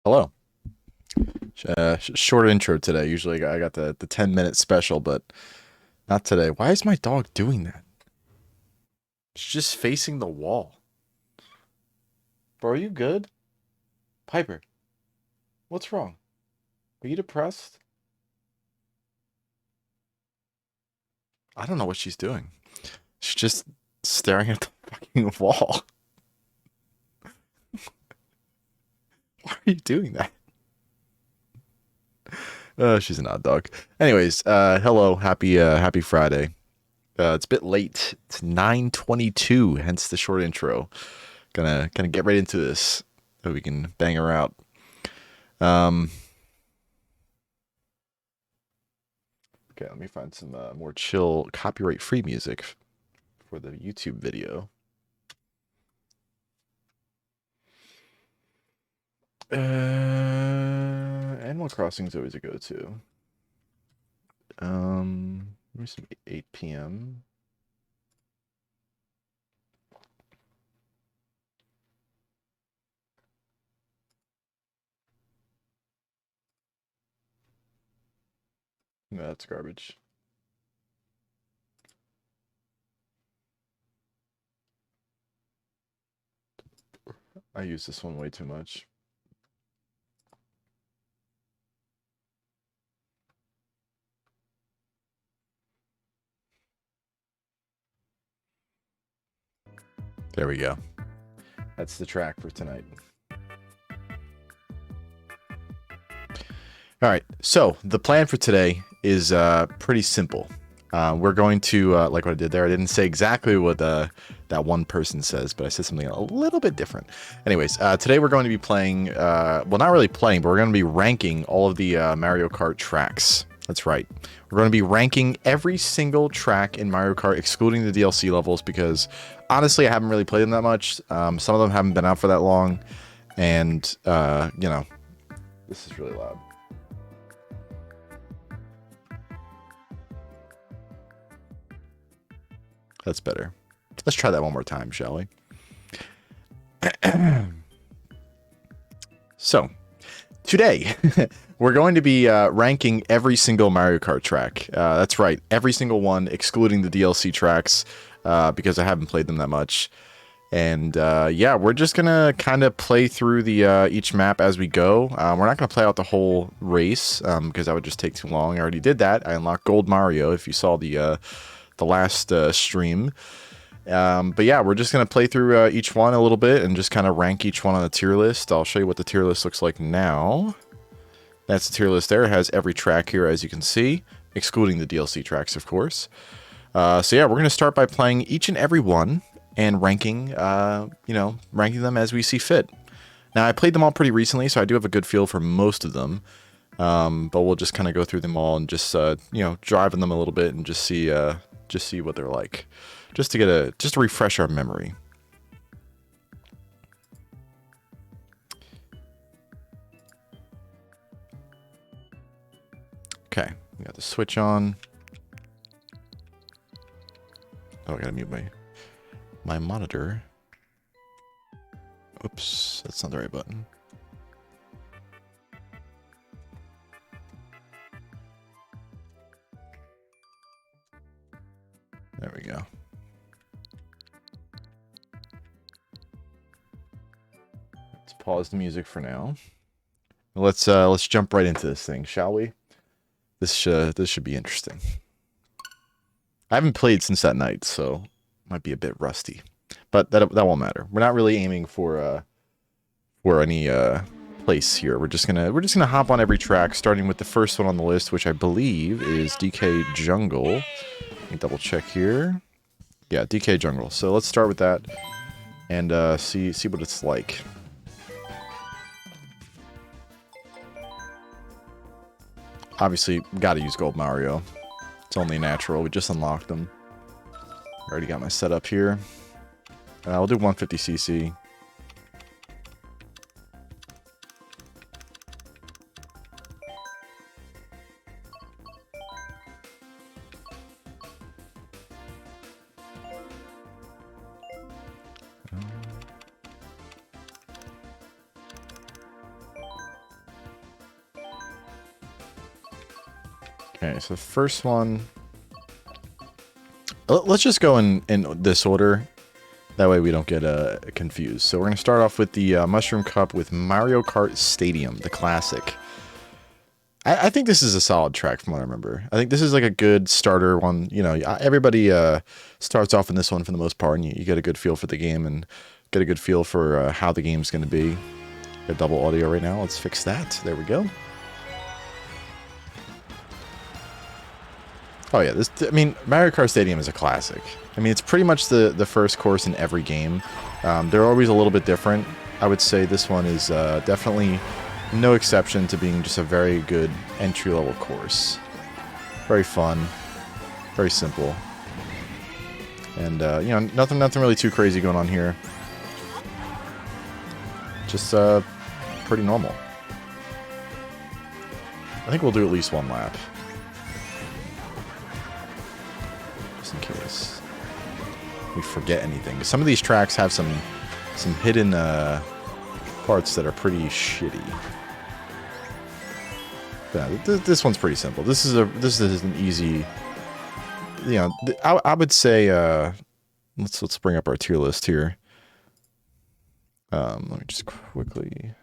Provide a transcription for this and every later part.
Hello. Short intro today. Usually I got the 10-minute special, but not today. Why is my dog doing that? She's just facing the wall. Bro, are you good? Piper, what's wrong? Are you depressed? I don't know what she's doing. She's just staring at the fucking wall. Why are you doing that? She's an odd dog. Anyways, hello, happy Friday. It's a bit late. It's 9:22, hence the short intro. Gonna get right into this so we can bang her out. Um, okay, let me find some more chill, copyright-free music for the YouTube video. Animal Crossing is always a go-to. Let me see, 8 p.m. No, that's garbage. I use this one way too much. There we go. That's the track for tonight. All right, so the plan for today is pretty simple. We're going to, like what I did there, I didn't say exactly what that one person says, but I said something a little bit different. Anyways, today we're going to be playing, well, not really playing, but we're going to be ranking all of the Mario Kart tracks. That's right. We're going to be ranking every single track in Mario Kart, excluding the DLC levels, because honestly, I haven't really played them that much. Some of them haven't been out for that long, and, you know, this is really loud. That's better. Let's try that one more time, shall we? So, today, we're going to be ranking every single Mario Kart track. That's right, every single one, excluding the DLC tracks, because I haven't played them that much. And yeah, we're just gonna kind of play through the each map as we go. We're not gonna play out the whole race because that would just take too long. I already did that. I unlocked Gold Mario. If you saw the last stream. But yeah, we're just going to play through each one a little bit and just kind of rank each one on the tier list. I'll show you what the tier list looks like now. That's the tier list there. It has every track here, as you can see, excluding the DLC tracks, of course. So yeah, we're going to start by playing each and every one and ranking, ranking them as we see fit. Now, I played them all pretty recently, so I do have a good feel for most of them. But we'll just kind of go through them all and just, drive in them a little bit and just see what they're like. Just to refresh our memory. Okay, we got the switch on. Oh, I gotta mute my monitor. Oops, that's not the right button. There we go. Let's pause the music for now. Let's jump right into this thing, shall we? This should be interesting. I haven't played since that night, so might be a bit rusty, but that won't matter. We're not really aiming for any place here. We're just gonna hop on every track, starting with the first one on the list, which I believe is DK Jungle. Let me double check here. Yeah, DK Jungle. So let's start with that and see what it's like. Obviously, got to use Gold Mario. It's only natural. We just unlocked them. Already got my setup here. We'll do 150cc. Okay, so the first one. Let's just go in this order. That way we don't get confused. So we're going to start off with the Mushroom Cup with Mario Kart Stadium, the classic. I think this is a solid track from what I remember. I think this is like a good starter one. You know, everybody starts off in this one for the most part, and you get a good feel for the game and get a good feel for how the game's going to be. Got double audio right now. Let's fix that. There we go. Oh yeah, Mario Kart Stadium is a classic. I mean, it's pretty much the first course in every game. They're always a little bit different. I would say this one is definitely no exception to being just a very good entry-level course. Very fun, very simple, and you know, nothing really too crazy going on here. Just pretty normal. I think we'll do at least one lap. In case we forget anything. Some of these tracks have some hidden parts that are pretty shitty. Yeah, this one's pretty simple. This is an easy. You know, I would say let's bring up our tier list here. Let me just quickly.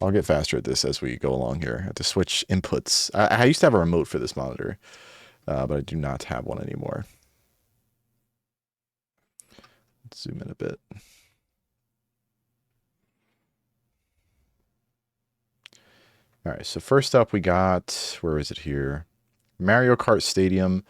I'll get faster at this as we go along here. I have to switch inputs. I used to have a remote for this monitor. But I do not have one anymore. Let's zoom in a bit. All right, so first up we got, where is it here? Mario Kart Stadium.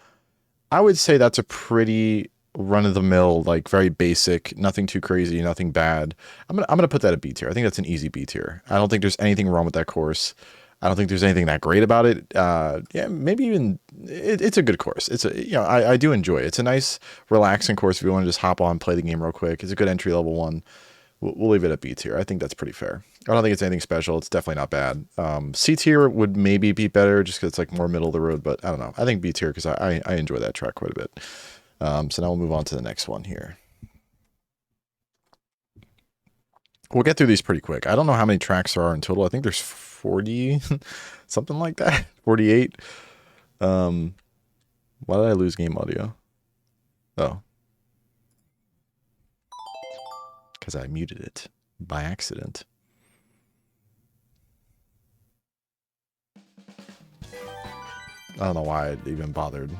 I would say that's a pretty run-of-the-mill, like very basic, nothing too crazy, nothing bad. I'm gonna put that at B tier. I think that's an easy B tier. I don't think there's anything wrong with that course. I don't think there's anything that great about it. Yeah, maybe even it's a good course. I do enjoy it. It's a nice, relaxing course if you want to just hop on, play the game real quick. It's a good entry level one. We'll leave it at B tier. I think that's pretty fair. I don't think it's anything special. It's definitely not bad. C tier would maybe be better just because it's like more middle of the road. But I don't know. I think B tier because I enjoy that track quite a bit. So now we'll move on to the next one here. We'll get through these pretty quick. I don't know how many tracks there are in total. I think there's 40, something like that. 48. Why did I lose game audio? Oh. Because I muted it by accident. I don't know why I even bothered.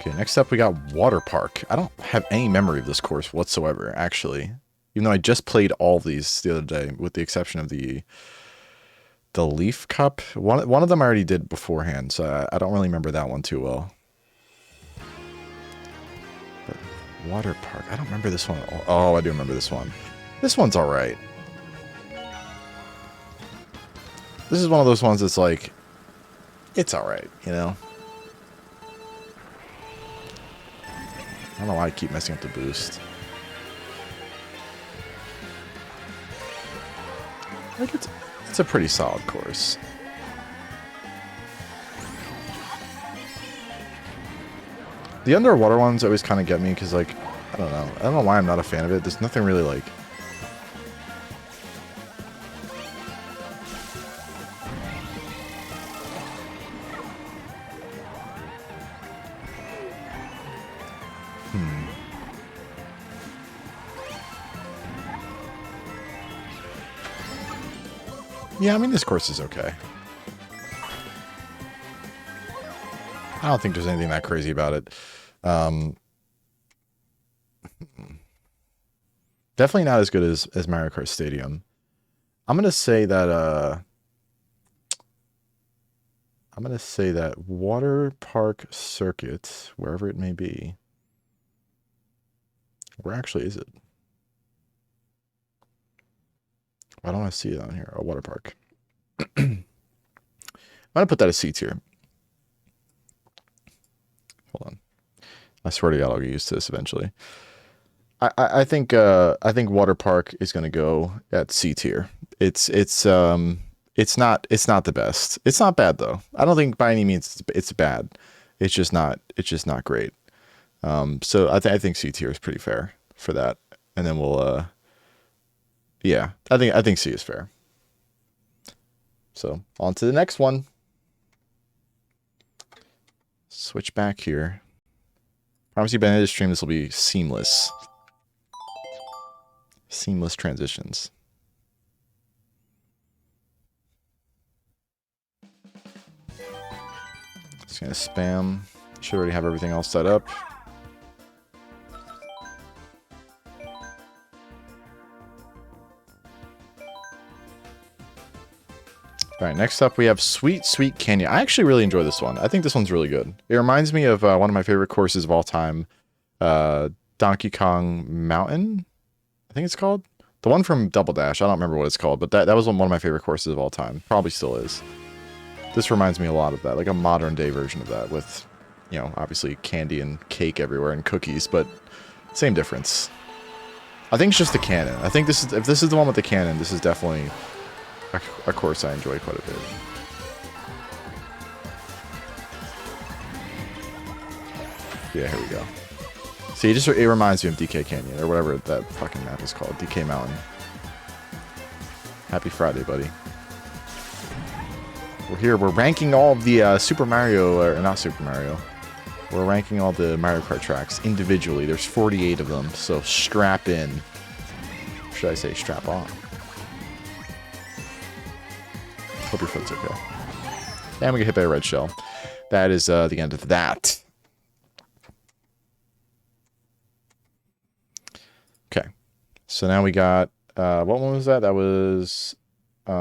Okay, next up we got Water Park. I don't have any memory of this course whatsoever, actually. Even though I just played all of these the other day, with the exception of the Leaf Cup. One of them I already did beforehand, so I don't really remember that one too well. But Water Park, I don't remember this one at all. Oh, I do remember this one. This one's alright. This is one of those ones that's like, it's alright, you know? I don't know why I keep messing up the boost. Like it's a pretty solid course. The underwater ones always kind of get me because, like, I don't know. I don't know why I'm not a fan of it. There's nothing really like. Yeah, I mean, this course is okay. I don't think there's anything that crazy about it. Definitely not as good as Mario Kart Stadium. I'm gonna say that Water Park Circuit, wherever it may be. Where actually is it? Why don't I see it on here? Oh, Water Park. I'm gonna put that as C tier. Hold on. I swear to God, I'll get used to this eventually. I think Water Park is gonna go at C tier. It's not the best. It's not bad though. I don't think by any means it's bad. It's just not great. So I think C tier is pretty fair. for that, and then we'll yeah, I think C is fair. So on to the next one. Switch back here. Promise you by the end of the stream this will be seamless. Seamless transitions. Just gonna spam. Should already have everything all set up. All right, next up we have Sweet Sweet Canyon. I actually really enjoy this one. I think this one's really good. It reminds me of one of my favorite courses of all time, Donkey Kong Mountain, I think it's called. The one from Double Dash, I don't remember what it's called, but that was one of my favorite courses of all time. Probably still is. This reminds me a lot of that, like a modern day version of that with, you know, obviously candy and cake everywhere and cookies, but same difference. I think it's just the cannon. I think if this is the one with the cannon, this is definitely a course I enjoy quite a bit. Yeah, here we go. See, it reminds me of DK Canyon, or whatever that fucking map is called. DK Mountain. Happy Friday, buddy. We're here, we're ranking all of the Super Mario, or not Super Mario. We're ranking all the Mario Kart tracks individually. There's 48 of them, so strap in. Or should I say strap on? Hope your foot's okay. And we get hit by a red shell. That is the end of that. Okay. So now we got what one was that? That was it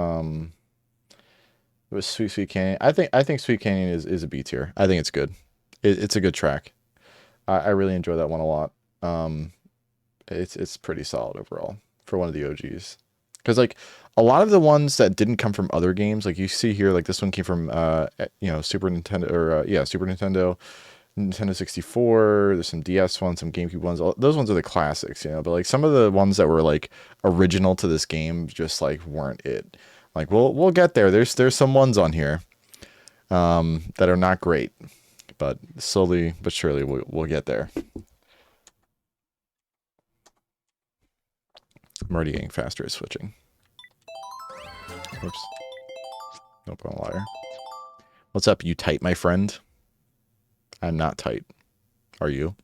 was Sweet Sweet Canyon. I think Sweet Canyon is a B tier. I think it's good. It's a good track. I really enjoy that one a lot. It's pretty solid overall for one of the OGs. Because like a lot of the ones that didn't come from other games, like you see here, like this one came from you know, Super Nintendo, or yeah, Super Nintendo, Nintendo 64. There's some DS ones, some GameCube ones. Those ones are the classics, you know. But like some of the ones that were like original to this game just like weren't it. Like we'll get there. There's some ones on here that are not great, but slowly but surely we'll get there. I'm already getting faster at switching. Oops. Nope, I'm a liar. What's up, you tight, my friend? I'm not tight. Are you?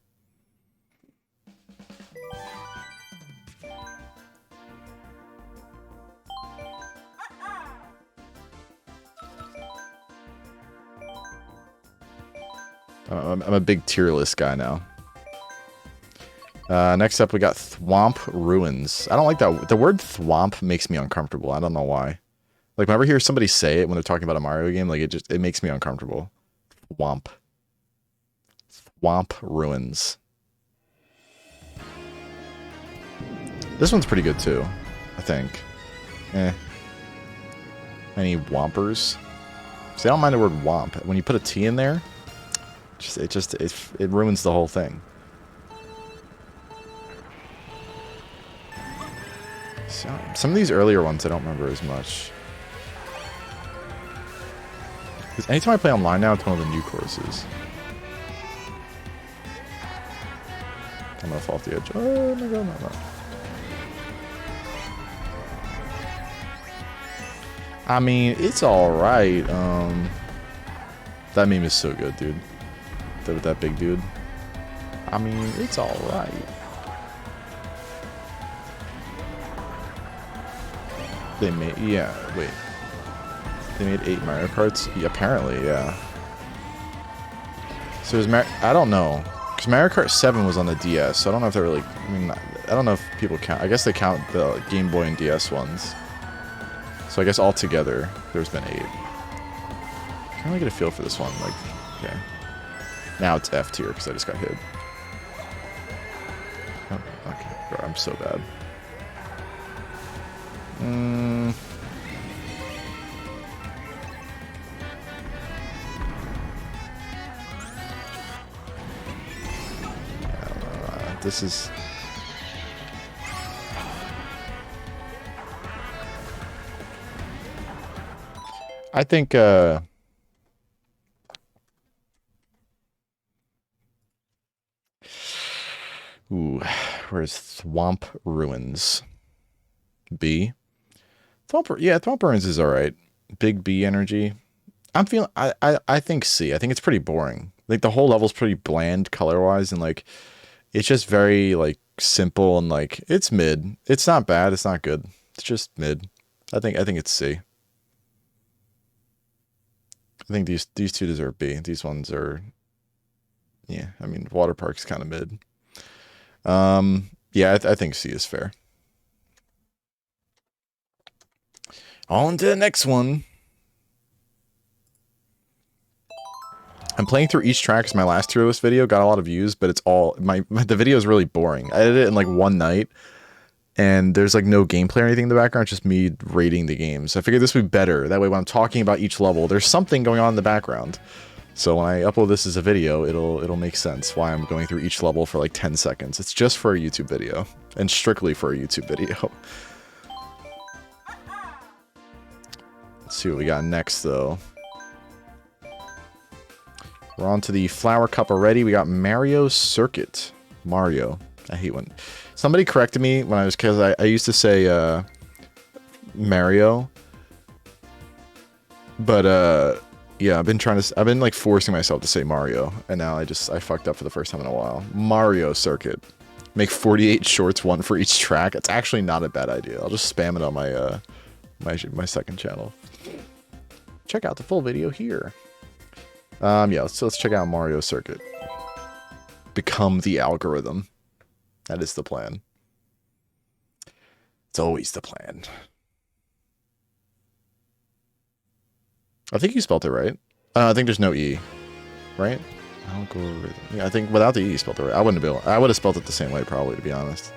I'm a big tier list guy now. Next up, we got Thwomp Ruins. I don't like that. The word thwomp makes me uncomfortable. I don't know why. Like, whenever I hear somebody say it when they're talking about a Mario game, like, it makes me uncomfortable. Thwomp. Thwomp Ruins. This one's pretty good, too. I think. Any Whompers? See, I don't mind the word Whomp. When you put a T in there, it ruins the whole thing. So, some of these earlier ones I don't remember as much. Because anytime I play online now, it's one of the new courses. I'm gonna fall off the edge. Oh my god, no. I mean, it's alright. That meme is so good, dude. With that big dude. I mean, it's alright. They made, yeah, wait. They made 8 Mario Karts? Yeah, apparently, yeah. So there's I don't know. Because Mario Kart 7 was on the DS, so I don't know if they're really, I mean, I don't know if people count. I guess they count the Game Boy and DS ones. So I guess altogether, there's been 8. I can't really get a feel for this one. Like, okay. Now it's F tier because I just got hit. Oh, okay, bro, I'm so bad. This is... I think, Ooh, where's Thwomp Ruins? B. Thwomp Ruins is alright. Big B energy. I'm feeling, I think C. I think it's pretty boring. Like, the whole level's pretty bland color-wise, and, like, it's just very, like, simple, and, like, it's mid. It's not bad, it's not good. It's just mid. I think it's C. I think these two deserve B. These ones are, yeah, I mean, Water Park's kind of mid. Yeah, I think C is fair. On to the next one. I'm playing through each track because my last tier list video got a lot of views, but it's all the video is really boring. I did it in like one night, and there's like no gameplay or anything in the background. It's just me rating the games. I figured this would be better. That way, when I'm talking about each level, there's something going on in the background. So when I upload this as a video, it'll make sense why I'm going through each level for like 10 seconds. It's just for a YouTube video, and strictly for a YouTube video. Let's see what we got next, though. We're on to the Flower Cup already. We got Mario Circuit. Mario. I hate when... Somebody corrected me when I was... Because I used to say Mario. But, yeah, I've been, like, forcing myself to say Mario. And now I fucked up for the first time in a while. Mario Circuit. Make 48 shorts, one for each track. It's actually not a bad idea. I'll just spam it on my, my second channel. Check out the full video here. Yeah, so let's check out Mario Circuit. Become the algorithm. That is the plan. It's always the plan. I think you spelled it right. I think there's no E. Right? Algorithm. Yeah, I think without the E you spelled it right. I would have spelled it the same way probably, to be honest.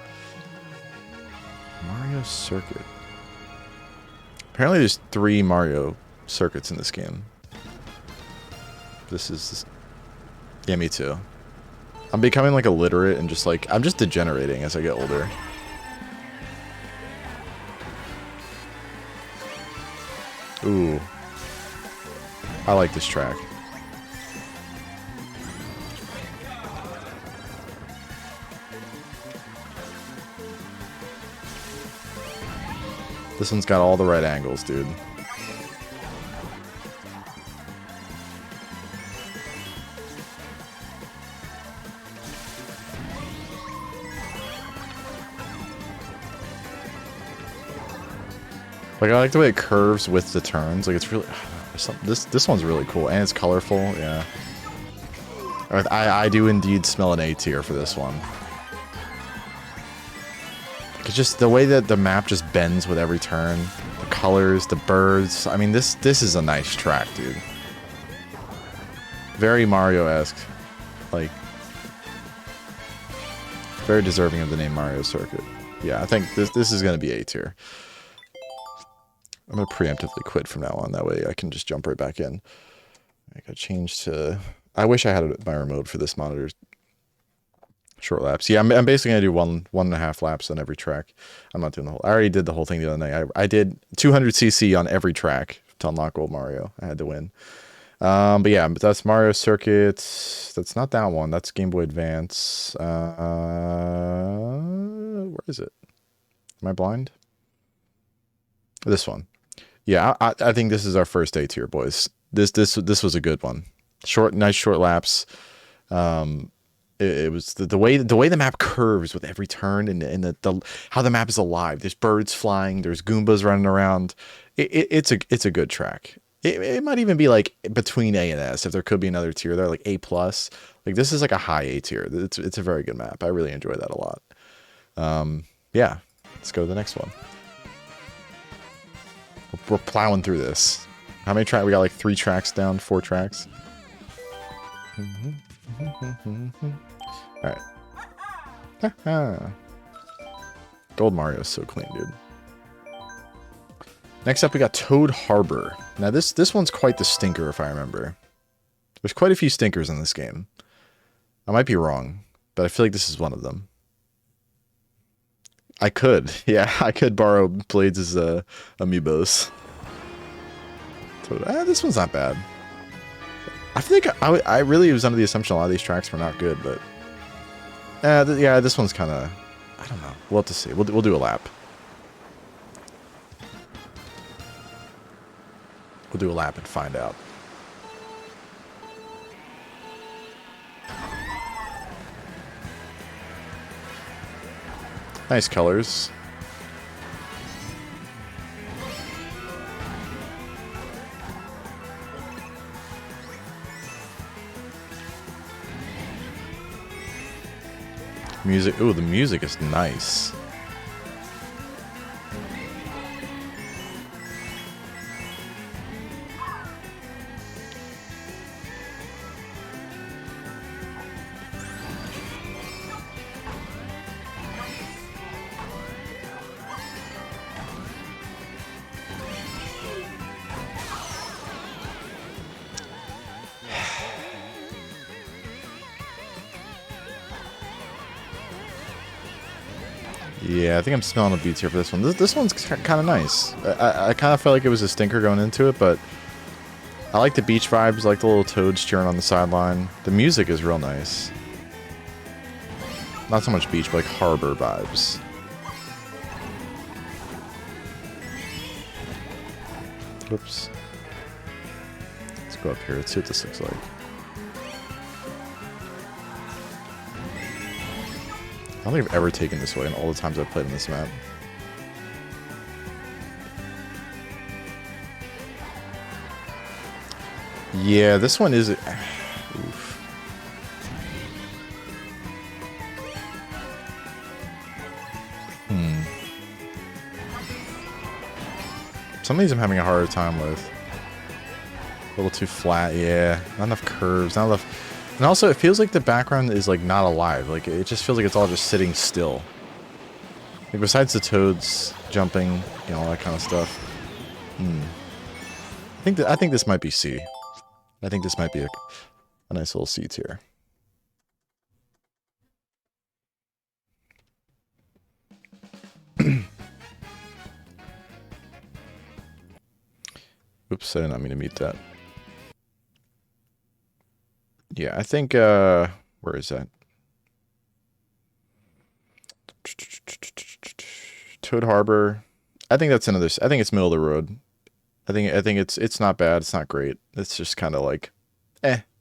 Mario Circuit. Apparently there's 3 Mario circuits in this game. Yeah, me too. I'm becoming like illiterate and just like, I'm just degenerating as I get older. Ooh. I like this track. This one's got all the right angles, dude. Like, I like the way it curves with the turns. Like, it's really... This one's really cool. And it's colorful, yeah. I do indeed smell an A tier for this one. It's just the way that the map just bends with every turn. The colors, the birds. I mean, this is a nice track, dude. Very Mario-esque. Like... Very deserving of the name Mario Circuit. Yeah, I think this is going to be A tier. I'm going to preemptively quit from now on. That way I can just jump right back in. I got to change to... I wish I had my remote for this monitor's short laps. Yeah, I'm basically going to do one and a half laps on every track. I'm not doing the whole... I already did the whole thing the other night. I did 200cc on every track to unlock Gold Mario. I had to win. But yeah, that's Mario Circuit. That's not that one. That's Game Boy Advance. Where is it? Am I blind? This one. Yeah, I think this is our first A tier, boys. This was a good one. Nice short laps. It was the way the map curves with every turn, and the how the map is alive. There's birds flying. There's Goombas running around. It's a good track. It might even be like between A and S if there could be another tier there, like A plus. Like, this is like a high A tier. It's a very good map. I really enjoy that a lot. Yeah, let's go to the next one. We're plowing through this. How many tracks? We got like 3 tracks down, 4 tracks. Alright. Gold Mario is so clean, dude. Next up, we got Toad Harbor. Now, this one's quite the stinker, if I remember. There's quite a few stinkers in this game. I might be wrong, but I feel like this is one of them. I could. Yeah, I could borrow Blades as amiibos. This one's not bad. I think I really was under the assumption a lot of these tracks were not good, but Yeah, this one's kind of... I don't know. We'll have to see. We'll do a lap. We'll do a lap and find out. Nice colors. Music. Ooh, the music is nice. Yeah, I think I'm smelling the beats here for this one. This one's kind of nice. I kind of felt like it was a stinker going into it, but I like the beach vibes. I like the little toads cheering on the sideline. The music is real nice. Not so much beach, but like harbor vibes. Whoops. Let's go up here. Let's see what this looks like. I don't think I've ever taken this way in all the times I've played on this map. Yeah, this one is... Oof. Some of these I'm having a harder time with. A little too flat, yeah. Not enough curves, not enough... And also, it feels like the background is, like, not alive. Like, it just feels like it's all just sitting still. Like, besides the toads jumping, you know, all that kind of stuff. I think this might be C. I think this might be a nice little C tier. Oops, I did not mean to mute that. Yeah, I think, where is that? Toad Harbor. I think that's another, I think it's middle of the road. I think it's not bad, it's not great. It's just kind of like,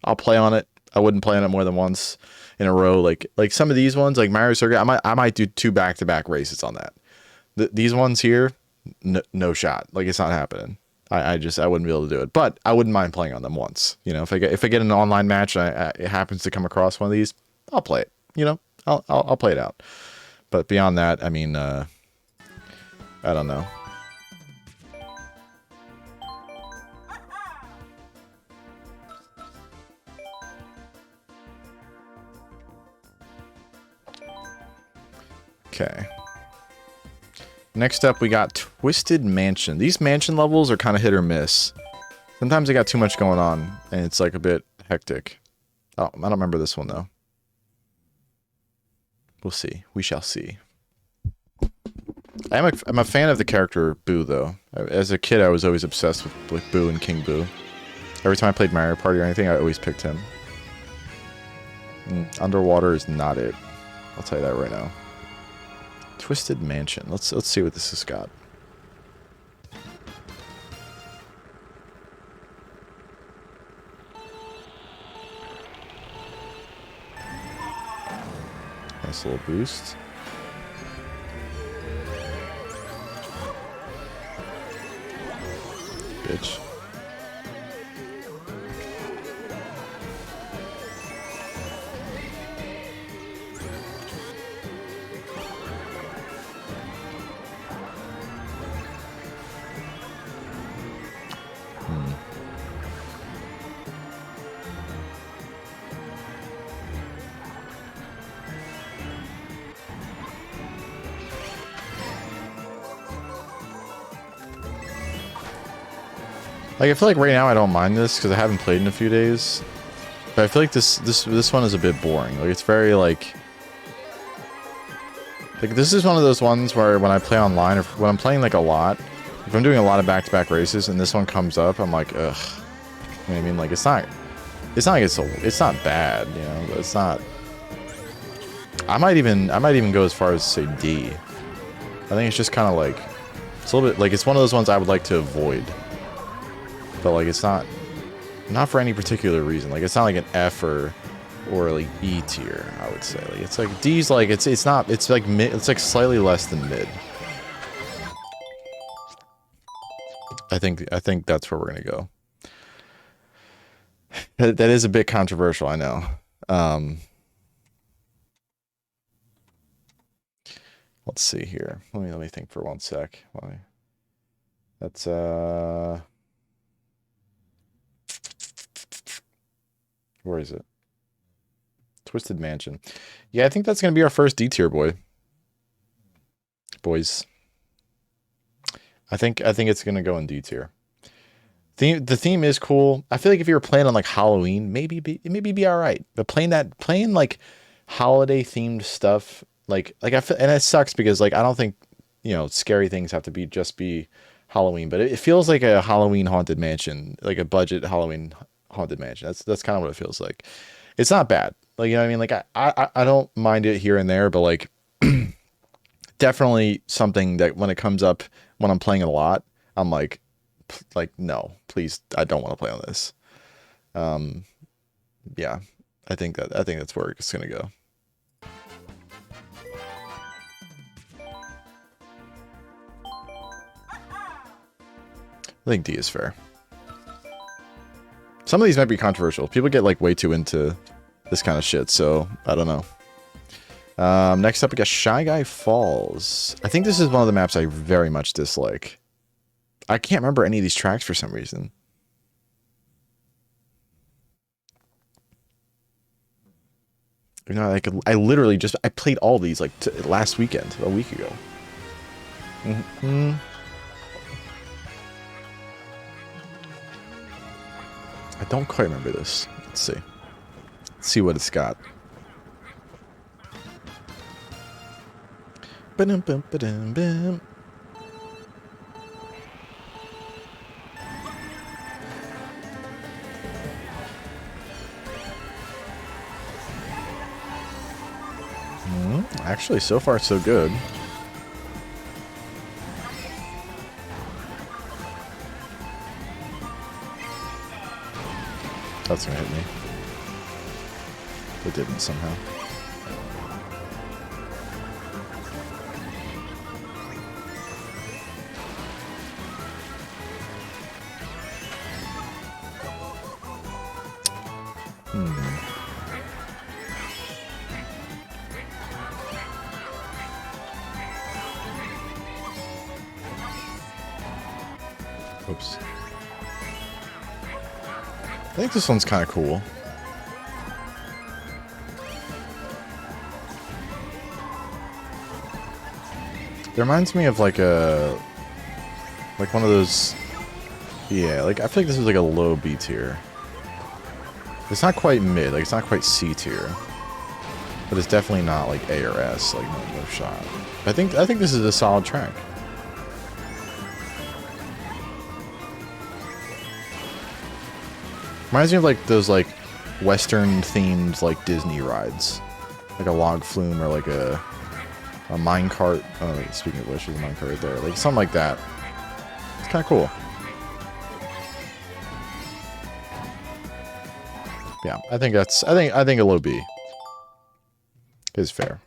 I'll play on it. I wouldn't play on it more than once in a row. Like some of these ones, like Mario Circuit, I might do 2 back-to-back races on that. These ones here, no shot. Like, it's not happening. I wouldn't be able to do it, but I wouldn't mind playing on them once. You know, if I get an online match and it happens to come across one of these, I'll play it. You know, I'll play it out. But beyond that, I mean, I don't know. Okay. Next up, we got Twisted Mansion. These mansion levels are kind of hit or miss. Sometimes they got too much going on, and it's like a bit hectic. Oh, I don't remember this one, though. We'll see. We shall see. I'm a fan of the character Boo, though. As a kid, I was always obsessed with Boo and King Boo. Every time I played Mario Party or anything, I always picked him. Underwater is not it. I'll tell you that right now. Twisted Mansion. Let's see what this has got. Nice little boost. Bitch. Like, I feel like right now I don't mind this because I haven't played in a few days. But I feel like this one is a bit boring. Like, it's very, like, this is one of those ones where when I play online, or when I'm playing, like, a lot, if I'm doing a lot of back-to-back races and this one comes up, I'm like, ugh. You know what I mean? Like, it's not like it's not bad, you know, but it's not... I might even go as far as say D. I think it's just kind of like, it's a little bit like, it's one of those ones I would like to avoid. But like, it's not for any particular reason. Like, it's not like an F or like E tier, I would say. Like, it's like D's like, it's not, it's like mid, it's like slightly less than mid. I think that's where we're gonna go. That is a bit controversial, I know. Let's see here. Let me think for one sec. That's where is it? Twisted Mansion. Yeah, I think that's gonna be our first D tier boys. I think it's gonna go in D tier. The theme is cool. I feel like if you were playing on like Halloween, maybe be all right. But playing like holiday themed stuff, like I feel, and it sucks because like I don't think, you know, scary things have to be Halloween, but it feels like a Halloween haunted mansion, like a budget Halloween haunted mansion. That's kind of what it feels like. It's not bad. Like, you know what I mean? Like I don't mind it here and there, but like definitely something that when it comes up when I'm playing it a lot, I'm like no, please, I don't want to play on this. Yeah, I think that's where it's gonna go. I think D is fair. Some of these might be controversial. People get like way too into this kind of shit, so I don't know. Next up, we got Shy Guy Falls. I think this is one of the maps I very much dislike. I can't remember any of these tracks for some reason. You know, I literally just I played all these like last weekend, a week ago. I don't quite remember this. Let's see. Let's see what it's got. Ba-dum-bum-ba-dum-bum. Actually, so far so good. That's gonna hit me. It didn't somehow. Oops. I think this one's kind of cool. It reminds me of like one of those, yeah, like I feel like this is like a low B tier. It's not quite mid, like it's not quite C tier, but it's definitely not like A or S, like no shot. I think this is a solid track. Reminds me of like those like Western themed like Disney rides, like a log flume or like a mine cart. Oh, wait, speaking of which, there's a mine cart right there. Like something like that. It's kind of cool. Yeah, I think a low B is fair.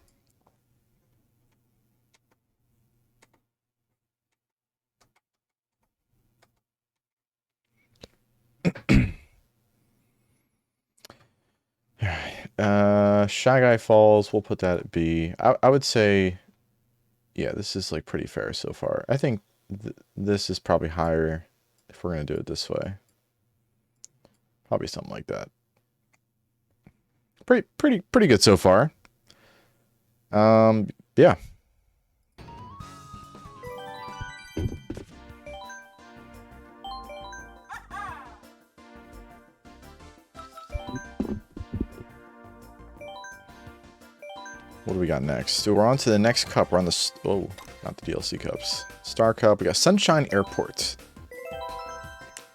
Shy Guy Falls, we'll put that at B. I would say, yeah, this is like pretty fair so far. I think this is probably higher if we're gonna do it this way. Probably something like that. Pretty good so far. Yeah. What do we got next? So we're on to the next cup. We're on the... Oh, not the DLC cups. Star Cup. We got Sunshine Airport.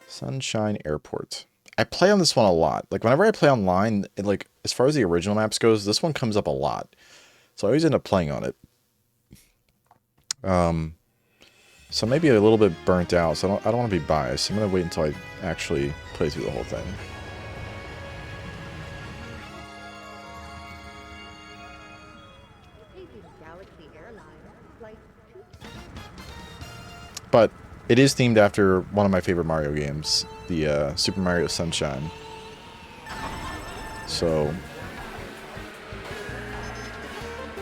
Sunshine Airport. I play on this one a lot. Like, whenever I play online, like, as far as the original maps goes, this one comes up a lot. So I always end up playing on it. So maybe a little bit burnt out, so I don't want to be biased. I'm going to wait until I actually play through the whole thing. But it is themed after one of my favorite Mario games, the Super Mario Sunshine. So,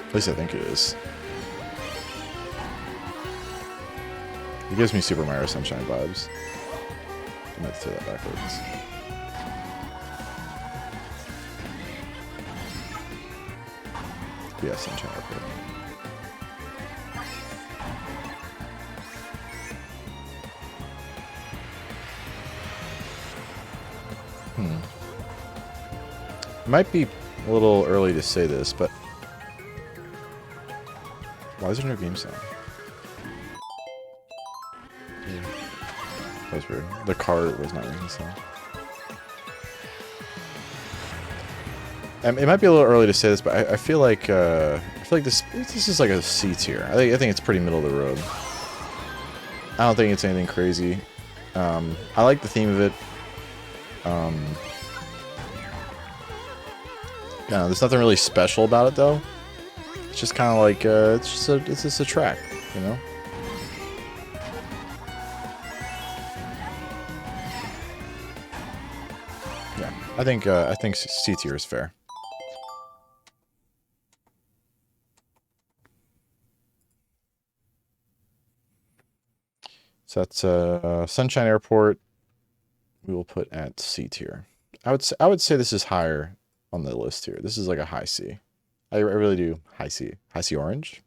at least I think it is. It gives me Super Mario Sunshine vibes. I'm going to throw that backwards. Yeah, Sunshine Airport. It might be a little early to say this, but why is there no game sound? That was weird. The cart was not making sound. It might be a little early to say this, but I feel like this is like a C tier. I think it's pretty middle of the road. I don't think it's anything crazy. I like the theme of it. Yeah, there's nothing really special about it though. It's just kind of like it's just a track, you know. Yeah, I think C tier is fair. So that's Sunshine Airport. We will put at C tier. I would say this is higher on the list here. This is like a high C. I really do. High C. High C orange.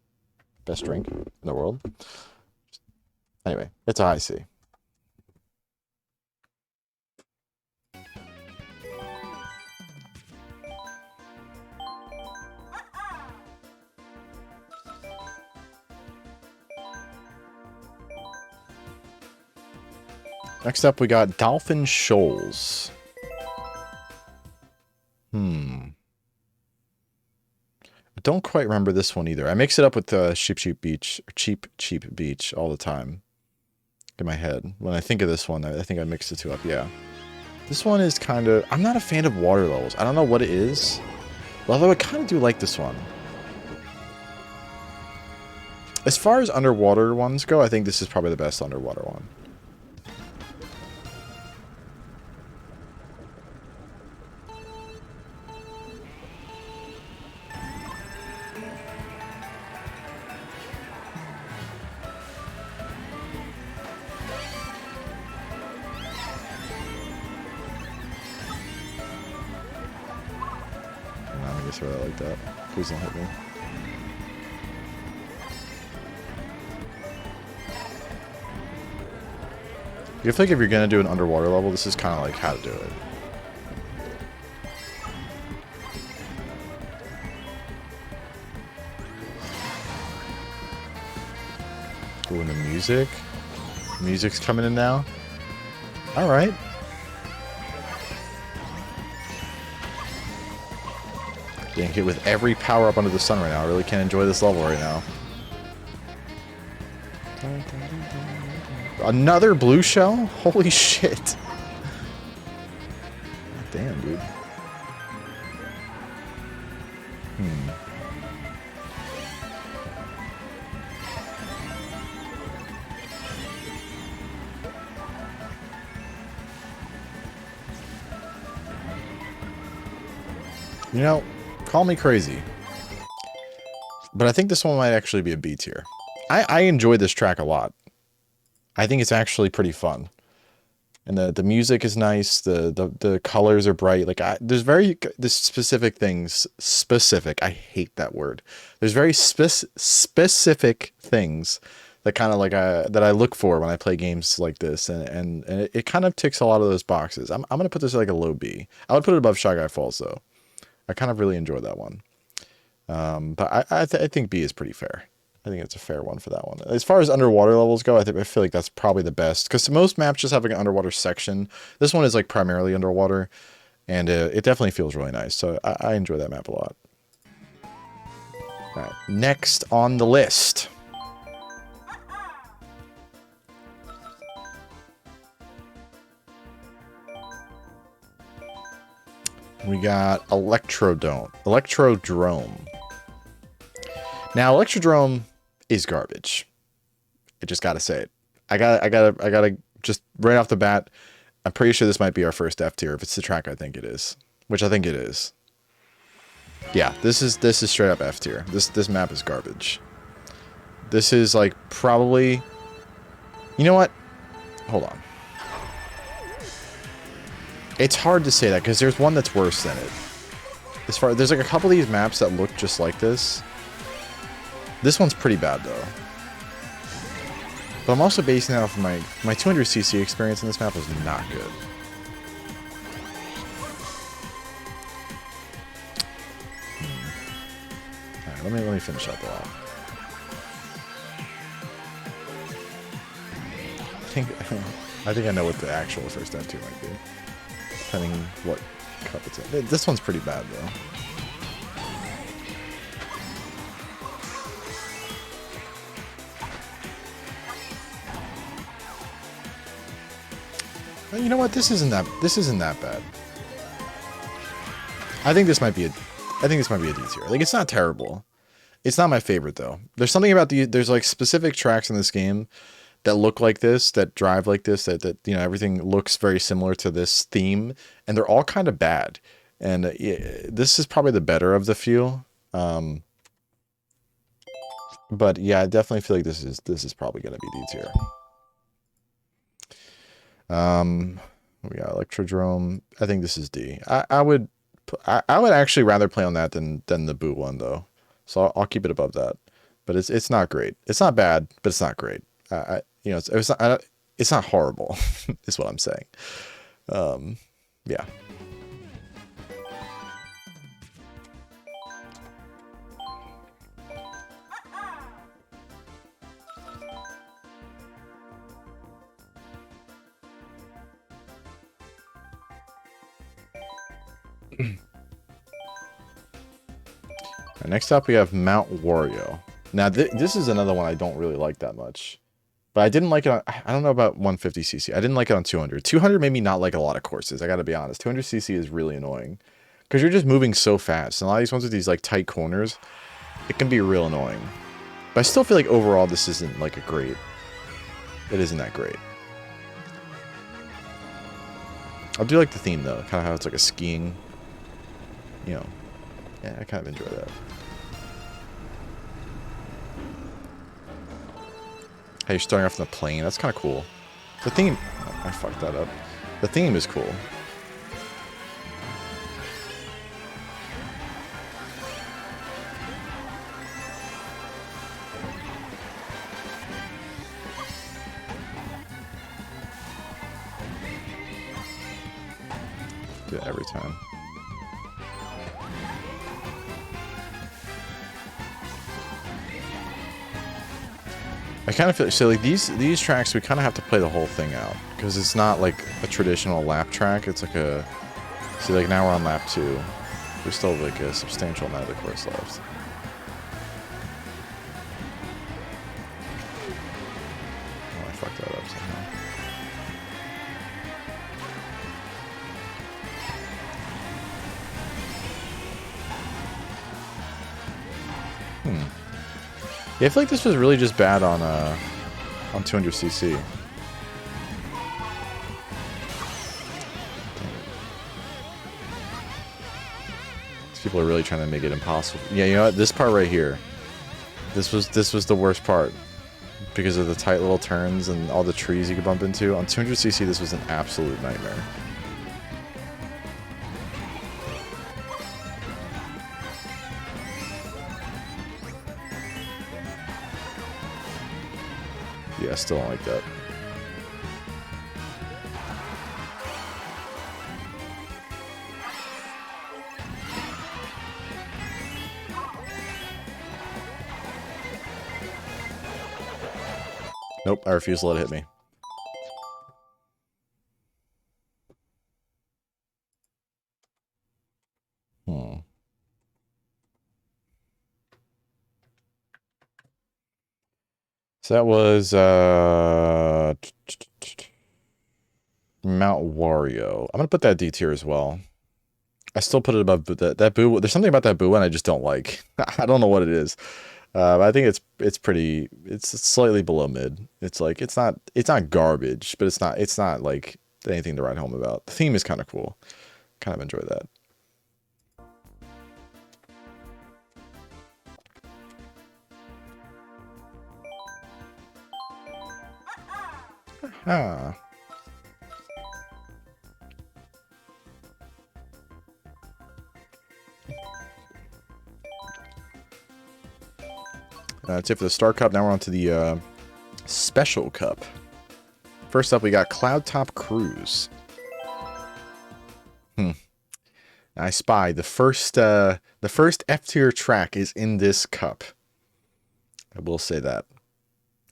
Best drink in the world. Anyway, it's a high C. Next up, we got Dolphin Shoals. I don't quite remember this one either. I mix it up with Cheap Beach all the time in my head. When I think of this one, I think I mixed the two up. Yeah. This one is kind of... I'm not a fan of water levels. I don't know what it is. Although I kind of do like this one. As far as underwater ones go, I think this is probably the best underwater one. Throw that like that. Please don't hit me. You feel like if you're gonna do an underwater level, this is kind of like how to do it. Ooh, and the music. Music's coming in now. All right. Getting hit with every power up under the sun right now. I really can't enjoy this level right now. Another blue shell? Holy shit. Damn, dude. You know, call me crazy, but I think this one might actually be a B tier. I enjoy this track a lot. I think it's actually pretty fun, and the music is nice. The colors are bright. Like there's specific things. Specific. I hate that word. There's very specific things that kind of like that I look for when I play games like this, and it kind of ticks a lot of those boxes. I'm gonna put this like a low B. I would put it above Shy Guy Falls though. I kind of really enjoyed that one. But I think B is pretty fair. I think it's a fair one for that one. As far as underwater levels go, I feel like that's probably the best. Because most maps just have like an underwater section. This one is like primarily underwater. And it definitely feels really nice. So I enjoy that map a lot. All right, next on the list. We got Electrodrome. Now, Electrodrome is garbage. I just gotta say it. I gotta just right off the bat. I'm pretty sure this might be our first F tier if it's the track I think it is, which I think it is. Yeah, this is straight up F tier. This map is garbage. This is like probably. You know what? Hold on. It's hard to say that because there's one that's worse than it. There's like a couple of these maps that look just like this. This one's pretty bad though. But I'm also basing that off of my 200cc experience, and this map was not good. Alright, let me finish up the lap. I think I know what the actual first F2 might be. Depending what cup it's in. This one's pretty bad though. You know what? This isn't that bad. I think this might be a D tier. Like, it's not terrible. It's not my favorite though. There's something about there's like specific tracks in this game that look like this, that drive like this, that you know, everything looks very similar to this theme, and they're all kind of bad. And this is probably the better of the few. But yeah, I definitely feel like this is probably gonna be D tier. We got Electrodrome. I think this is D. I would actually rather play on that than the boot one though. So I'll keep it above that. But it's not great. It's not bad, but it's not great. You know, it's not horrible. Is what I'm saying. Yeah. Next up, we have Mount Wario. Now, this is another one I don't really like that much. But I didn't like it on, I don't know about 150cc. I didn't like it on 200. 200 made me not like a lot of courses, I gotta be honest. 200cc is really annoying. Because you're just moving so fast. And a lot of these ones with these like tight corners, it can be real annoying. But I still feel like overall this isn't like a great... It isn't that great. I do like the theme though. Kind of how it's like a skiing... You know. Yeah, I kind of enjoy that. How you're starting off in the plane. That's kind of cool. The theme... Oh, I fucked that up. The theme is cool. Do it every time. I kind of feel so like these tracks we kind of have to play the whole thing out because it's not like a traditional lap track. It's like a see like now we're on lap 2. There's still like a substantial amount of the course left. Oh, I fucked that up somehow. Yeah, I feel like this was really just bad on 200cc. These people are really trying to make it impossible. Yeah, you know what? This part right here. This was the worst part. Because of the tight little turns and all the trees you could bump into. On 200cc, this was an absolute nightmare. Yeah, I still don't like that. Nope, I refuse to let it hit me. So that was Mount Wario. I'm gonna put that D tier as well. I still put it above that boo. There's something about that boo one I just don't like. I don't know what it is. But I think it's pretty. It's slightly below mid. It's like it's not garbage, but it's not like anything to write home about. The theme is kind of cool. Kind of enjoy that. Ah. That's it for the Star Cup. Now we're on to the Special Cup. First up, we got Cloud Top Cruise. I spy the first F tier track is in this cup. I will say that.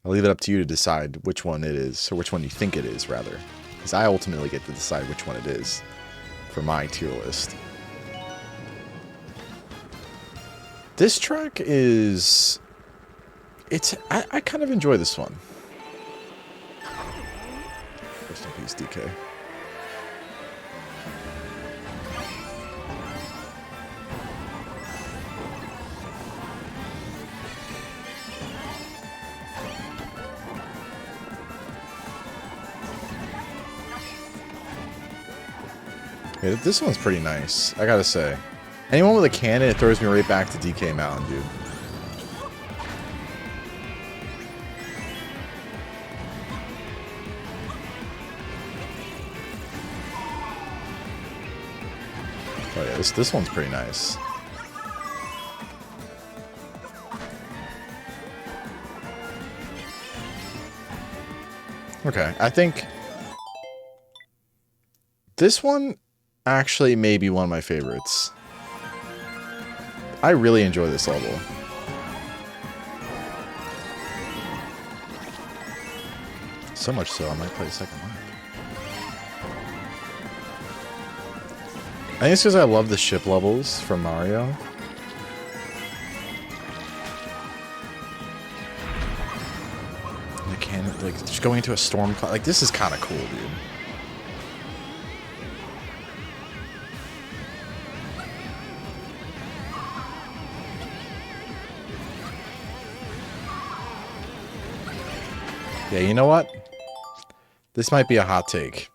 I'll leave it up to you to decide which one it is, or which one you think it is, rather. Because I ultimately get to decide which one it is for my tier list. This track is... I kind of enjoy this one. Rest in peace, DK. Yeah, this one's pretty nice, I gotta say. Anyone with a cannon, it throws me right back to DK Mountain, dude. Oh yeah, this one's pretty nice. Okay, I think this one actually may be one of my favorites. I really enjoy this level. So much so, I might play a second lap. I think it's because I love the ship levels from Mario. And the cannon, like, just going into a storm cloud. Like, this is kind of cool, dude. Yeah, you know what? This might be a hot take.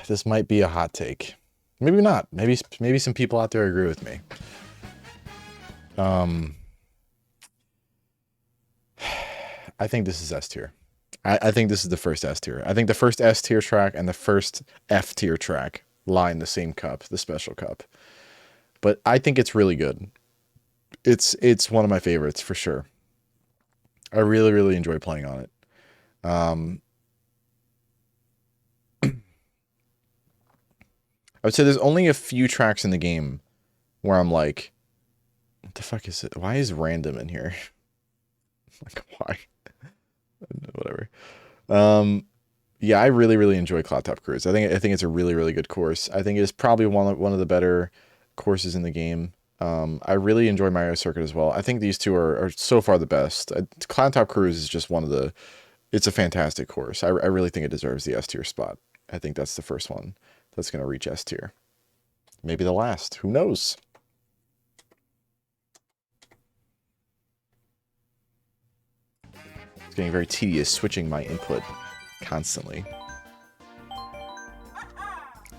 This might be a hot take. Maybe not. Maybe some people out there agree with me. I think this is S tier. I think this is the first S tier. I think the first S tier track and the first F tier track lie in the same cup, the Special Cup. But I think it's really good. It's one of my favorites for sure. I really, really enjoy playing on it. I would say there's only a few tracks in the game where I'm like, what the fuck is it? Why is random in here? Like, why? Whatever. Yeah, I really, really enjoy Cloud Top Cruise. I think it's a really, really good course. I think it is probably one of the better courses in the game. I really enjoy Mario Circuit as well. I think these two are so far the best. Cloud Top Cruise is just it's a fantastic course. I really think it deserves the S tier spot. I think that's the first one that's going to reach S tier. Maybe the last. Who knows? It's getting very tedious switching my input constantly.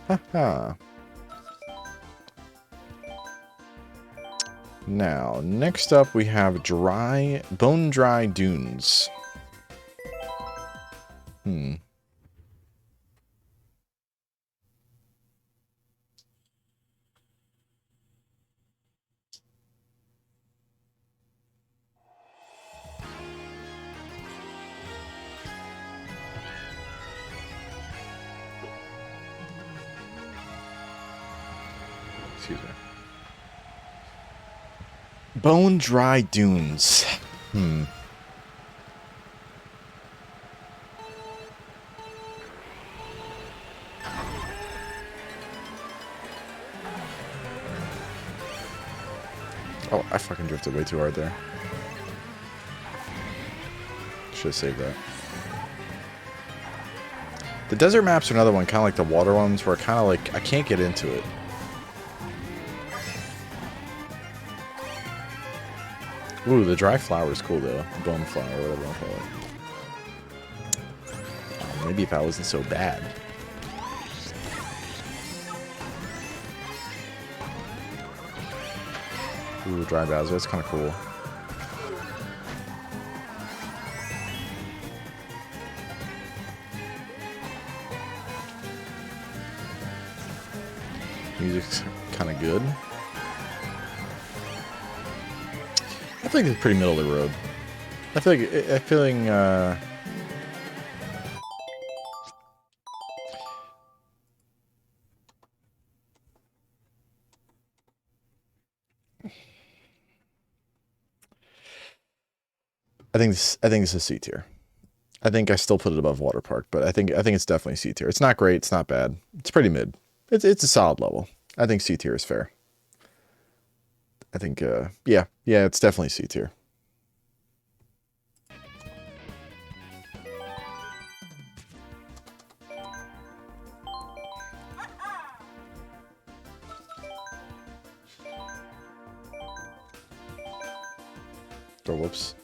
Haha. Now, next up we have Bone Dry Dunes. Excuse me. Bone Dry Dunes. Oh, I fucking drifted way too hard there. Should have saved that. The desert maps are another one, kind of like the water ones, where kind of like I can't get into it. Ooh, the dry flower is cool though. Bone flower, whatever you want to call it. Maybe if that wasn't so bad. Ooh, dry Bowser, that's kind of cool. Music's kind of good. I feel like it's pretty middle of the road. I feel like I think this is C tier. I think I still put it above Water Park, but I think it's definitely C tier. It's not great, it's not bad. It's pretty mid. It's a solid level. I think C tier is fair. I think yeah, it's definitely C tier. Oh, whoops.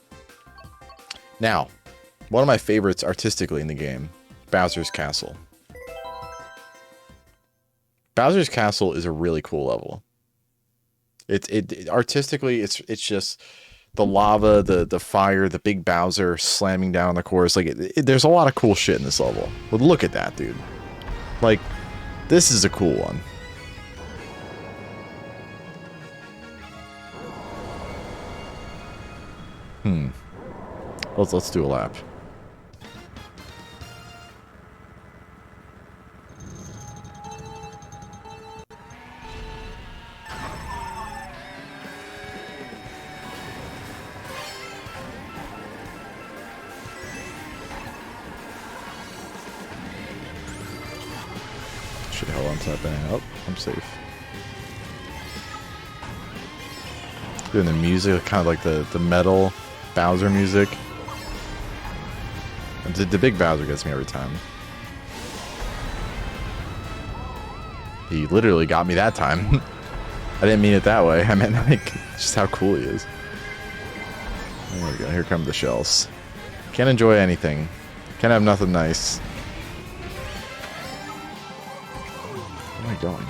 Now, one of my favorites artistically in the game, Bowser's Castle. Bowser's Castle is a really cool level. It artistically, it's just the lava, the fire, the big Bowser slamming down the course. Like, there's a lot of cool shit in this level. But look at that, dude. Like, this is a cool one. Let's do a lap. Should hold on to that banana. Oh, I'm safe. Doing the music, kind of like the metal Bowser music. The big Bowser gets me every time. He literally got me that time. I didn't mean it that way. I meant like just how cool he is. There we go. Here come the shells. Can't enjoy anything. Can't have nothing nice. Where am I going?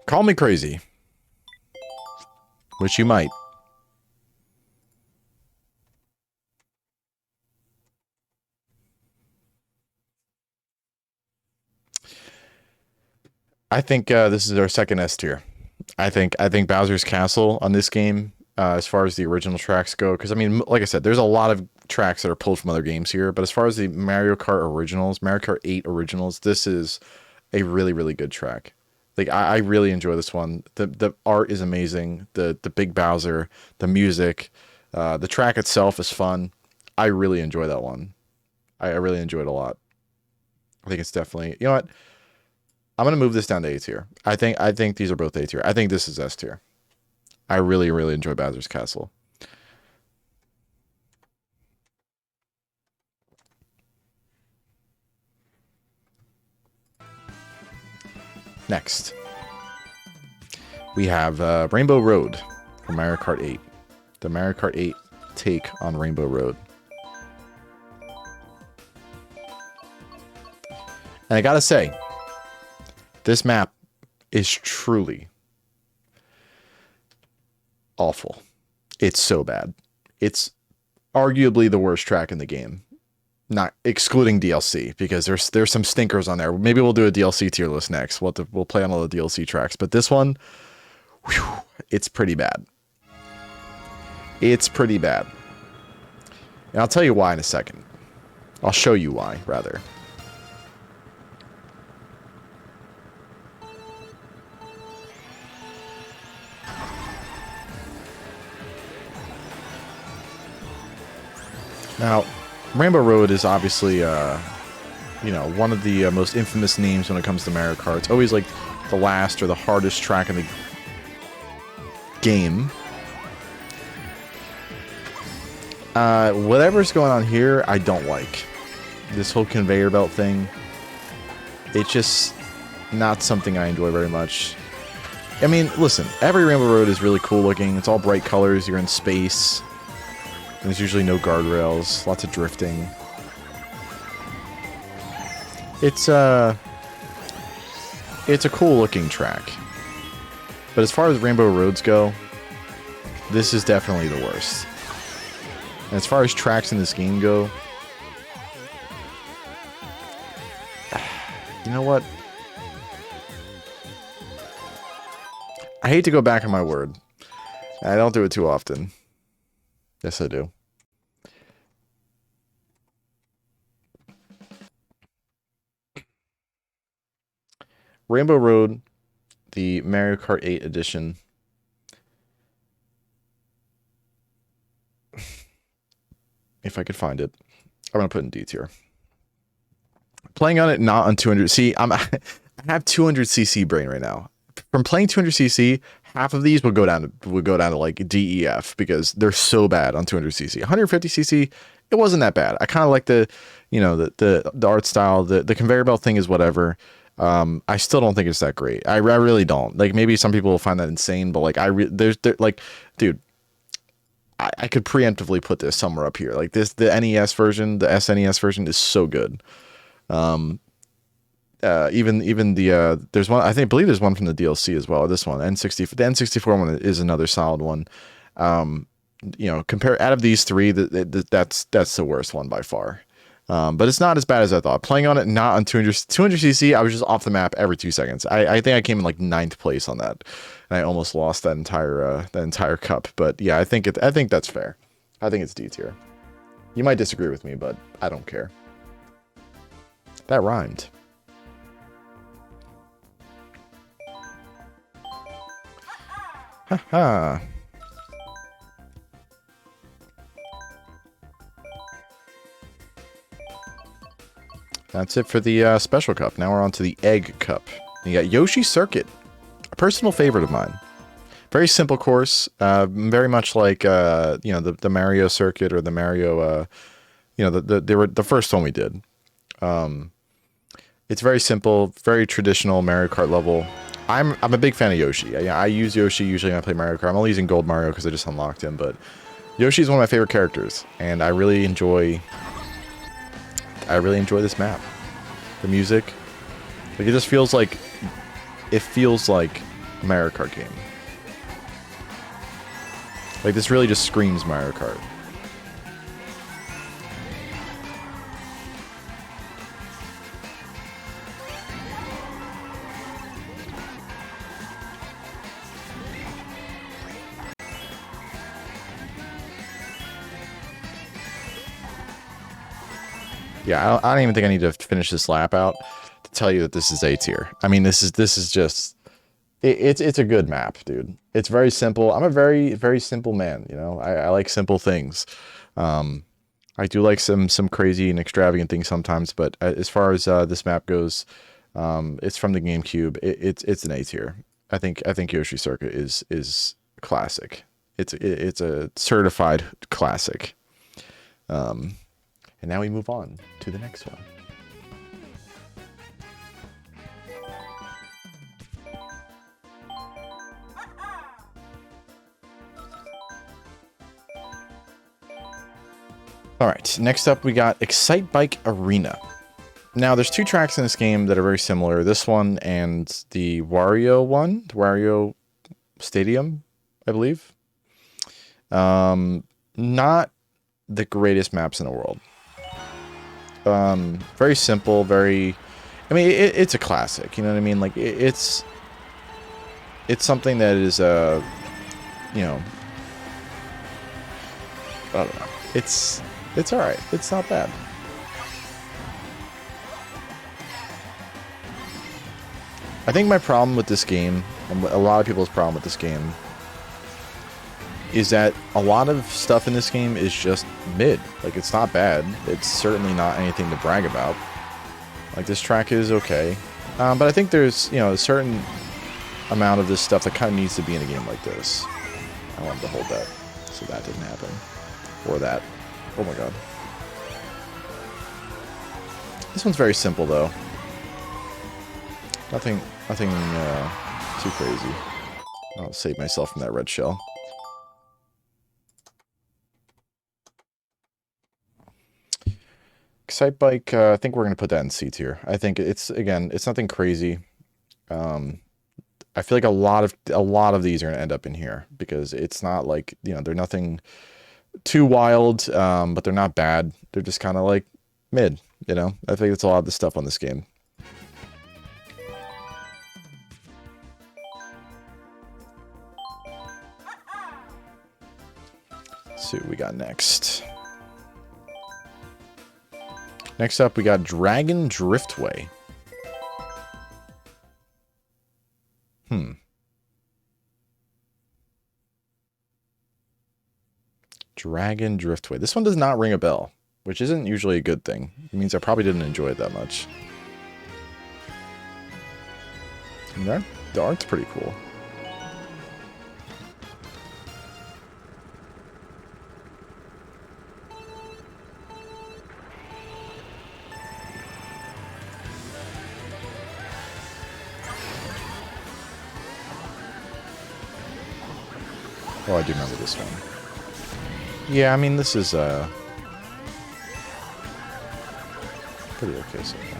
Call me crazy. Which you might. I think this is our second S tier. I think Bowser's Castle on this game, as far as the original tracks go, because I mean, like I said, there's a lot of tracks that are pulled from other games here, but as far as the Mario Kart originals, Mario Kart 8 originals, this is a really, really good track. Like, I really enjoy this one. The art is amazing. The big Bowser, the music, the track itself is fun. I really enjoy that one. I really enjoy it a lot. I think it's definitely, you know what? I'm gonna move this down to A tier. I think these are both A tier. I think this is S tier. I really, really enjoy Bowser's Castle. Next, we have Rainbow Road from Mario Kart 8. The Mario Kart 8 take on Rainbow Road. And I gotta say, this map is truly awful. It's so bad. It's arguably the worst track in the game. Not excluding DLC, because there's some stinkers on there. Maybe we'll do a DLC tier list next. We'll play on all the DLC tracks. But this one, whew, it's pretty bad. It's pretty bad. And I'll tell you why in a second. I'll show you why, rather. Now, Rainbow Road is obviously, you know, one of the most infamous names when it comes to Mario Kart. It's always like the last or the hardest track in the game. Whatever's going on here, I don't like. This whole conveyor belt thing. It's just not something I enjoy very much. I mean, listen, every Rainbow Road is really cool looking. It's all bright colors, you're in space. And there's usually no guardrails, lots of drifting. It's a cool looking track. But as far as Rainbow Roads go, this is definitely the worst. And as far as tracks in this game go, you know what? I hate to go back on my word. I don't do it too often. Yes, I do. Rainbow Road, the Mario Kart 8 edition. If I could find it. I'm going to put in D tier. Playing on it not on 200. See, I have 200cc brain right now. From playing 200cc, half of these would go down to like DEF because they're so bad on 200cc. 150cc, it wasn't that bad. I kind of like the, you know, the art style. The conveyor belt thing is whatever. I still don't think it's that great. I really don't. Like, maybe some people will find that insane, but like there's like, dude, I could preemptively put this somewhere up here. Like this, the NES version, the SNES version is so good. Even the there's one, I believe there's one from the DLC as well. This one, the N64 one is another solid one. You know, out of these three, that's the worst one by far. But it's not as bad as I thought. Playing on it not on 200cc, I was just off the map every 2 seconds. I think I came in like 9th place on that, and I almost lost that entire cup. But yeah, I think that's fair. I think it's D tier. You might disagree with me, but I don't care. That rhymed. Haha. That's it for the special cup. Now we're on to the egg cup. You got Yoshi Circuit, a personal favorite of mine. Very simple course, very much like you know, the Mario Circuit or the Mario, you know, the first one we did. It's very simple, very traditional Mario Kart level. I'm a big fan of Yoshi. I use Yoshi usually when I play Mario Kart. I'm only using Gold Mario because I just unlocked him, but Yoshi is one of my favorite characters, and I really enjoy this map. The music, like, it just feels like a Mario Kart game. Like, this really just screams Mario Kart. Yeah, I don't even think I need to finish this lap out to tell you that this is A tier. I mean, this is just, it's a good map, dude. It's very simple. I'm a very, very simple man, you know. I like simple things. I do like some crazy and extravagant things sometimes, but as far as this map goes, it's from the GameCube. It's an A tier. I think Yoshi Circuit is classic. It's a certified classic. And now we move on to the next one. All right, next up we got Excite Bike Arena. Now, there's 2 tracks in this game that are very similar. This one and the Wario one, the Wario Stadium, I believe. Not the greatest maps in the world. Very simple, very, I mean, it's a classic, you know what I mean? Like, it's something that is, you know, I don't know. It's all right. It's not bad. I think my problem with this game, and a lot of people's problem with this game, is that a lot of stuff in this game is just mid. Like, it's not bad. It's certainly not anything to brag about. Like, this track is okay. But I think there's, you know, a certain amount of this stuff that kind of needs to be in a game like this. I wanted to hold that, so that didn't happen. Or that. Oh my god. This one's very simple, though. Nothing too crazy. I'll save myself from that red shell. Excite Bike, I think we're going to put that in C tier. I think it's, again, it's nothing crazy. I feel like a lot of these are going to end up in here because it's not like, you know, they're nothing too wild, but they're not bad. They're just kind of like mid, you know? I think it's a lot of the stuff on this game. Let's see what we got next. Next up, we got Dragon Driftway. Dragon Driftway. This one does not ring a bell, which isn't usually a good thing. It means I probably didn't enjoy it that much. And the art's pretty cool. Oh, I do remember this one. Yeah, I mean, this is, pretty okay so far.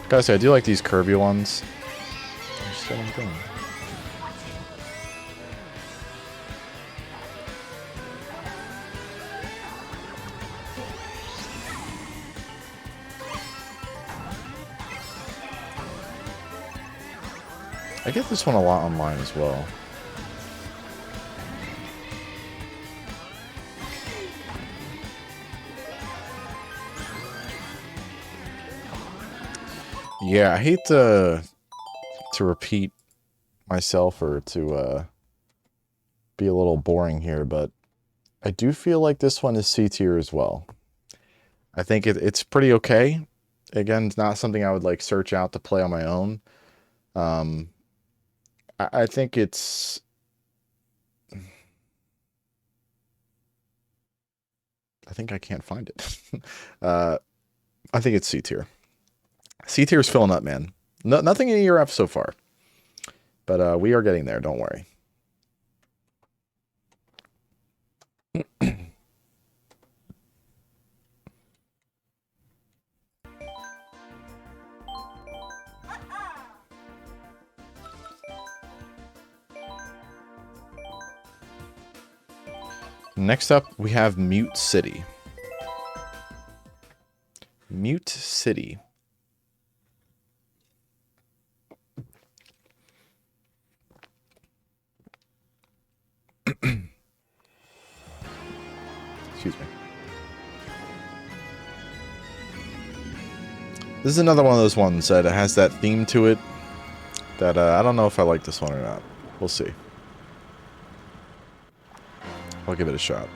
Gotta say, I do like these curvy ones. Just let them go. I get this one a lot online as well. Yeah, I hate to repeat myself or to be a little boring here, but I do feel like this one is C tier as well. I think it's pretty okay. Again, it's not something I would like search out to play on my own. I think it's... I think I can't find it. I think it's C tier. C tier is filling up, man. Nothing in ERF so far. But we are getting there, don't worry. Next up, we have Mute City. Mute City. Excuse me. This is another one of those ones that has that theme to it that I don't know if I like this one or not. We'll see. I'll give it a shot.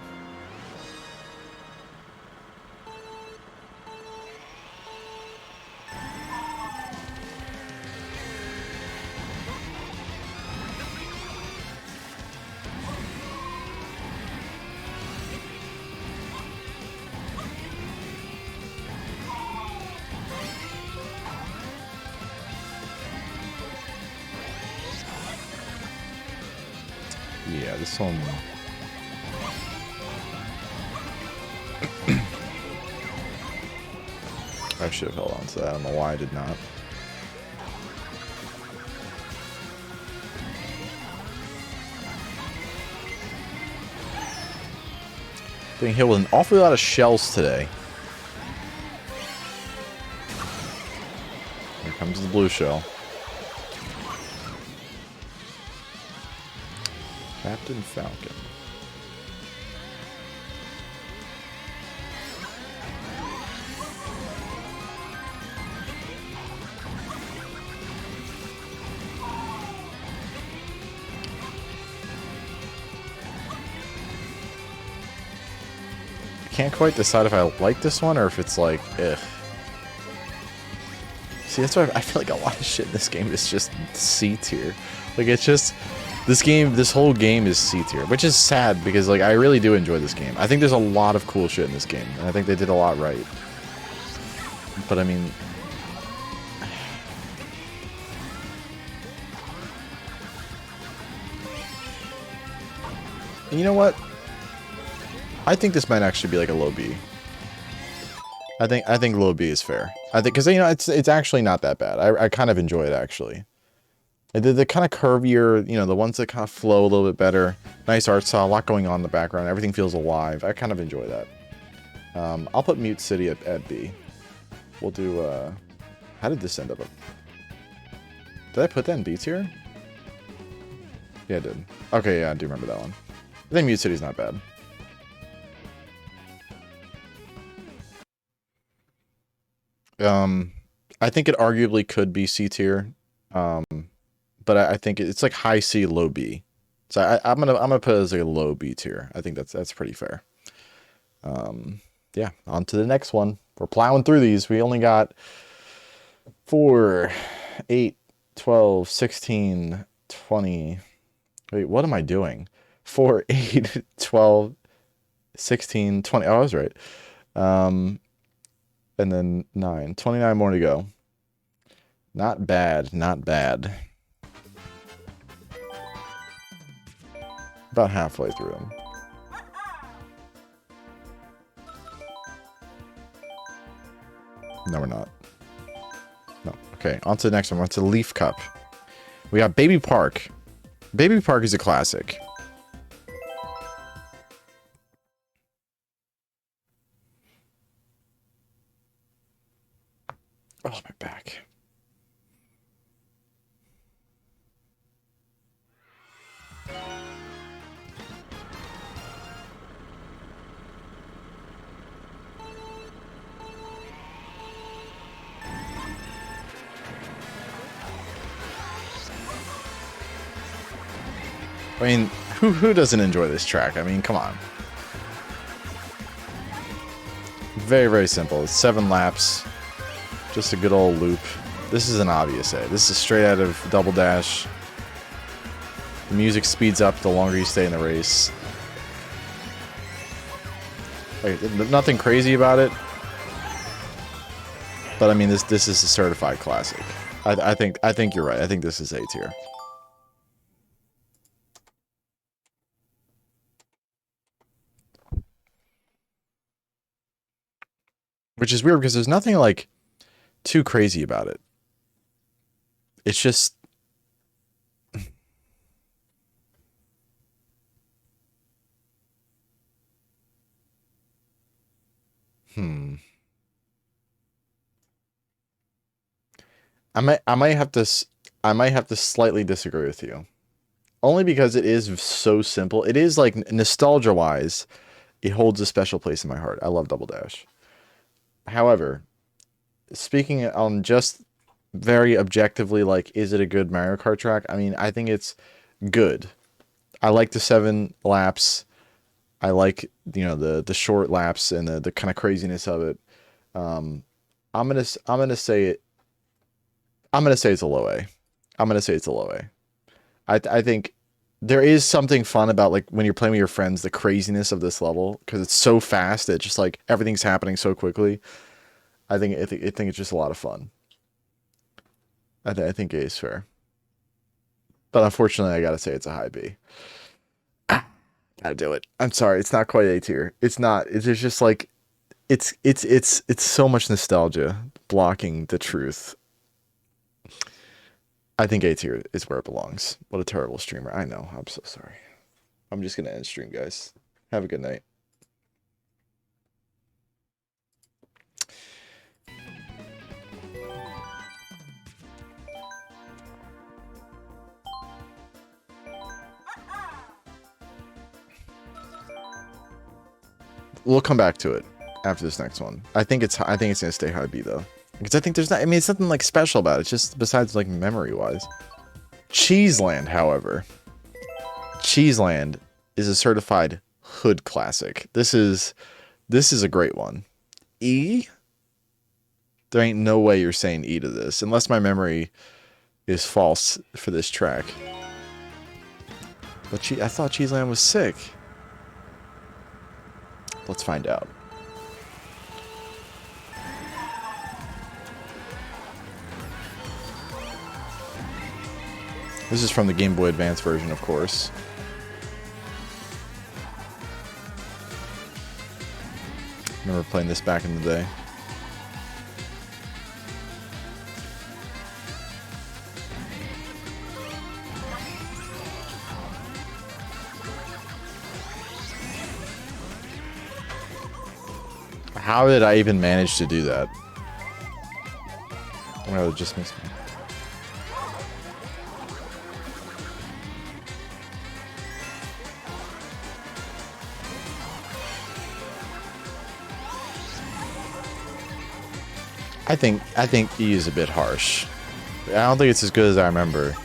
Yeah, this one... I should have held on to that. I don't know why I did not. Being hit with an awfully lot of shells today. Here comes the blue shell. Captain Falcon. can't quite decide if I like this one or if it's like, ugh. See, that's why I feel like a lot of shit in this game is just C tier. Like, it's just, this whole game is C tier, which is sad because, like, I really do enjoy this game. I think there's a lot of cool shit in this game, and I think they did a lot right. But, I mean... And you know what? I think this might actually be like a low B. I think low B is fair. I think because you know it's actually not that bad. I kind of enjoy it actually. The kind of curvier, you know, the ones that kind of flow a little bit better. Nice art style, a lot going on in the background. Everything feels alive. I kind of enjoy that. I'll put Mute City at B. We'll do. How did this end up? Did I put that in B tier? Yeah, I did. Okay, yeah, I do remember that one. I think Mute City's not bad. I think it arguably could be C tier, but I think it's like high C, low B. So I'm gonna put it as like a low B tier. I think that's pretty fair. Yeah, on to the next one. We're plowing through these. We only got 4, 8, 12, 16, 20. Wait, what am I doing? 4, 8, 12, 16, 20. Oh, I was right. And then 9. 29 more to go. Not bad, not bad. About halfway through them. No, we're not. No. Okay, on to the next one. We're on to Leaf Cup. We got Baby Park. Baby Park is a classic. Oh, my back. I mean, who doesn't enjoy this track? I mean, come on. Very, very simple. It's 7 laps. Just a good old loop. This is an obvious A. This is straight out of Double Dash. The music speeds up the longer you stay in the race. Like, nothing crazy about it. But I mean, this is a certified classic. I think you're right. I think this is A tier. Which is weird because there's nothing like too crazy about it. It's just I might have to slightly disagree with you. Only because it is so simple. It is like nostalgia wise, it holds a special place in my heart. I love Double Dash. However, speaking on just very objectively, like, is it a good Mario Kart track? I mean, I think it's good. I like the 7 laps. I like, you know, the short laps and the kind of craziness of it. I'm gonna say it. I'm gonna say it's a low A. I'm gonna say it's a low A. I think there is something fun about, like, when you're playing with your friends, the craziness of this level, because it's so fast that just like everything's happening so quickly. I think it's just a lot of fun. I think A is fair, but unfortunately, I gotta say it's a high B. Gotta do it. I'm sorry, it's not quite A tier. It's not. It's just like it's so much nostalgia blocking the truth. I think A tier is where it belongs. What a terrible streamer. I know. I'm so sorry. I'm just gonna end stream, guys. Have a good night. We'll come back to it after this next one. I think it's gonna stay high B though, because I think there's not. I mean, it's nothing like special about it. It's just besides like memory wise. Cheeseland, however, Cheeseland is a certified hood classic. This is This is a great one. E? There ain't no way you're saying E to this, unless my memory is false for this track. But I thought Cheeseland was sick. Let's find out. This is from the Game Boy Advance version, of course. Remember playing this back in the day. How did I even manage to do that? Well, it just missed me. I think E is a bit harsh. I don't think it's as good as I remember.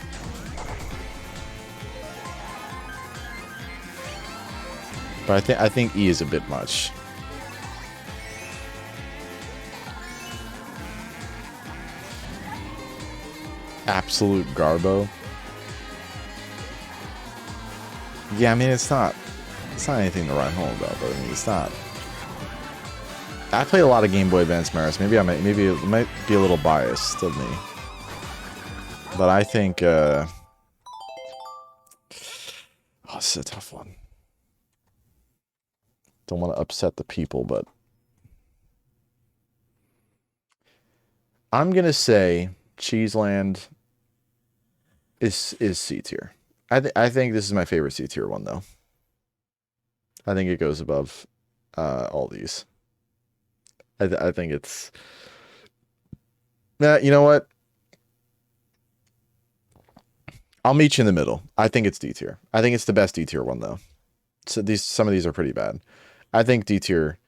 But I think E is a bit much. Absolute garbo. Yeah, I mean it's not anything to write home about, but I mean it's not. I played a lot of Game Boy Advance Maris. Maybe it might be a little biased of me. But I think oh, this is a tough one. Don't want to upset the people, but I'm gonna say Cheeseland is C tier. I think this is my favorite C tier one though. I think it goes above all these. I think it's... you know what? I'll meet you in the middle. I think it's D tier. I think it's the best D tier one though. So some of these are pretty bad. I think D tier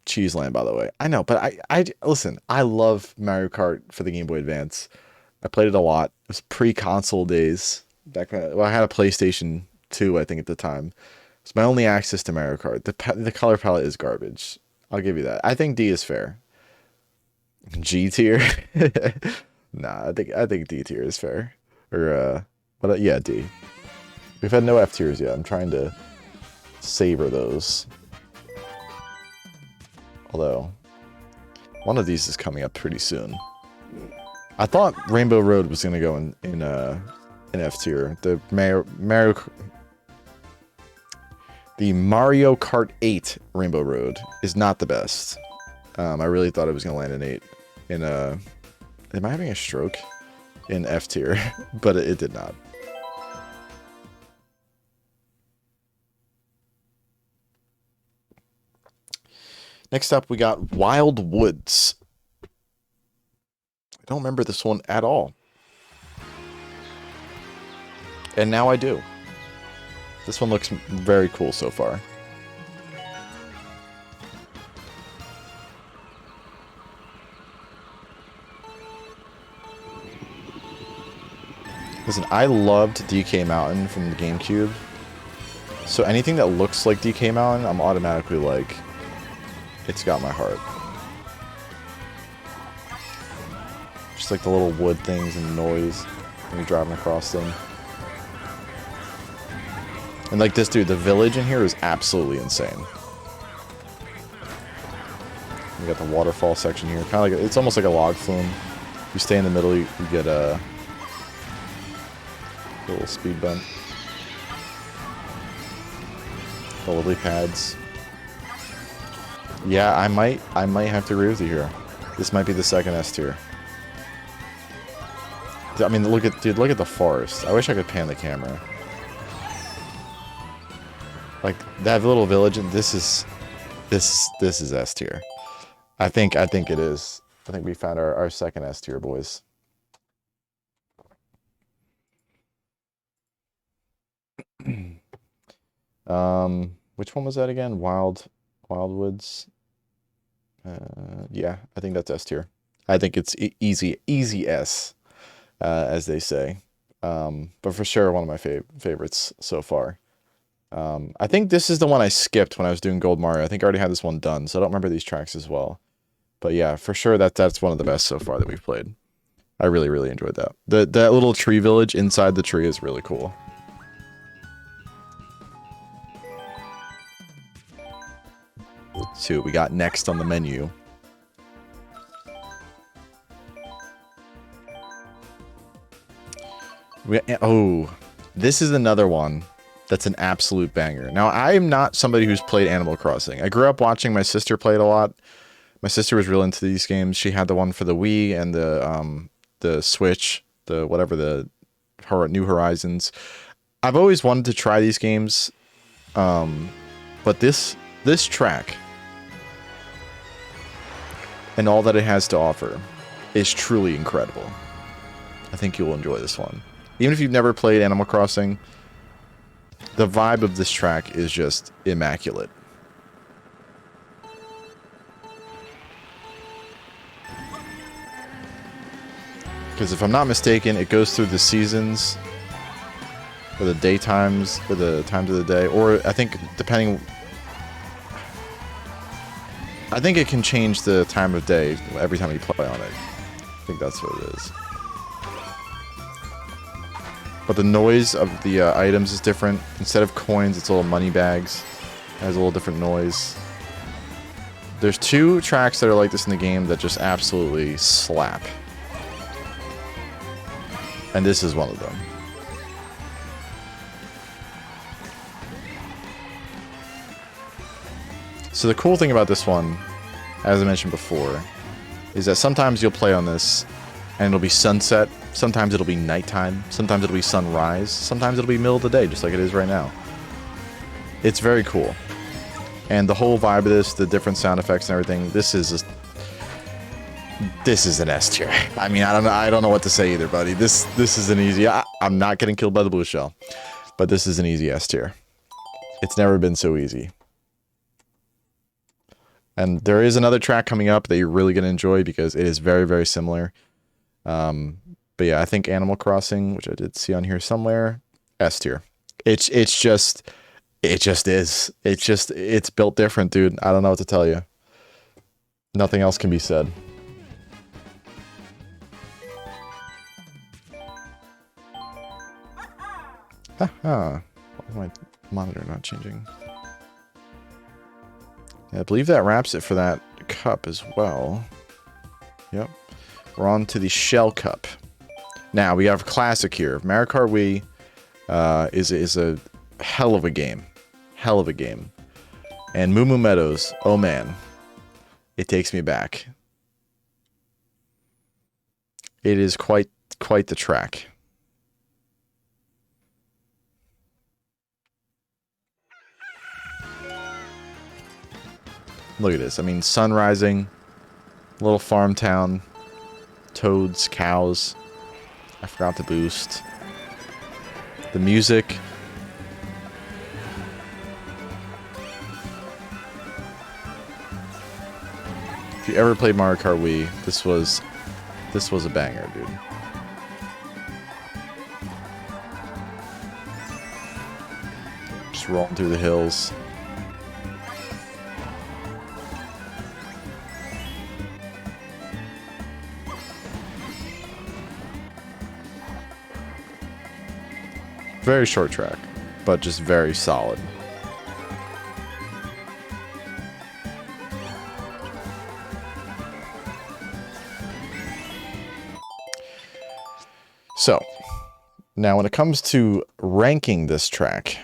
Cheeseland, by the way. I know, but I listen, I love Mario Kart for the Game Boy Advance. I played it a lot. It was pre-console days. Back when I had a PlayStation 2, I think at the time. It's my only access to Mario Kart. The color palette is garbage. I'll give you that. I think D is fair. G tier? Nah, I think D tier is fair. Or but yeah, D. We've had no F tiers yet. I'm trying to savor those. Although one of these is coming up pretty soon. I thought Rainbow Road was gonna go in F tier. The Mario Kart 8 Rainbow Road is not the best. I really thought it was gonna land an 8 in am I having a stroke? In F tier, but it did not. Next up, we got Wild Woods. I don't remember this one at all. And now I do. This one looks very cool so far. Listen, I loved DK Mountain from the GameCube. So anything that looks like DK Mountain, I'm automatically like, it's got my heart. Just like the little wood things and the noise when you're driving across them. And like this dude, the village in here is absolutely insane. We got the waterfall section here. Kind of like, it's almost like a log flume. You stay in the middle, you get a little speed bump. The lily pads. Yeah, I might have to agree with you here. This might be the second S tier. I mean, look at the forest. I wish I could pan the camera. Like that little village, and this is S tier. I think it is. I think we found our second S tier, boys. Which one was that again? Wildwoods. Yeah, I think that's S tier. I think it's easy S, as they say. But for sure, one of my favorites so far. I think this is the one I skipped when I was doing Gold Mario. I think I already had this one done, so I don't remember these tracks as well. But yeah, for sure that's one of the best so far that we've played. I really, really enjoyed that. That little tree village inside the tree is really cool. Let's see what we got next on the menu. Oh, this is another one that's an absolute banger. Now, I am not somebody who's played Animal Crossing. I grew up watching my sister play it a lot. My sister was real into these games. She had the one for the Wii and the Switch, the whatever, the New Horizons. I've always wanted to try these games, but this track and all that it has to offer is truly incredible. I think you'll enjoy this one. Even if you've never played Animal Crossing, the vibe of this track is just immaculate. Because if I'm not mistaken, it goes through the seasons, or the daytimes, or the times of the day, or I think depending... I think it can change the time of day every time you play on it. I think that's what it is. But the noise of the items is different. Instead of coins, it's little money bags. It has a little different noise. There's 2 tracks that are like this in the game that just absolutely slap. And this is one of them. So the cool thing about this one, as I mentioned before, is that sometimes you'll play on this and it'll be sunset, sometimes it'll be nighttime, sometimes it'll be sunrise, sometimes it'll be middle of the day, just like it is right now. It's very cool. And the whole vibe of this, the different sound effects and everything, this is an S tier. I mean, I don't know what to say either, buddy. This is an easy... I'm not getting killed by the blue shell, but this is an easy S tier. It's never been so easy. And there is another track coming up that you're really going to enjoy because it is very, very similar. But yeah, I think Animal Crossing, which I did see on here somewhere, S tier. It just is. It's built different, dude. I don't know what to tell you. Nothing else can be said. Haha. Why is my monitor not changing? Yeah, I believe that wraps it for that cup as well. Yep. We're on to the Shell Cup. Now, we have Classic here. Mario Kart Wii is a hell of a game. Hell of a game. And Moo Moo Meadows, oh man. It takes me back. It is quite the track. Look at this. I mean, sun rising, little farm town, toads, cows. I forgot to boost. The music. If you ever played Mario Kart Wii, this was a banger, dude. Just rolling through the hills. Very short track, but just very solid. So, now when it comes to ranking this track,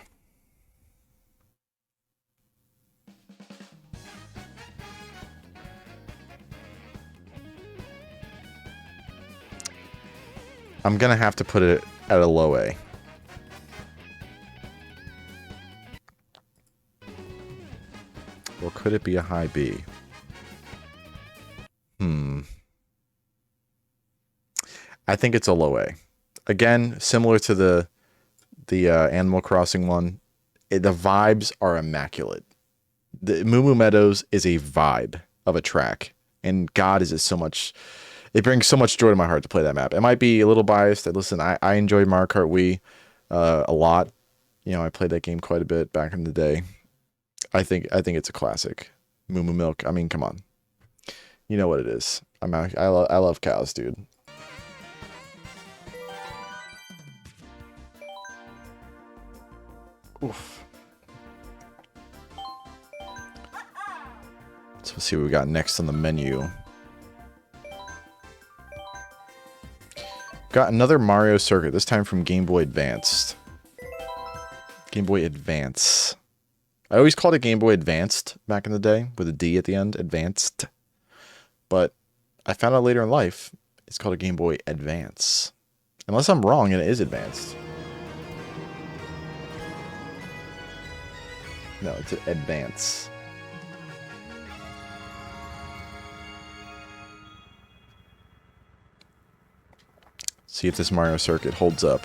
I'm gonna have to put it at a low A. Or could it be a high B? I think it's a low A. Again, similar to the Animal Crossing one, the vibes are immaculate. The Moo Moo Meadows is a vibe of a track, and God, is it so much... It brings so much joy to my heart to play that map. It might be a little biased. Listen, I enjoyed Mario Kart Wii a lot. You know, I played that game quite a bit back in the day. I think it's a classic. Moo Moo Milk. I mean, come on. You know what it is. I love cows, dude. Oof. So let's see what we got next on the menu. Got another Mario Circuit, this time from Game Boy Advanced. Game Boy Advance. I always called it Game Boy Advanced back in the day, with a D at the end, Advanced. But I found out later in life, it's called a Game Boy Advance. Unless I'm wrong and it is Advanced. No, it's an Advance. See if this Mario Circuit holds up.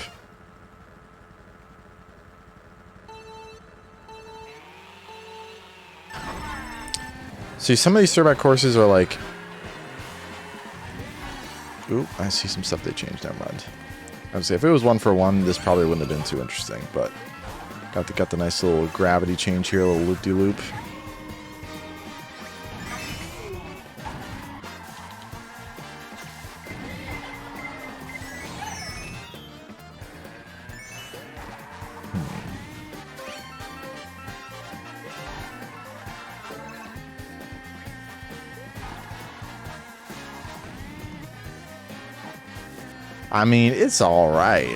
See, some of these throwback courses are like... Ooh, I see some stuff they changed. Never mind. I would say if it was 1-for-1, this probably wouldn't have been too interesting, but... Got the nice little gravity change here, a little loop-de-loop. I mean, it's all right.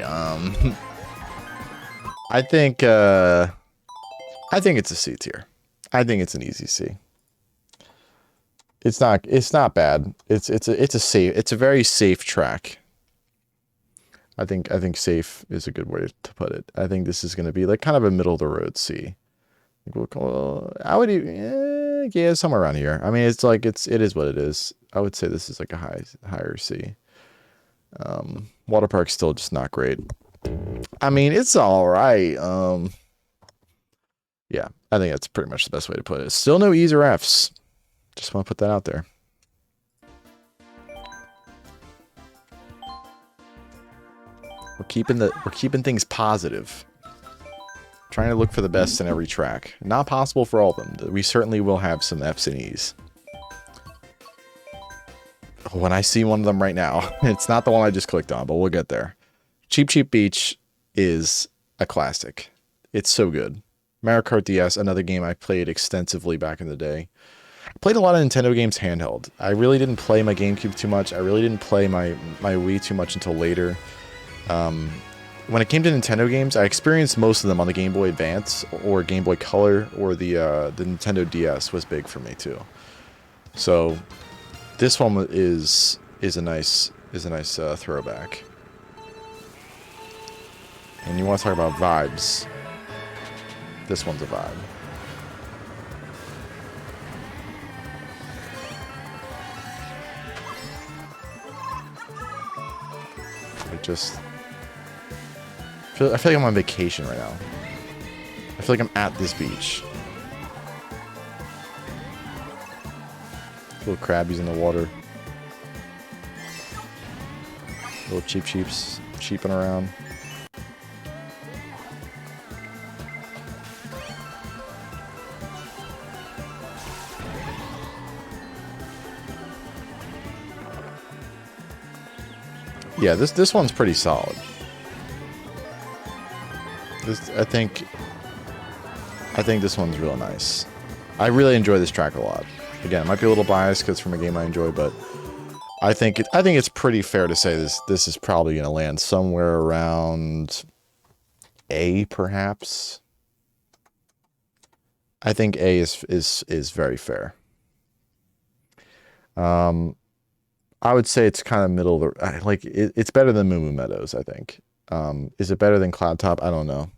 I think it's a C tier. I think it's an easy C. It's not bad. It's a very safe track. I think safe is a good way to put it. I think this is going to be like kind of a middle of the road C. I would even, yeah, somewhere around here. I mean, it's like it is what it is. I would say this is like a higher C. Water Park's still just not great. I mean, it's all right. Yeah, I think that's pretty much the best way to put it. Still no E's or F's. Just want to put that out there. We're keeping things positive. Trying to look for the best in every track. Not possible for all of them. We certainly will have some F's and E's. When I see one of them right now, it's not the one I just clicked on, but we'll get there. Cheep Cheep Beach is a classic. It's so good. Mario Kart DS, another game I played extensively back in the day. I played a lot of Nintendo games handheld. I really didn't play my GameCube too much. I really didn't play my Wii too much until later. When it came to Nintendo games, I experienced most of them on the Game Boy Advance or Game Boy Color, or the Nintendo DS was big for me too. So this one is a nice throwback. And you want to talk about vibes? This one's a vibe. I feel like I'm on vacation right now. I feel like I'm at this beach. Little crabbies in the water. Little cheeps cheeping around. Yeah, this one's pretty solid. I think this one's real nice. I really enjoy this track a lot. Again, it might be a little biased because it's from a game I enjoy, but I think it's pretty fair to say this is probably going to land somewhere around A, perhaps. I think A is very fair. I would say it's kind of middle of the, like it's better than Moo Moo Meadows, I think. Is it better than Cloud Top? I don't know.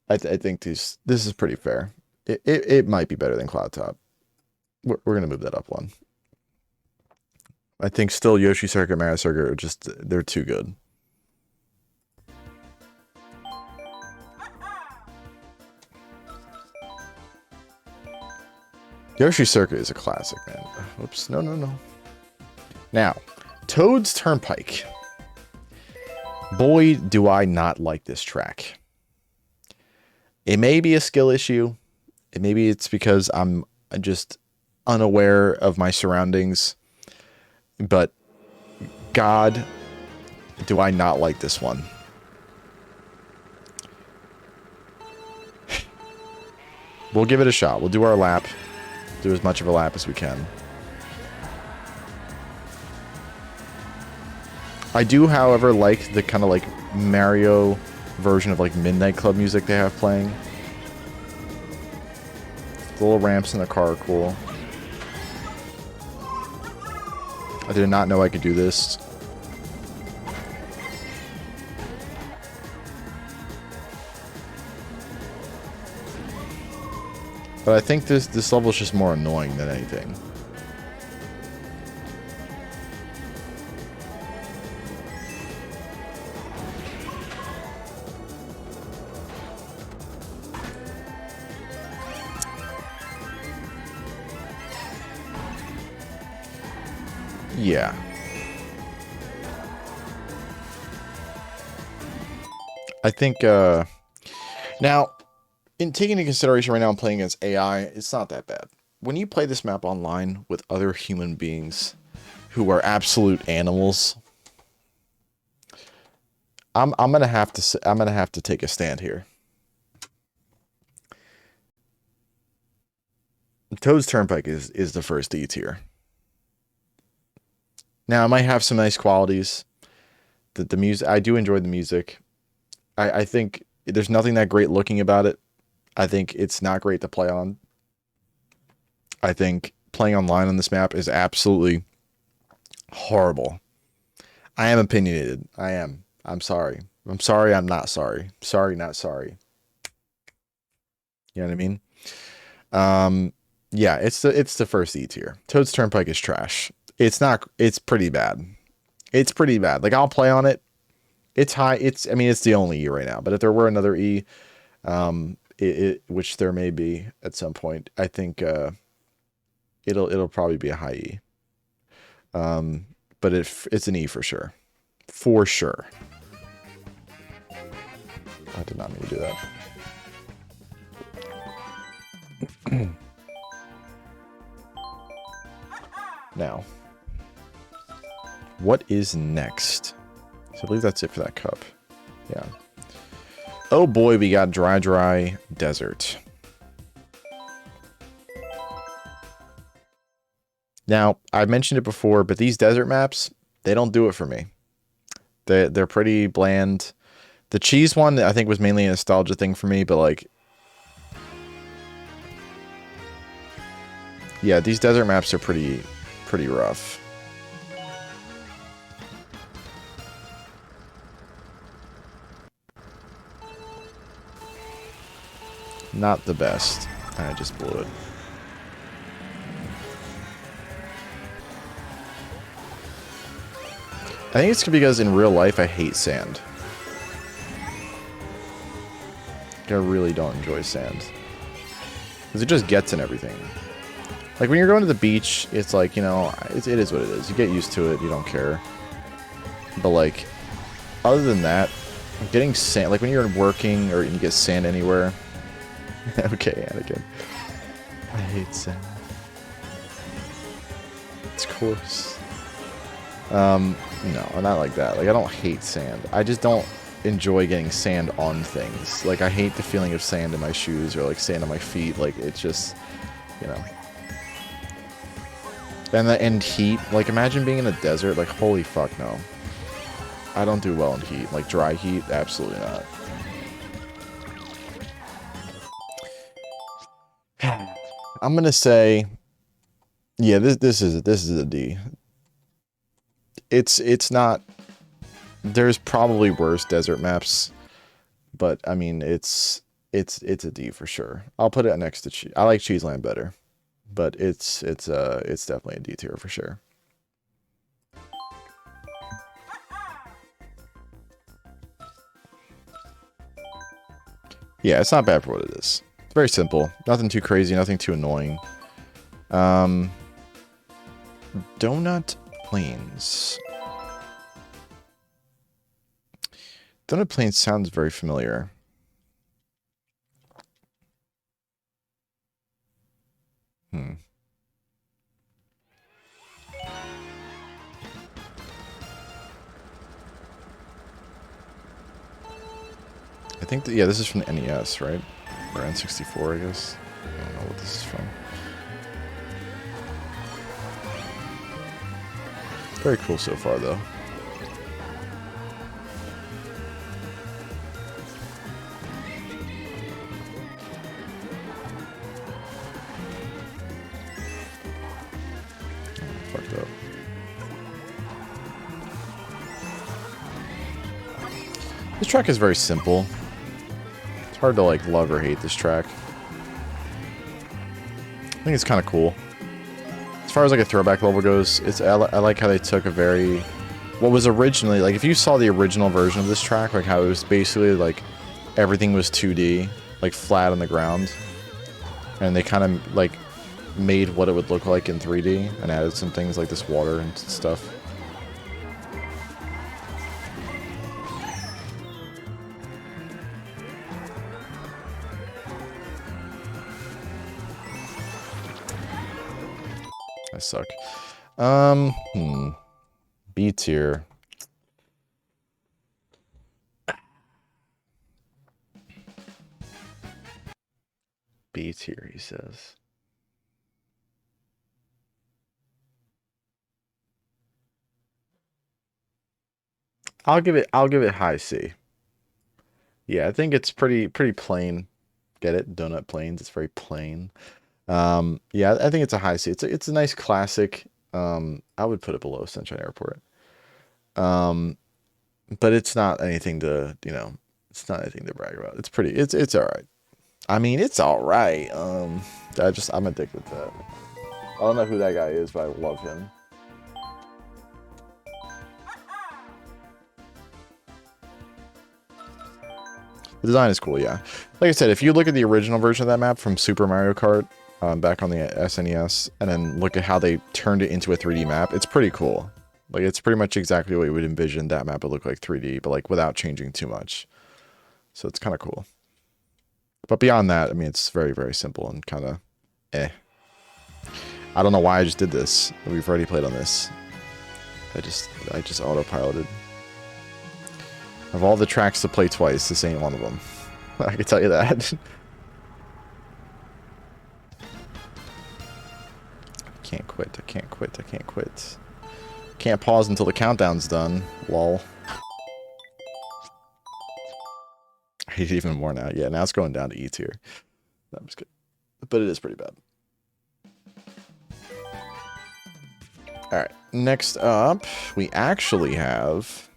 I think this is pretty fair. It might be better than Cloud Top. We're gonna move that up one. I think still Yoshi Circuit, Mario Circuit are just, they're too good. Yoshi Circuit is a classic, man. Oops, no. Now, Toad's Turnpike. Boy, do I not like this track. It may be a skill issue. Maybe it's because I'm just unaware of my surroundings. But God, do I not like this one. We'll give it a shot. We'll do our lap. Do as much of a lap as we can. I do, however, like the kind of like Mario version of like Midnight Club music they have playing. The little ramps in the car are cool. I did not know I could do this. But I think this level is just more annoying than anything. Yeah. I think, now, in taking into consideration right now I'm playing against AI, it's not that bad. When you play this map online with other human beings who are absolute animals, I'm gonna have to take a stand here. Toad's Turnpike is the first D tier. Now, it might have some nice qualities. The music, I do enjoy the music. I think there's nothing that great looking about it. I think it's not great to play on. I think playing online on this map is absolutely horrible. I am opinionated. I am. I'm sorry. I'm sorry. I'm not sorry. Sorry, not sorry. You know what I mean? Yeah, it's the first E tier. Toad's Turnpike is trash. It's not. It's pretty bad. It's pretty bad. Like, I'll play on it. It's high. I mean, it's the only E right now. But if there were another E, which there may be at some point, I think it'll probably be a high E. But it's an E for sure. For sure. I did not mean to do that. Now, what is next? So I believe that's it for that cup. Yeah. Oh boy, we got Dry Desert. Now, I've mentioned it before, but these desert maps, they don't do it for me. They're pretty bland. The cheese one, I think, was mainly a nostalgia thing for me, but like, yeah, these desert maps are pretty rough. Not the best. I just blew it. I think it's because in real life I hate sand. I really don't enjoy sand. Because it just gets in everything. Like, when you're going to the beach, it's like, you know, it is what it is. You get used to it, you don't care. But, like, other than that, getting sand, like when you're working or you get sand anywhere. Okay, Anakin. I hate sand. It's coarse. No, not like that. Like, I don't hate sand. I just don't enjoy getting sand on things. Like, I hate the feeling of sand in my shoes or like sand on my feet. Like, it's just, you know. And heat. Like, imagine being in a desert. Like, holy fuck, no. I don't do well in heat. Like, dry heat, absolutely not. I'm gonna say, yeah, this is a D. It's not. There's probably worse desert maps, but I mean, it's a D for sure. I'll put it next to I like Cheeseland better, but it's definitely a D tier for sure. Yeah, it's not bad for what it is. It's very simple. Nothing too crazy, nothing too annoying. Donut Plains. Donut Plains sounds very familiar. think, yeah, this is from the NES, right? Or N64, I guess. I don't know what this is from. Very cool so far, though. Fucked up. This track is very simple. It's hard to like love or hate this track. I think it's kind of cool. As far as like a throwback level goes, I like how they took a very, what was originally, like if you saw the original version of this track, like how it was basically like everything was 2D, like flat on the ground, and they kind of like made what it would look like in 3D and added some things like this water and stuff. I suck. B tier. B tier, he says. I'll give it high C. Yeah, I think it's pretty plain. Get it? Donut plains. It's very plain. Yeah, I think it's a high C. It's a nice classic. I would put it below Sunshine Airport. But it's not anything to, you know, it's not anything to brag about. It's all right. I mean, it's all right. I'm addicted to that. I don't know who that guy is, but I love him. The design is cool, yeah. Like I said, if you look at the original version of that map from Super Mario Kart, back on the SNES, and then look at how they turned it into a 3D map, it's pretty cool. Like, it's pretty much exactly what you would envision that map would look like 3D, but like without changing too much. So it's kind of cool. But beyond that, I mean, it's very, very simple and kind of eh. I don't know why I just did this. We've already played on this. I just autopiloted. Of all the tracks to play twice, this ain't one of them. I can tell you that. I can't quit. I can't quit. I can't quit. Can't pause until the countdown's done. Lol. I hate it even more now. Yeah, now it's going down to E tier. No, I'm just kidding. But it is pretty bad. Alright, next up, we actually have...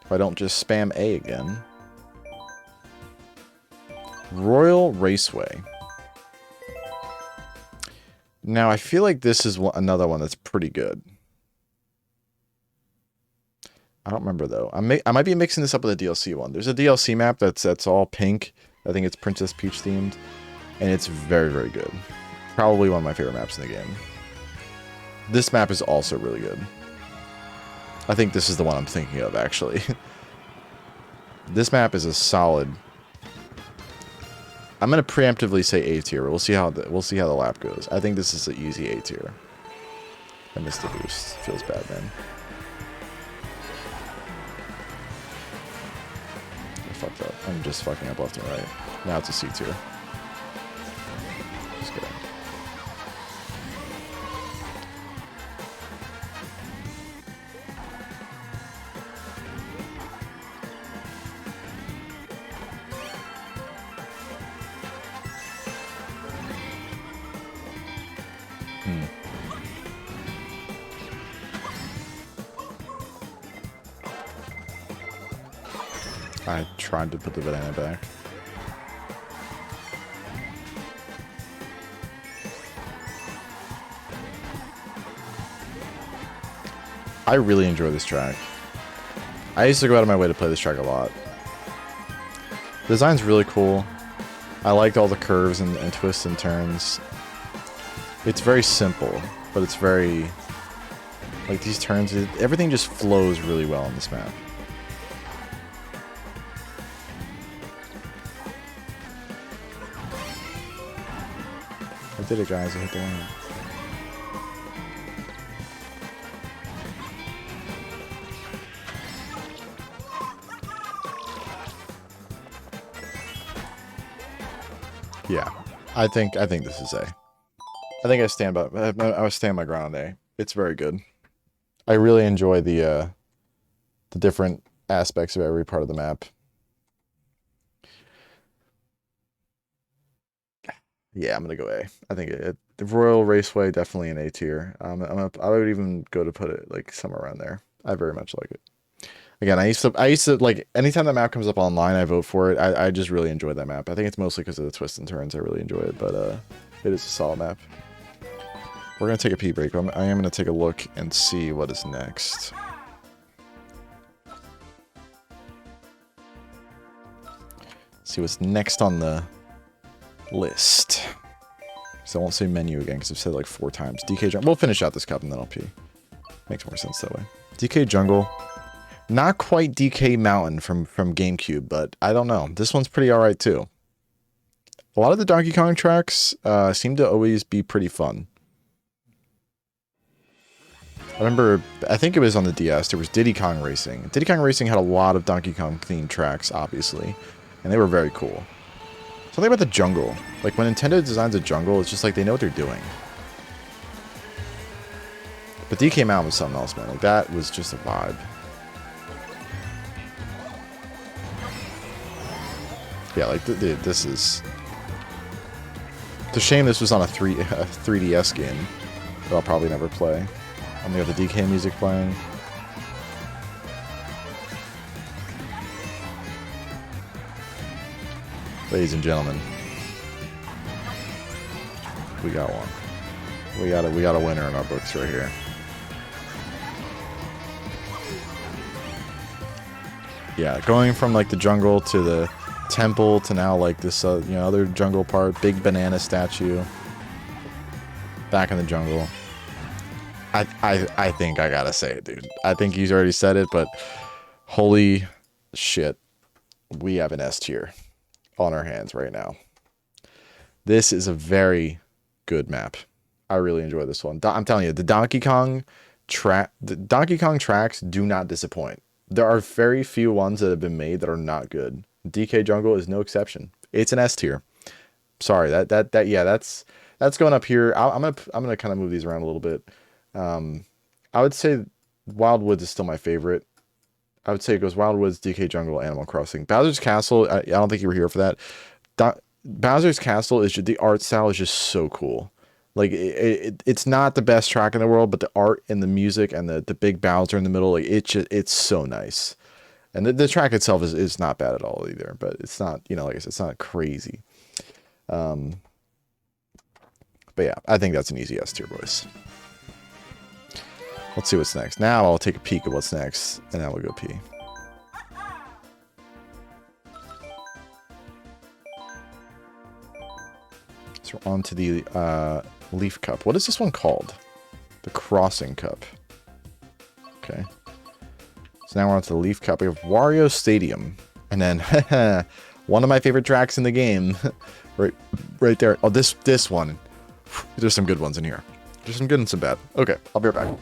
If I don't just spam A again. Royal Raceway. Now, I feel like this is another one that's pretty good. I don't remember, though. I might be mixing this up with a DLC one. There's a DLC map that's all pink. I think it's Princess Peach themed. And it's very, very good. Probably one of my favorite maps in the game. This map is also really good. I think this is the one I'm thinking of, actually. This map is a solid... I'm gonna preemptively say A tier. We'll see how the lap goes. I think this is an easy A tier. I missed the boost. Feels bad, man. I fucked up. I'm just fucking up left and right. Now it's a C tier. Just kidding. I tried to put the banana back. I really enjoy this track. I used to go out of my way to play this track a lot. The design's really cool. I liked all the curves and twists and turns. It's very simple, but it's very... Like, these turns, everything just flows really well on this map. I did it, guys. I hit the line. Yeah, I think this is A. I think I stand by. I was stand my ground on A. It's very good. I really enjoy the different aspects of every part of the map. Yeah, I'm gonna go A. I think the Royal Raceway definitely an A tier. I would even go to put it like somewhere around there. I very much like it. Again, I used to like anytime that map comes up online, I vote for it. I just really enjoy that map. I think it's mostly because of the twists and turns. I really enjoy it, but it is a solid map. We're gonna take a pee break. I am gonna take a look and see what is next. See what's next on the list. So I won't say menu again because I've said it like 4 times. DK Jungle. We'll finish out this cup and then I'll pee. Makes more sense that way. DK Jungle. Not quite DK Mountain from GameCube, but I don't know. This one's pretty alright too. A lot of the Donkey Kong tracks seem to always be pretty fun. I remember, I think it was on the DS, there was Diddy Kong Racing. Diddy Kong Racing had a lot of Donkey Kong themed tracks, obviously, and they were very cool. Something about the jungle. Like, when Nintendo designs a jungle, it's just like they know what they're doing. But DK Mountain was something else, man. Like, that was just a vibe. Yeah, like, dude, this is... It's a shame this was on a 3DS game that I'll probably never play. And they got the DK music playing. Ladies and gentlemen, we got one. We got a winner in our books right here. Yeah, going from like the jungle to the temple to now like this other jungle part, big banana statue. Back in the jungle. I think I gotta say it, dude. I think he's already said it, but holy shit. We have an S tier on our hands right now. This is a very good map. I really enjoy this one. I'm telling you, the Donkey Kong tracks do not disappoint. There are very few ones that have been made that are not good. DK Jungle is no exception. It's an S tier. Sorry, that's going up here. I'm gonna kind of move these around a little bit. I would say Wild Woods is still my favorite. I would say it goes Wild Woods, DK Jungle, Animal Crossing. Bowser's Castle, I don't think you were here for that. Bowser's Castle is just, the art style is just so cool. Like, it's not the best track in the world, but the art and the music and the big Bowser in the middle, like, it's so nice. And the track itself is not bad at all either, but it's not, like I said, it's not crazy. But yeah, I think that's an easy S tier, boys. Let's see what's next. Now I'll take a peek at what's next, and then we'll go pee. So we're on to the Leaf Cup. What is this one called? The Crossing Cup. Okay. So now we're on to the Leaf Cup. We have Wario Stadium. And then, one of my favorite tracks in the game. right there. Oh, this one. There's some good ones in here. There's some good and some bad. Okay, I'll be right back.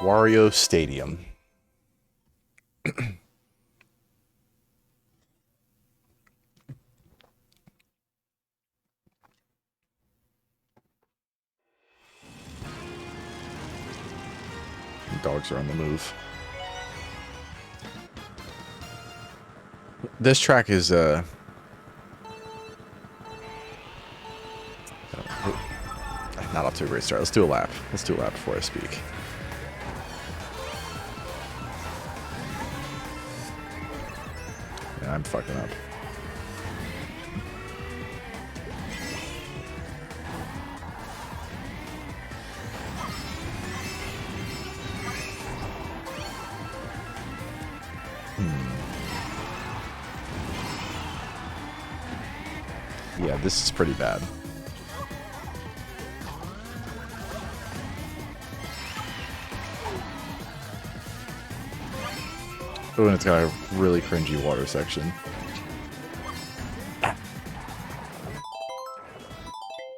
Wario Stadium. Dogs are on the move. This track is not off to a great start. Let's do a lap. Let's do a lap before I speak. Yeah, I'm fucking up. Yeah, this is pretty bad. Oh, and it's got a really cringy water section.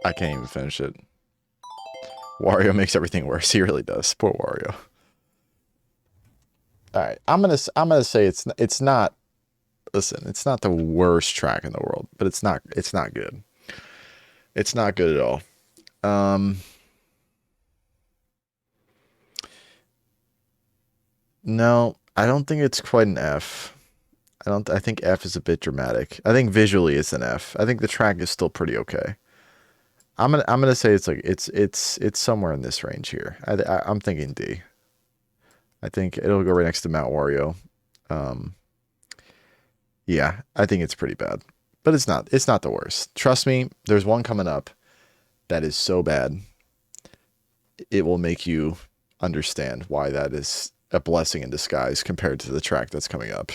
I can't even finish it. Wario makes everything worse. He really does. Poor Wario. All right, I'm gonna say it's not. Listen, it's not the worst track in the world, but it's not good. It's not good at all. No, I don't think it's quite an F. I think F is a bit dramatic. I think visually it's an F. I think the track is still pretty okay. I'm gonna say it's like it's somewhere in this range here. I'm thinking D. I think it'll go right next to Mount Wario. Yeah, I think it's pretty bad. But it's not the worst. Trust me, there's one coming up that is so bad. It will make you understand why that is a blessing in disguise compared to the track that's coming up.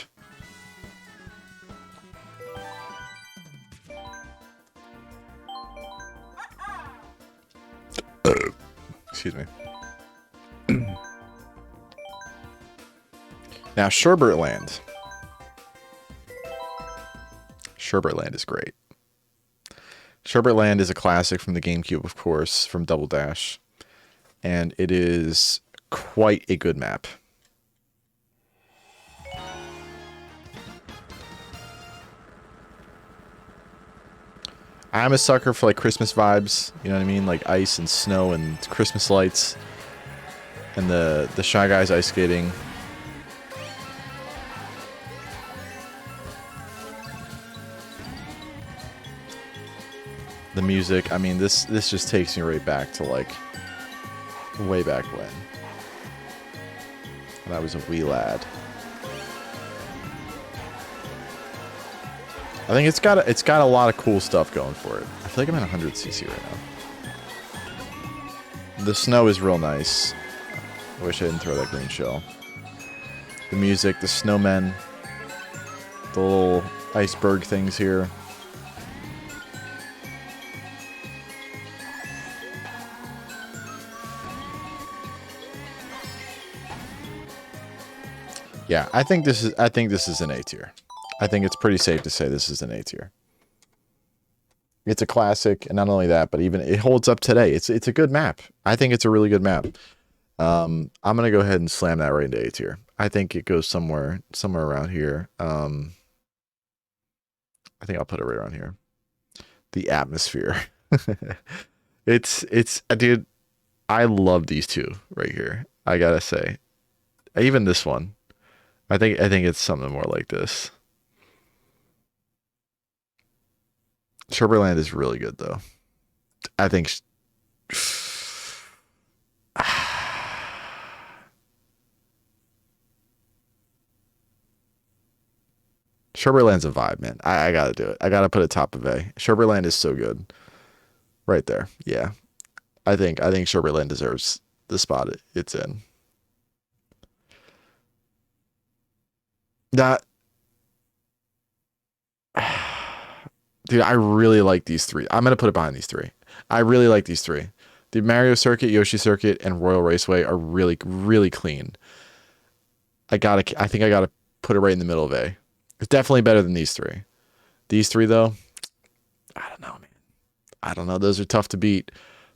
Excuse me. Now, Sherbert Land. Sherbert Land is great. Sherbert Land is a classic from the GameCube, of course, from Double Dash. And it is quite a good map. I'm a sucker for like Christmas vibes, you know what I mean? Like ice and snow and Christmas lights. And the Shy Guys ice skating. The music, I mean, this just takes me right back to like way back when I was a wee lad. I think it's got a lot of cool stuff going for it. I feel like I'm at 100cc right now. The snow is real nice. I wish I didn't throw that green shell. The music, the snowmen, the little iceberg things here. Yeah, I think this is an A tier. I think it's pretty safe to say this is an A tier. It's a classic, and not only that, but even it holds up today. It's a good map. I think it's a really good map. I'm gonna go ahead and slam that right into A tier. I think it goes somewhere around here. I think I'll put it right around here. The atmosphere. Dude, I love these two right here. I gotta say, even this one. I think it's something more like this. Sherbert Land is really good though. I think Sherbert Land's a vibe, man. I gotta do it. I gotta put it top of A. Sherbert Land is so good. Right there. Yeah. I think Sherbert Land deserves the spot it's in. That Dude, I really like these three. I'm going to put it behind these three. I really like these three. The Mario Circuit, Yoshi Circuit, and Royal Raceway are really, really clean. I think I gotta put it right in the middle of A. It's definitely better than these three. These three, though, I don't know, man. I don't know. Those are tough to beat.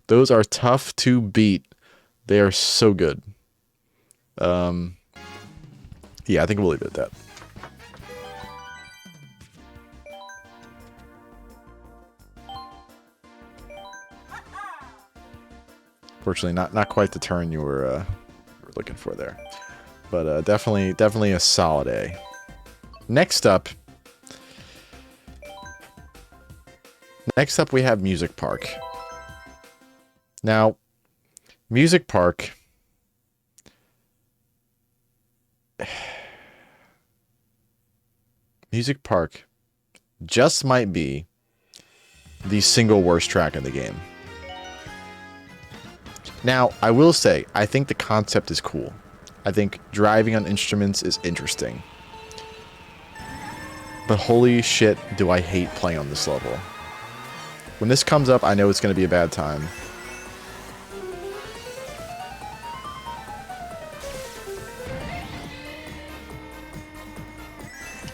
Those are tough to beat. They are so good. Yeah, I think we'll leave it at that. Fortunately, not quite the turn you were looking for there, but definitely a solid A. Next up we have Music Park. Now, Music Park. Music Park just might be the single worst track in the game. Now, I will say, I think the concept is cool. I think driving on instruments is interesting. But holy shit, do I hate playing on this level. When this comes up, I know it's going to be a bad time.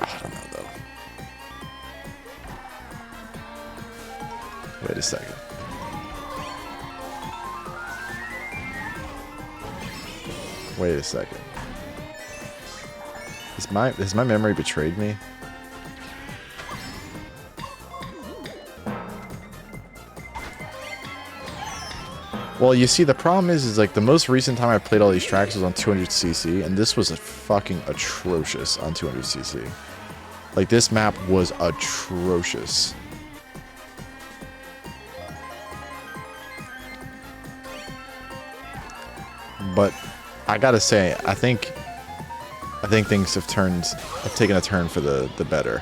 I don't know, though. Wait a second. Wait a second. Has my memory betrayed me? Well, you see, the problem is like the most recent time I played all these tracks was on 200cc, and this was fucking atrocious on 200cc. Like, this map was atrocious. But I gotta say, I think things have taken a turn for the better.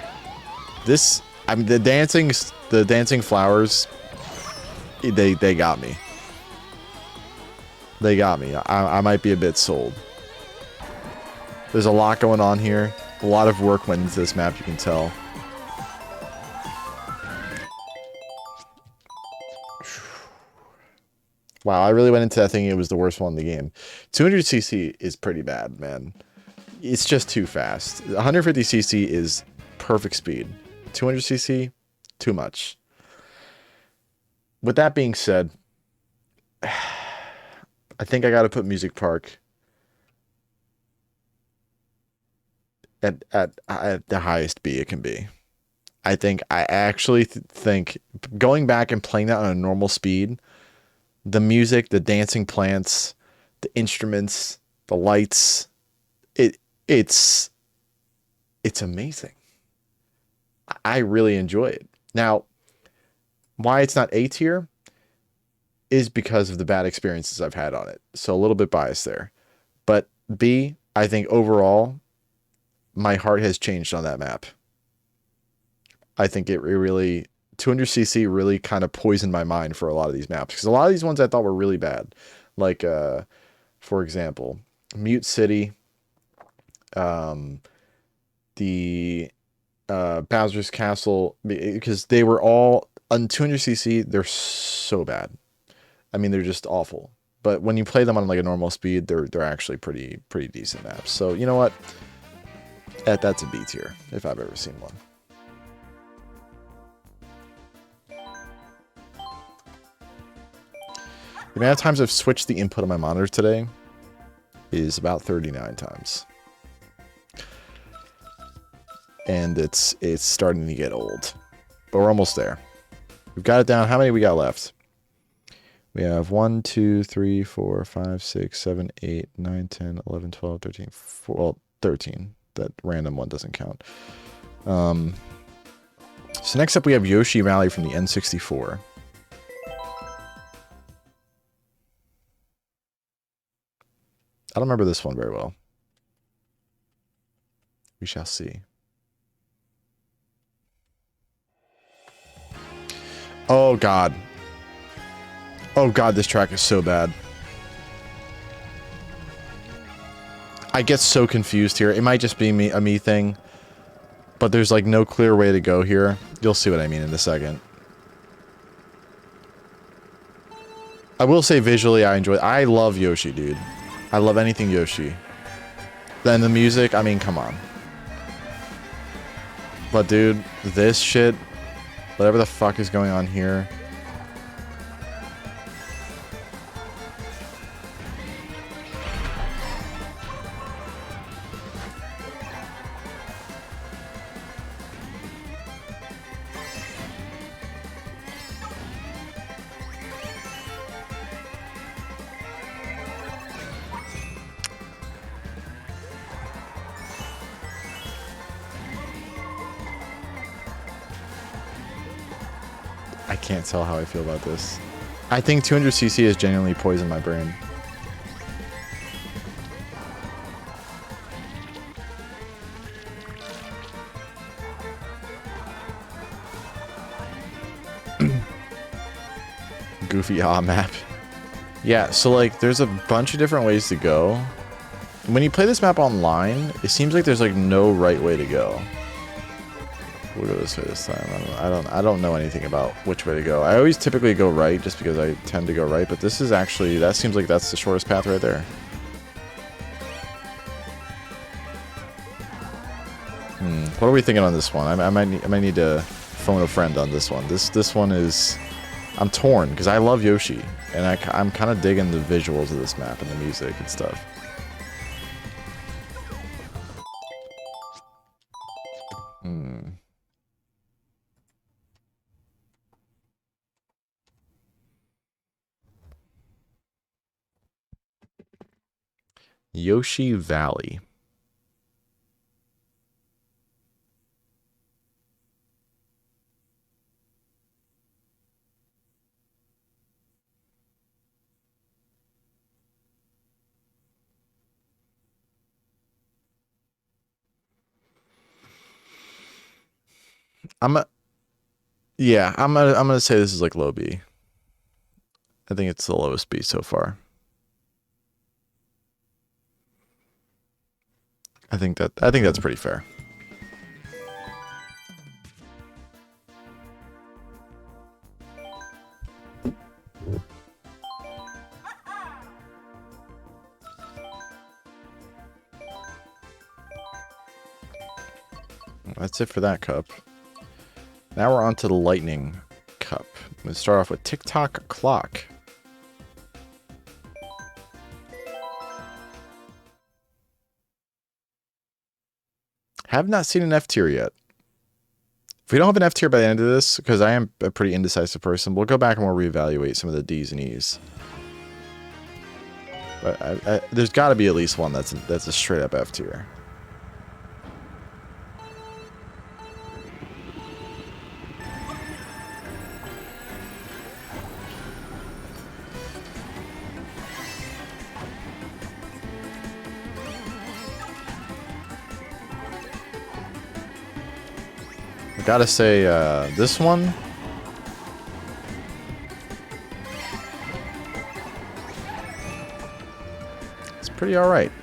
This, I mean, the dancing flowers, they got me. They got me. I might be a bit sold. There's a lot going on here. A lot of work went into this map, you can tell. Wow, I really went into that thinking it was the worst one in the game. 200cc is pretty bad, man. It's just too fast. 150cc is perfect speed. 200cc, too much. With that being said, I think I gotta put Music Park at the highest B it can be. I actually think going back and playing that on a normal speed, the music, the dancing plants, the instruments, the lights, it's amazing. I really enjoy it. Now, why it's not A tier is because of the bad experiences I've had on it. So a little bit biased there. But B, I think overall, my heart has changed on that map. I think it really, 200cc really kind of poisoned my mind for a lot of these maps. Because a lot of these ones I thought were really bad. Like, for example, Mute City, the Bowser's Castle, because they were all, on 200cc, they're so bad. I mean, they're just awful. But when you play them on like a normal speed, they're actually pretty decent maps. So you know what? That's a B tier if I've ever seen one. The amount of times I've switched the input on my monitor today is about 39 times. And it's starting to get old. But we're almost there. We've got it down. How many we got left? We have 1, 2, 3, 4, 5, 6, 7, 8, 9, 10, 11, 12, 13, 4, well, 13. That random one doesn't count. So next up we have Yoshi Valley from the N64. I don't remember this one very well. We shall see. Oh god. Oh god, this track is so bad. I get so confused here. It might just be a me thing. But there's like no clear way to go here. You'll see what I mean in a second. I will say visually I enjoy it. I love Yoshi, dude. I love anything Yoshi. Then the music, I mean, come on. But dude, this shit, whatever the fuck is going on here. I can't tell how I feel about this. I think 200cc has genuinely poisoned my brain. Goofy map. Yeah, so like there's a bunch of different ways to go. When you play this map online, it seems like there's like no right way to go. We'll go this way this time. I don't know anything about which way to go. I always typically go right just because I tend to go right, but this is actually, that seems like that's the shortest path right there. What are we thinking on this one? I might need to phone a friend on this one. This one is, I'm torn because I love Yoshi and I'm kind of digging the visuals of this map and the music and stuff. Yoshi Valley. I'm gonna say this is like low B. I think it's the lowest B so far. I think that's pretty fair. That's it for that cup. Now we're on to the Lightning Cup. I'm going to start off with Tick-Tock Clock. Have not seen an F tier yet. If we don't have an F tier by the end of this, because I am a pretty indecisive person, we'll go back and we'll reevaluate some of the D's and E's. But there's got to be at least one that's a straight up F tier. Gotta say, this one, it's pretty alright.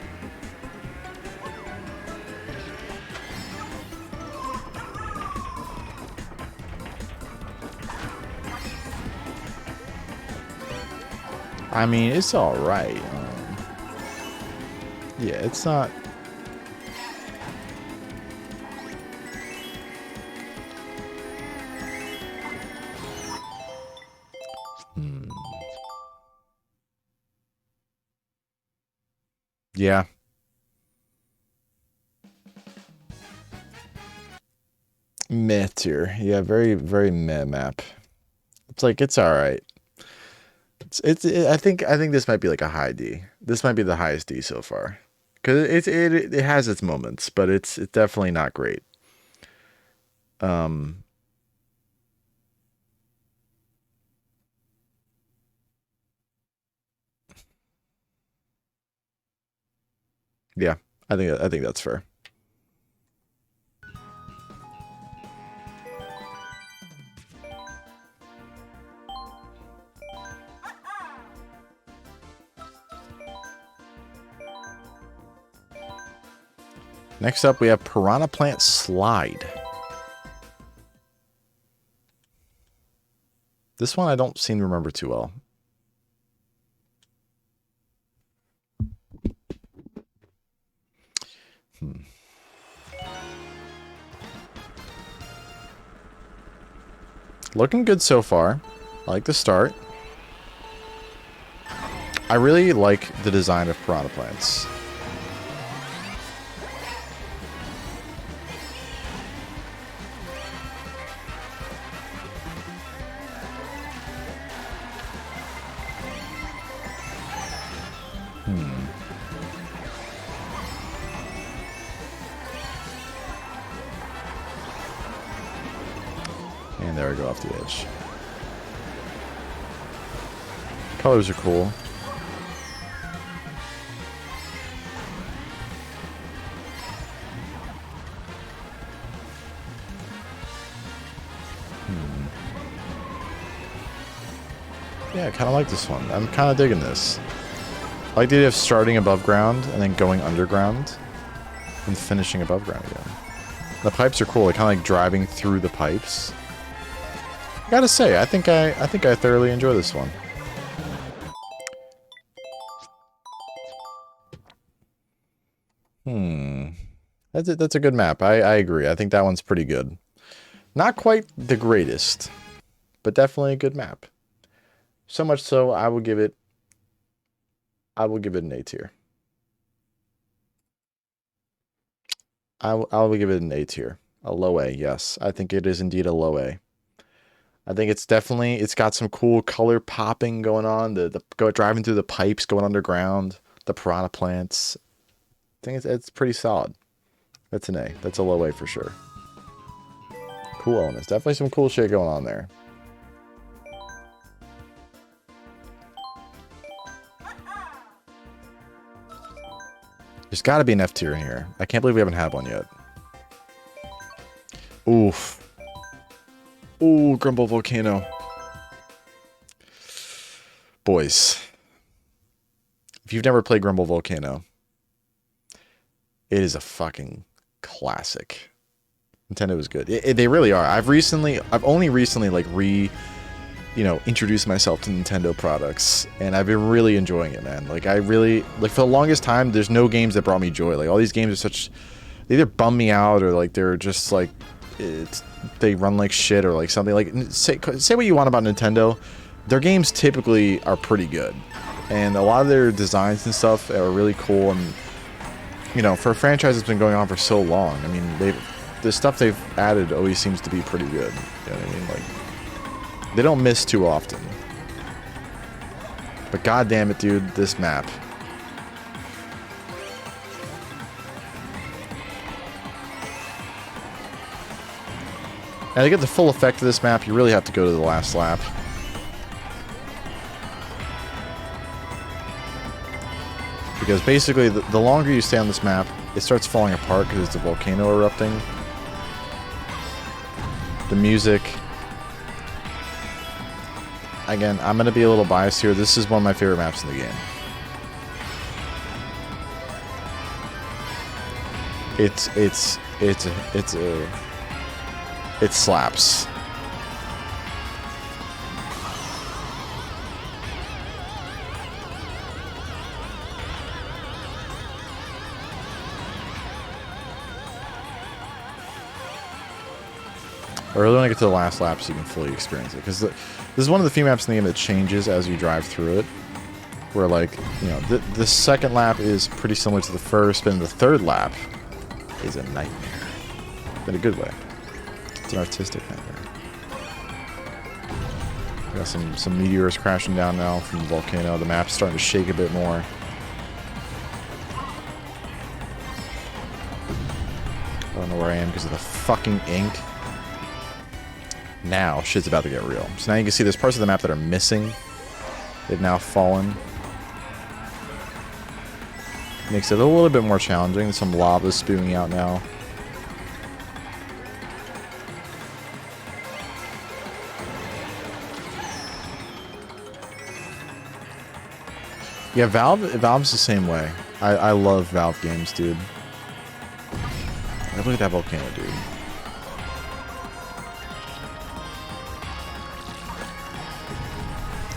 I mean, it's alright. Yeah, it's not... Yeah. Meh tier. Yeah, very, very meh map. It's like, it's alright. I think this might be like a high D. This might be the highest D so far. Because it has its moments, but it's definitely not great. Yeah, I think that's fair. Next up, we have Piranha Plant Slide. This one I don't seem to remember too well. Looking good so far. I like the start. I really like the design of Piranha Plants. And there we go off the edge. Colors are cool. Yeah, I kind of like this one. I'm kind of digging this. I like the idea of starting above ground and then going underground and finishing above ground again. The pipes are cool. I kind of like driving through the pipes. I gotta say, I think I thoroughly enjoy this one. That's a good map. I agree. I think that one's pretty good. Not quite the greatest, but definitely a good map. So much so, I will give it an A tier. I will give it an A tier. A low A, yes. I think it is indeed a low A. I think it's got some cool color popping going on. Driving through the pipes, going underground, the piranha plants. I think it's pretty solid. That's an A. That's a low A for sure. Cool elements. Definitely some cool shit going on there. There's got to be an F tier in here. I can't believe we haven't had one yet. Oof. Ooh, Grumble Volcano. Boys. If you've never played Grumble Volcano, it is a fucking classic. Nintendo is good. They really are. I've only recently like introduced myself to Nintendo products, and I've been really enjoying it, man. Like for the longest time, there's no games that brought me joy. Like all these games are they either bum me out or like they're just like they run like shit or like something. Like say what you want about Nintendo, their games typically are pretty good, and a lot of their designs and stuff are really cool. And for a franchise that's been going on for so long, I mean the stuff they've added always seems to be pretty good. You know what I mean? Like, they don't miss too often. But god damn it, dude, this map. And to get the full effect of this map, you really have to go to the last lap. Because basically, the longer you stay on this map, it starts falling apart because it's a volcano erupting. The music. Again, I'm going to be a little biased here. This is one of my favorite maps in the game. It slaps. I really want to get to the last lap so you can fully experience it. Because this is one of the few maps in the game that changes as you drive through it. Where, like, the second lap is pretty similar to the first, but the third lap is a nightmare. In a good way. It's an artistic nightmare. We got some meteors crashing down now from the volcano. The map's starting to shake a bit more. I don't know where I am because of the fucking ink. Now, shit's about to get real. So now you can see there's parts of the map that are missing. They've now fallen. Makes it a little bit more challenging. Some lava spewing out now. Yeah, Valve's the same way. I love Valve games, dude. Look at that volcano, dude.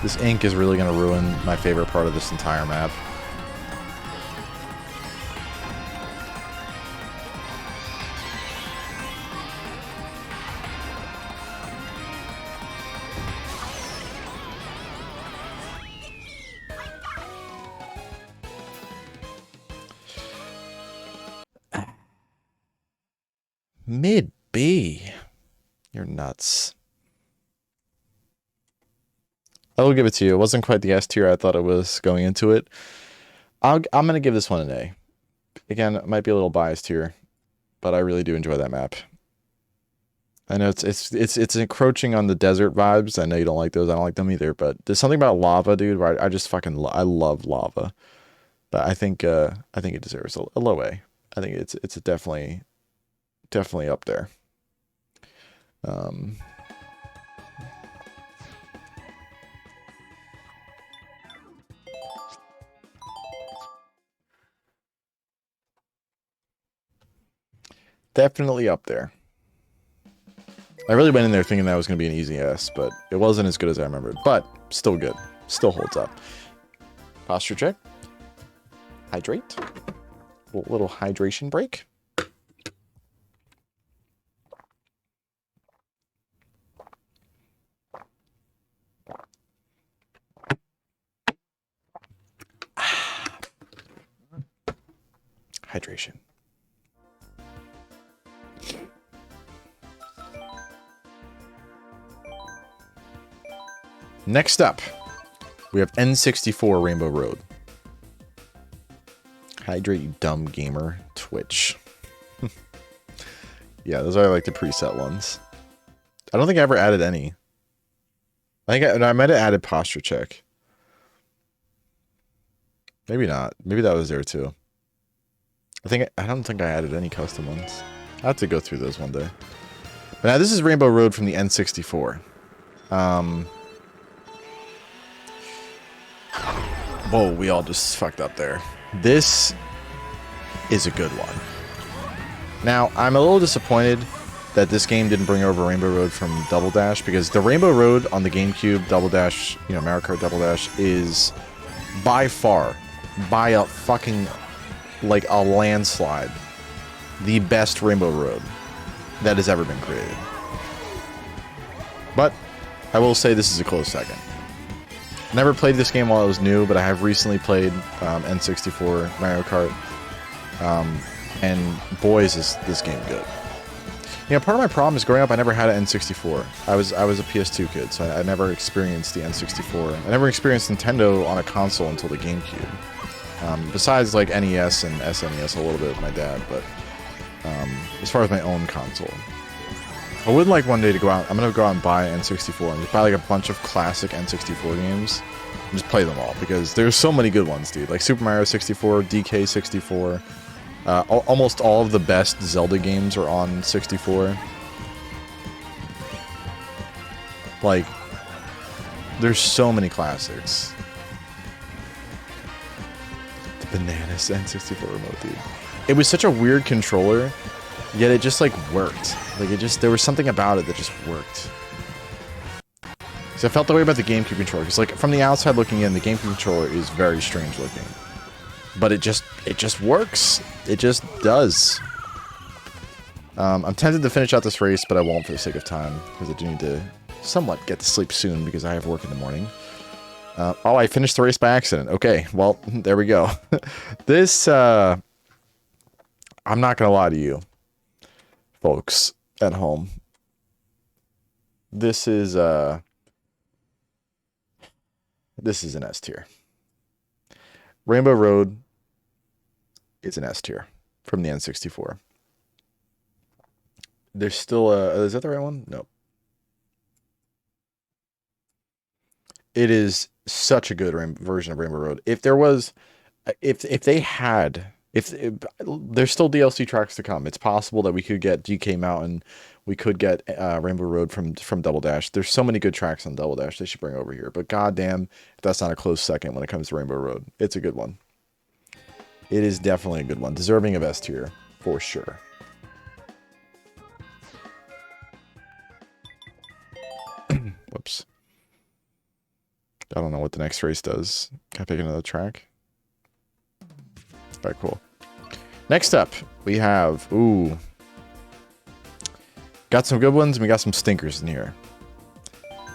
This ink is really going to ruin my favorite part of this entire map. Mid B. You're nuts. I will give it to you. It wasn't quite the S tier I thought it was going into it. I'm going to give this one an A. Again, it might be a little biased here, but I really do enjoy that map. I know it's encroaching on the desert vibes. I know you don't like those. I don't like them either. But there's something about lava, dude. Where I just fucking I love lava. But I think it deserves a low A. I think it's definitely up there. Um, definitely up there. I really went in there thinking that was going to be an easy S, but it wasn't as good as I remembered. But still good. Still holds up. Posture check. Hydrate. Little hydration break. Hydration. Next up, we have N64 Rainbow Road. Hydrate, you dumb gamer. Twitch. Yeah, those are like the preset ones. I don't think I ever added any. I think I might have added posture check. Maybe not. Maybe that was there too. I don't think I added any custom ones. I'll have to go through those one day. But now this is Rainbow Road from the N64. Whoa, we all just fucked up there. This is a good one. Now, I'm a little disappointed that this game didn't bring over Rainbow Road from Double Dash, because the Rainbow Road on the GameCube Double Dash, you know, Mario Kart Double Dash, is by far, by a fucking, like a landslide, the best Rainbow Road that has ever been created. But I will say this is a close second. Never played this game while it was new, but I have recently played N64 Mario Kart, and boys, is this game good. You know, part of my problem is growing up, I never had an N64. I was a PS2 kid, so I never experienced the N64. I never experienced Nintendo on a console until the GameCube. Besides like NES and SNES a little bit with my dad, but as far as my own console. I would like one day to go out. I'm going to go out and buy an N64 and just buy like a bunch of classic N64 games and just play them all, because there's so many good ones, dude. Like Super Mario 64, DK 64. Almost all of the best Zelda games are on 64. Like, there's so many classics. The bananas N64 remote, dude. It was such a weird controller, yet it just like worked. Like there was something about it that just worked. So I felt the way about the GameCube controller, because like from the outside looking in, the GameCube controller is very strange looking. But it just works. It just does. I'm tempted to finish out this race, but I won't for the sake of time, because I do need to somewhat get to sleep soon, because I have work in the morning. Oh, I finished the race by accident. Okay, well, there we go. This, I'm not gonna lie to you, folks at home. This is an S tier. Rainbow Road is an S tier from the N64. There's still is that the right one? Nope. It is such a good version of Rainbow Road. If there was, if they had, if there's still DLC tracks to come. It's possible that we could get DK Mountain, we could get Rainbow Road from Double Dash. There's so many good tracks on Double Dash they should bring over here. But goddamn, if that's not a close second when it comes to Rainbow Road. It's a good one. It is definitely a good one, deserving of S tier for sure. Whoops. I don't know what the next race does. Can I pick another track? Alright, cool. Next up, we have... Ooh. Got some good ones, and we got some stinkers in here.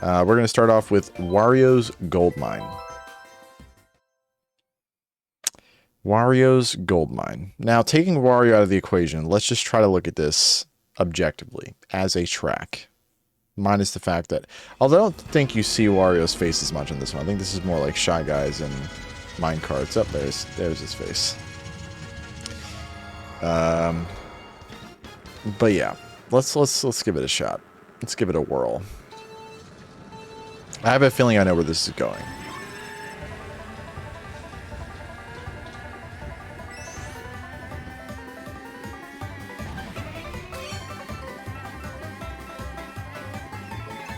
We're going to start off with Wario's Gold Mine. Wario's Gold Mine. Now, taking Wario out of the equation, let's just try to look at this objectively, as a track. Minus the fact that, although I don't think you see Wario's face as much in this one. I think this is more like Shy Guys and Minecarts. Oh, there's his face. But yeah, let's give it a shot. Let's give it a whirl. I have a feeling I know where this is going.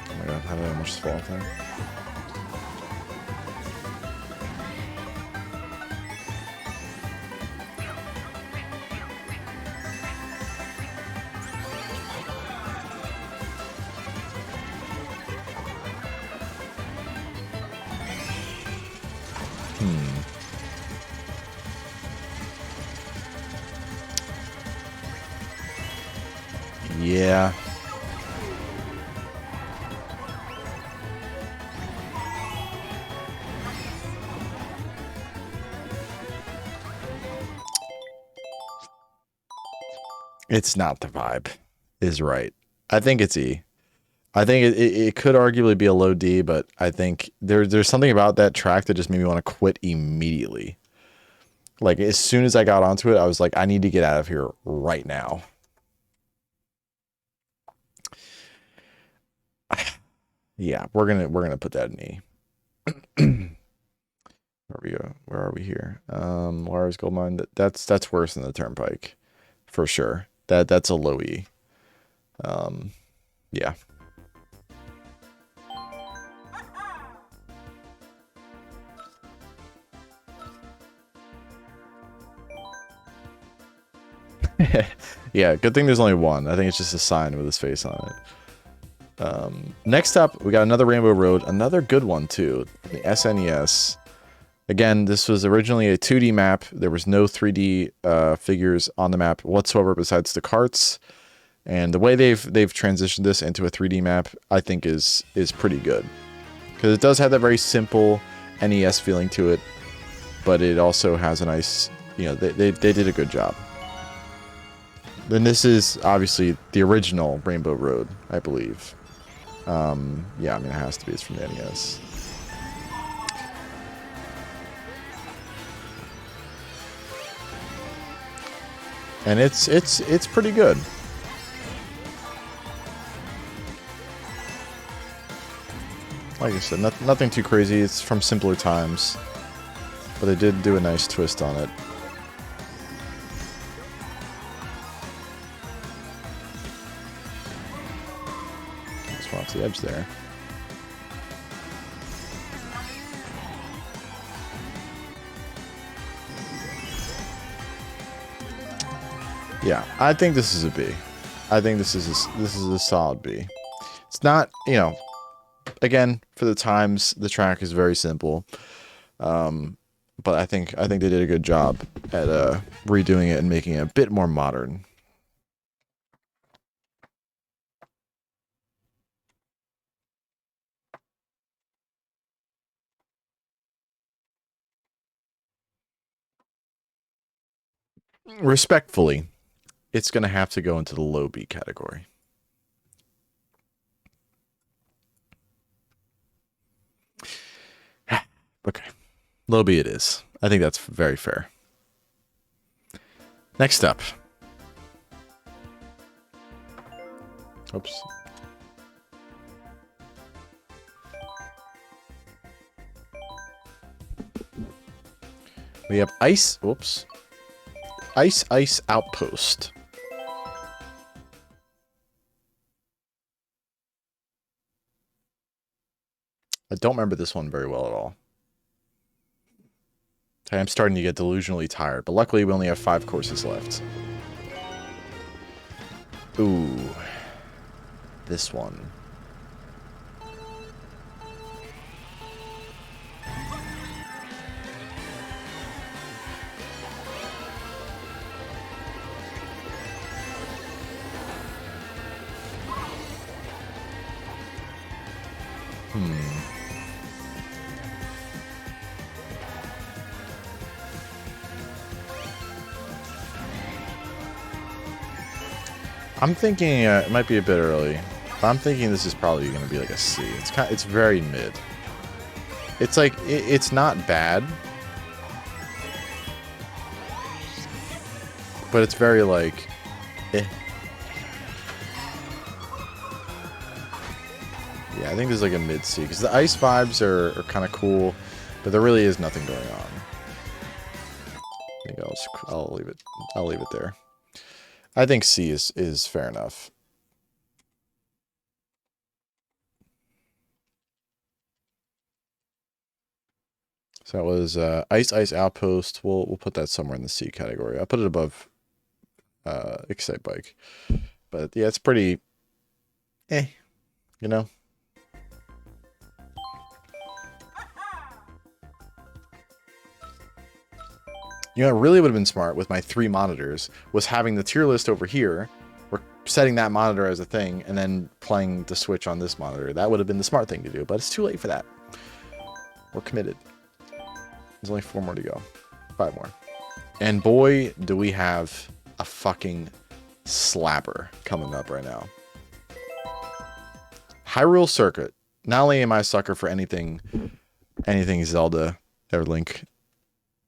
Oh my god, how did I almost fall off there? Yeah. It's not the vibe, is right. I think it's E. I think it could arguably be a low D, but I think there's something about that track that just made me want to quit immediately. Like, as soon as I got onto it, I was like, I need to get out of here right now. Yeah, we're gonna put that in E. Where are we here? Lara's Gold Mine. That's worse than the Turnpike, for sure. That's a low E. Yeah. Yeah, good thing there's only one. I think it's just a sign with his face on it. Next up, we got another Rainbow Road, another good one too, the SNES. Again, this was originally a 2D map. There was no 3D figures on the map whatsoever besides the carts. And the way they've transitioned this into a 3D map, I think is pretty good. Because it does have that very simple NES feeling to it, but it also has a nice, you know, they did a good job. Then this is obviously the original Rainbow Road, I believe. Yeah, I mean, it has to be. It's from the NES. And it's pretty good. Like I said, nothing too crazy. It's from simpler times, but they did do a nice twist on it. Just went off the edge there. Yeah, I think this is a B. I think this is a solid B. It's not, you know, again, for the times, the track is very simple. But I think they did a good job at redoing it and making it a bit more modern. Respectfully, it's going to have to go into the low B category. Okay. Low B it is. I think that's very fair. Next up. Oops. We have Ice. Oops. Ice Outpost. I don't remember this one very well at all. I'm starting to get delusionally tired, but luckily we only have 5 courses left. Ooh. This one. I'm thinking it might be a bit early, but I'm thinking this is probably going to be like a C. It's very mid. It's like it's not bad, but it's very like, eh. Yeah, I think there's like a mid-C, because the ice vibes are kind of cool, but there really is nothing going on. I think I'll leave it. I'll leave it there. I think C is fair enough. So that was Ice Outpost. We'll put that somewhere in the C category. I'll put it above Excite Bike. But yeah, it's pretty you know. You know, it really would have been smart with my 3 monitors was having the tier list over here. We're setting that monitor as a thing and then playing the Switch on this monitor. That would have been the smart thing to do, but it's too late for that. We're committed. There's only 4 more to go. 5 more. And boy, do we have a fucking slapper coming up right now. Hyrule Circuit. Not only am I a sucker for anything Zelda or Link,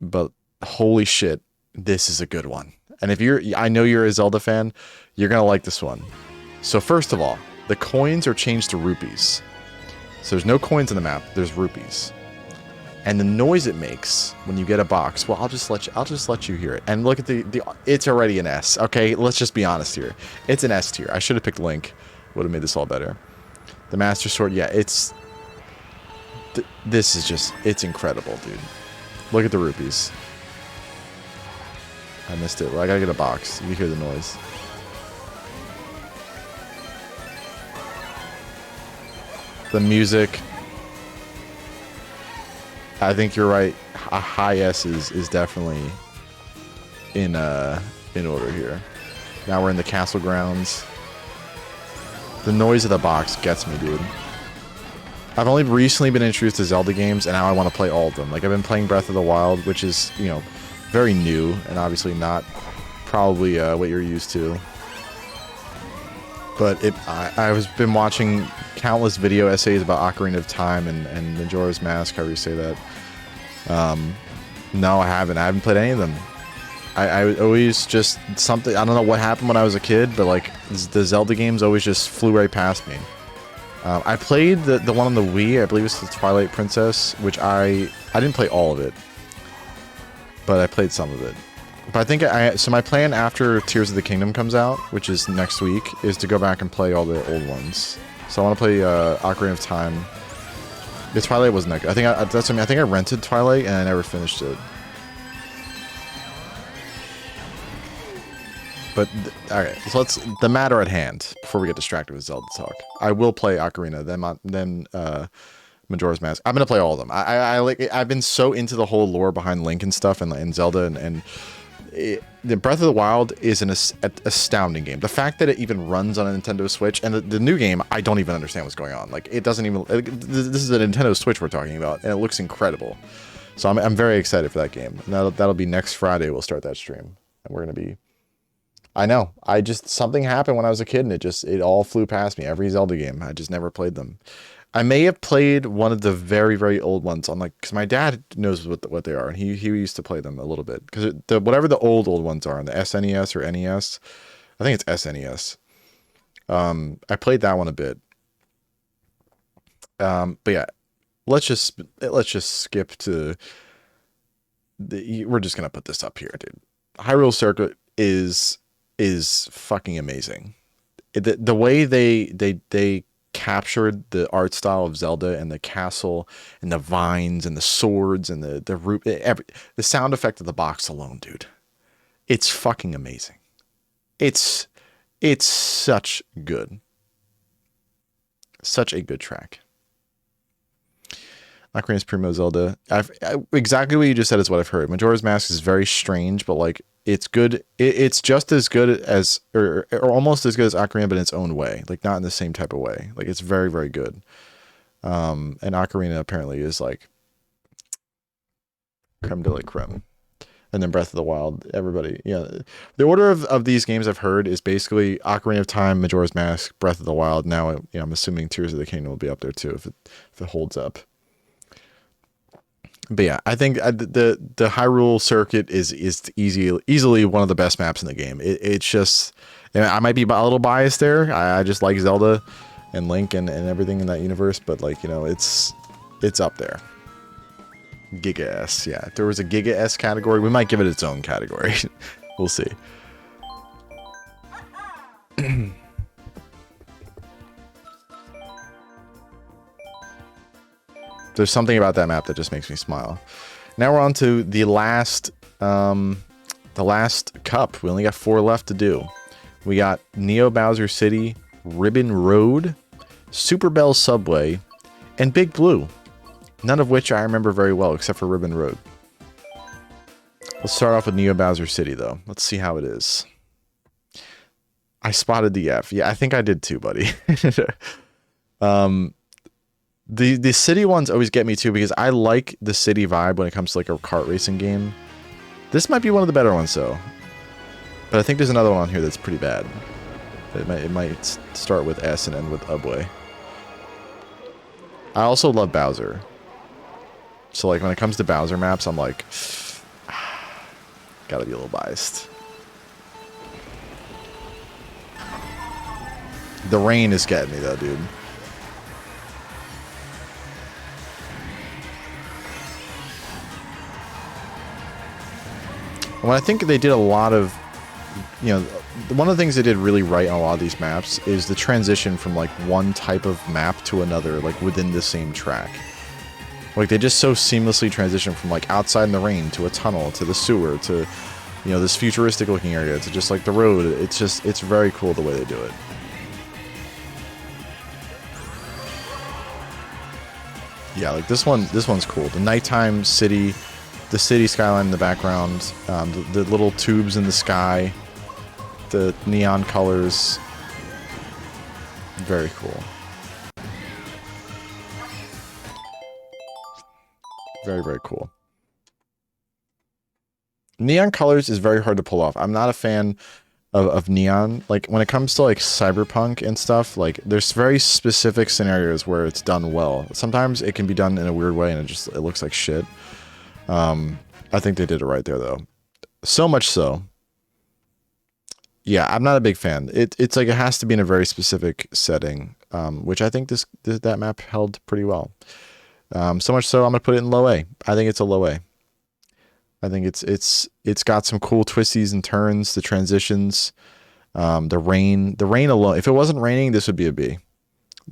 but holy shit, this is a good one. And if I know you're a Zelda fan, you're gonna like this one. So first of all, the coins are changed to rupees. So there's no coins on the map, there's rupees. And the noise it makes when you get a box, well, I'll just let you hear it. And look at it's already an S. Okay, let's just be honest here. It's an S tier. I should have picked Link. Would have made this all better. The Master Sword, yeah, this is just, it's incredible, dude. Look at the rupees. I missed it. Well, I gotta get a box. You hear the noise. The music. I think you're right. A high S is definitely in order here. Now we're in the castle grounds. The noise of the box gets me, dude. I've only recently been introduced to Zelda games, and now I want to play all of them. Like, I've been playing Breath of the Wild, which is, you know, very new, and obviously not probably what you're used to. But I've been watching countless video essays about Ocarina of Time and Majora's Mask, however you say that. No, I haven't. I haven't played any of them. I always just something, I don't know what happened when I was a kid, but like the Zelda games always just flew right past me. I played the one on the Wii, I believe it's the Twilight Princess, which I didn't play all of it, but I played some of it. But I think so my plan after Tears of the Kingdom comes out, which is next week, is to go back and play all the old ones. So I want to play Ocarina of Time. The Twilight wasn't that good. I think I rented Twilight and I never finished it. But, alright, so the matter at hand, before we get distracted with Zelda talk. I will play Ocarina, then Majora's Mask. I'm gonna play all of them. I've been so into the whole lore behind Link and stuff, and Zelda, and the Breath of the Wild is an astounding game. The fact that it even runs on a Nintendo Switch, and the new game, I don't even understand what's going on. Like, it doesn't even, this is a Nintendo Switch we're talking about, and it looks incredible. So I'm very excited for that game. And that'll be next Friday, we'll start that stream. And we're gonna be, I know. Something happened when I was a kid and it all flew past me. Every Zelda game. I just never played them. I may have played one of the very, very old ones on because my dad knows what they are and he used to play them a little bit. Because whatever the old ones are on the SNES or NES, I think it's SNES. I played that one a bit. But yeah, let's just skip to we're just gonna put this up here, dude. Hyrule Circuit is fucking amazing. The way they captured the art style of Zelda and the castle and the vines and the swords and the sound effect of the box alone, dude. It's fucking amazing. It's such a good track. Ocarina's Primo Zelda. Exactly what you just said is what I've heard. Majora's Mask is very strange, but like it's good. It's just as good as, or almost as good as Ocarina, but in its own way. Like not in the same type of way. Like it's very, very good. And Ocarina apparently is like creme de la creme. And then Breath of the Wild, everybody. Yeah, the order of these games I've heard is basically Ocarina of Time, Majora's Mask, Breath of the Wild. Now, I'm assuming Tears of the Kingdom will be up there too if it holds up. But yeah, I think the Hyrule Circuit is easily one of the best maps in the game. It's just, I might be a little biased there. I just like Zelda, and Link and everything in that universe, but like, you know, it's up there. Giga S, yeah. If there was a Giga S category, we might give it its own category. We'll see. There's something about that map that just makes me smile. Now we're on to the last cup. We only got 4 left to do. We got Neo Bowser City, Ribbon Road, Super Bell Subway, and Big Blue. None of which I remember very well, except for Ribbon Road. Let's start off with Neo Bowser City, though. Let's see how it is. I spotted the F. Yeah, I think I did too, buddy. The city ones always get me too, because I like the city vibe when it comes to like a kart racing game. This might be one of the better ones, though. But I think there's another one on here that's pretty bad. It might start with S and end with Ubway. I also love Bowser. So like when it comes to Bowser maps, I'm like, gotta be a little biased. The rain is getting me though, dude. Well, I think they did a lot of, you know, one of the things they did really right on a lot of these maps is the transition from like one type of map to another, like within the same track. Like they just so seamlessly transition from like outside in the rain to a tunnel to the sewer to, you know, this futuristic looking area to just like the road. It's just, it's very cool the way they do it. Yeah, like this one's cool. The nighttime city, the city skyline in the background, the little tubes in the sky, the neon colors. Very cool. Very, very cool. Neon colors is very hard to pull off. I'm not a fan of neon. Like when it comes to like cyberpunk and stuff, like there's very specific scenarios where it's done well. Sometimes it can be done in a weird way and it looks like shit. I think they did it right there though. So much so. Yeah, I'm not a big fan. It's like it has to be in a very specific setting, which I think that map held pretty well. So much so I'm gonna put it in low A. I think it's a low A. I think it's got some cool twisties and turns, the transitions, the rain alone. If it wasn't raining, this would be a B.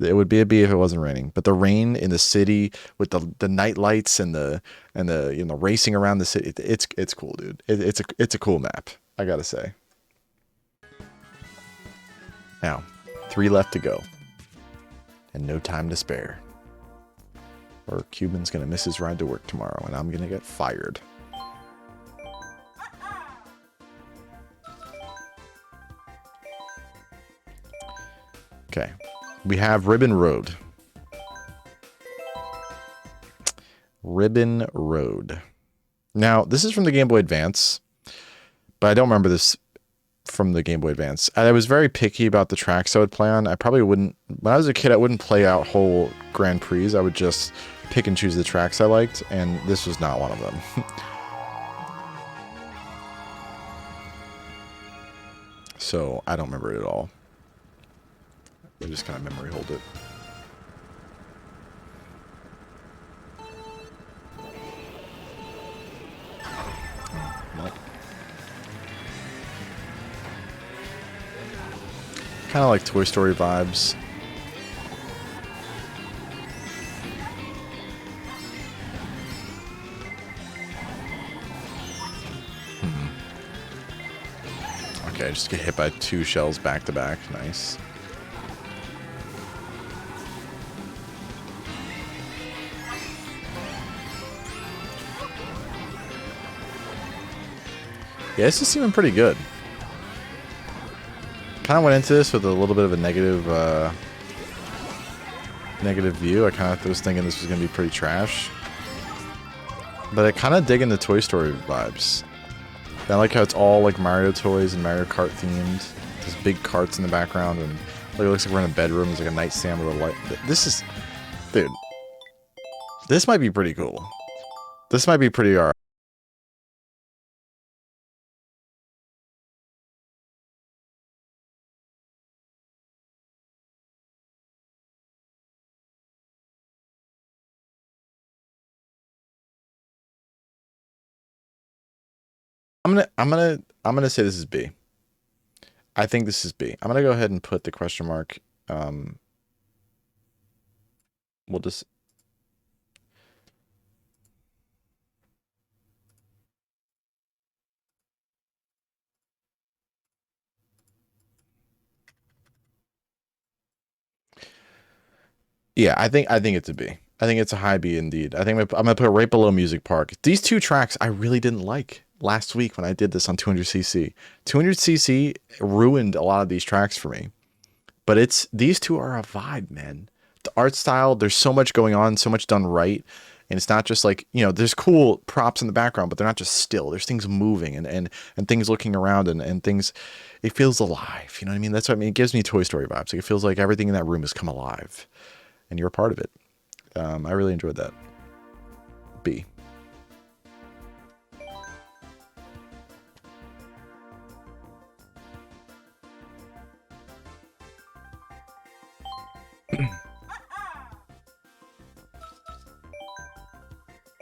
It would be a B if it wasn't raining. But the rain in the city with the night lights and the you know racing around the city, it's cool, dude. It's a cool map, I gotta say. Now, 3 left to go, and no time to spare. Or Cuban's gonna miss his ride to work tomorrow, and I'm gonna get fired. Okay, we have Ribbon Road. Ribbon Road. Now, this is from the Game Boy Advance, but I don't remember this from the Game Boy Advance. I was very picky about the tracks I would play on. I probably wouldn't, when I was a kid, I wouldn't play out whole Grand Prix. I would just pick and choose the tracks I liked, and this was not one of them. So, I don't remember it at all. I just kind of memory hold it. Nope. Kind of like Toy Story vibes. Okay, just get hit by 2 shells back to back. Nice. Yeah, this is seeming pretty good. Kind of went into this with a little bit of a negative view. I kind of was thinking this was going to be pretty trash. But I kind of dig into Toy Story vibes. I like how it's all like Mario toys and Mario Kart themed. There's big carts in the background, and like, it looks like we're in a bedroom. There's like a nightstand with a light. This is, dude, this might be pretty cool. This might be pretty alright. I'm gonna say this is B. I think this is B. I'm gonna go ahead and put the question mark. We'll just. Yeah, I think it's a B. I think it's a high B indeed. I think I'm gonna put it right below Music Park. These two tracks I really didn't like last week when I did this on 200cc. 200cc ruined a lot of these tracks for me. But these two are a vibe, man. The art style, there's so much going on, so much done right. And it's not just like, there's cool props in the background, but they're not just still. There's things moving and things looking around and things, it feels alive. You know what I mean? That's what I mean. It gives me Toy Story vibes. Like, it feels like everything in that room has come alive and you're a part of it. I really enjoyed that. B.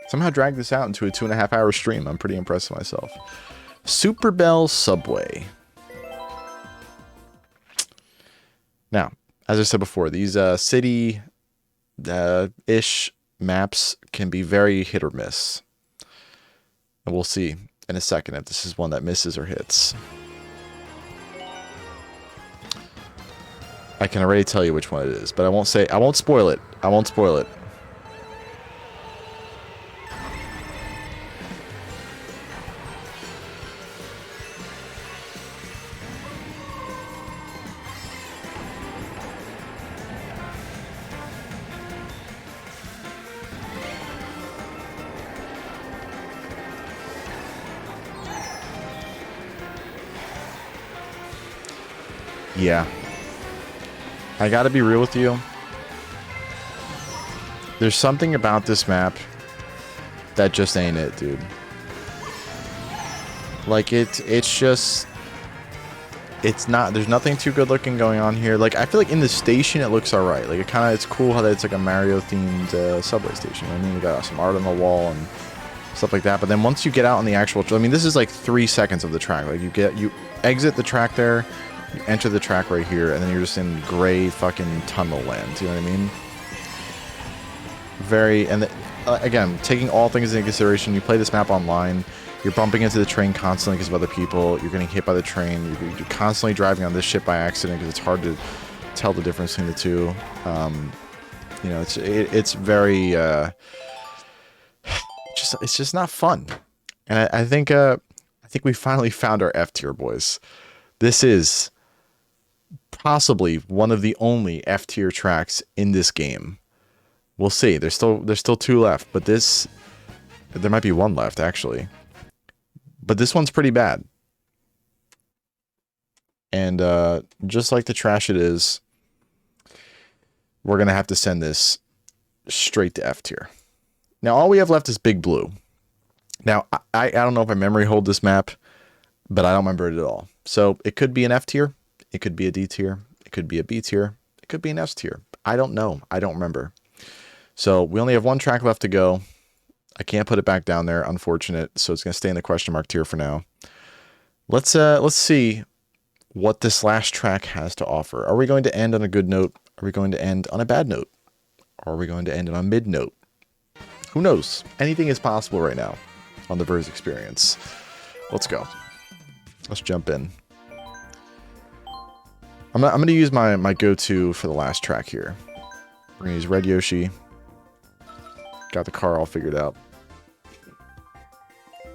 Somehow drag this out into a 2.5-hour stream. I'm pretty impressed with myself. Super Bell Subway. Now, as I said before, these city-ish maps can be very hit or miss. And we'll see in a second if this is one that misses or hits. I can already tell you which one it is, but I won't spoil it. I won't spoil it. Yeah. I gotta be real with you. There's something about this map that just ain't it, dude. Like, it's just... It's not... There's nothing too good looking going on here. Like, I feel like in the station it looks alright. Like, it's cool how it's like a Mario-themed subway station. You know what I mean? You got some art on the wall and stuff like that. But then once you get out on the actual... I mean, this is like 3 seconds of the track. Like, you exit the track there... You enter the track right here, and then you're just in gray fucking tunnel land. You know what I mean? Again, taking all things into consideration, you play this map online, you're bumping into the train constantly because of other people, you're getting hit by the train, you're constantly driving on this shit by accident because it's hard to tell the difference between the two. It's very... it's just not fun. And I think we finally found our F tier, boys. This is... possibly one of the only F tier tracks in this game. We'll see. There's still 2 left, but there might be 1 left actually. But this one's pretty bad. And just like the trash it is, we're gonna have to send this straight to F tier. Now all we have left is Big Blue. Now I don't know if I memory hold this map, but I don't remember it at all. So it could be an F tier. It could be a D tier. It could be a B tier. It could be an S tier. I don't know. I don't remember. So we only have 1 track left to go. I can't put it back down there. Unfortunate. So it's going to stay in the question mark tier for now. Let's see what this last track has to offer. Are we going to end on a good note? Are we going to end on a bad note? Or are we going to end on a mid note? Who knows? Anything is possible right now on the Verse experience. Let's go. Let's jump in. I'm going to use my go-to for the last track here. We're going to use Red Yoshi. Got the car all figured out.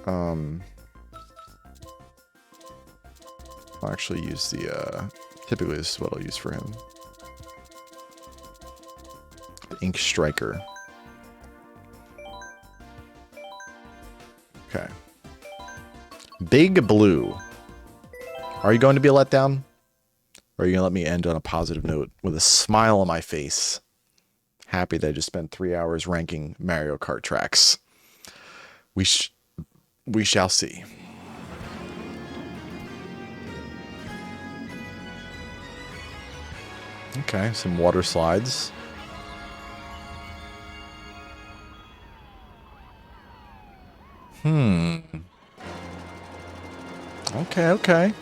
I'll actually use the... typically this is what I'll use for him. The Ink Striker. Okay. Big Blue. Are you going to be a letdown? Or are you going to let me end on a positive note with a smile on my face? Happy that I just spent 3 hours ranking Mario Kart tracks. We shall see. Okay, some water slides. Okay, okay.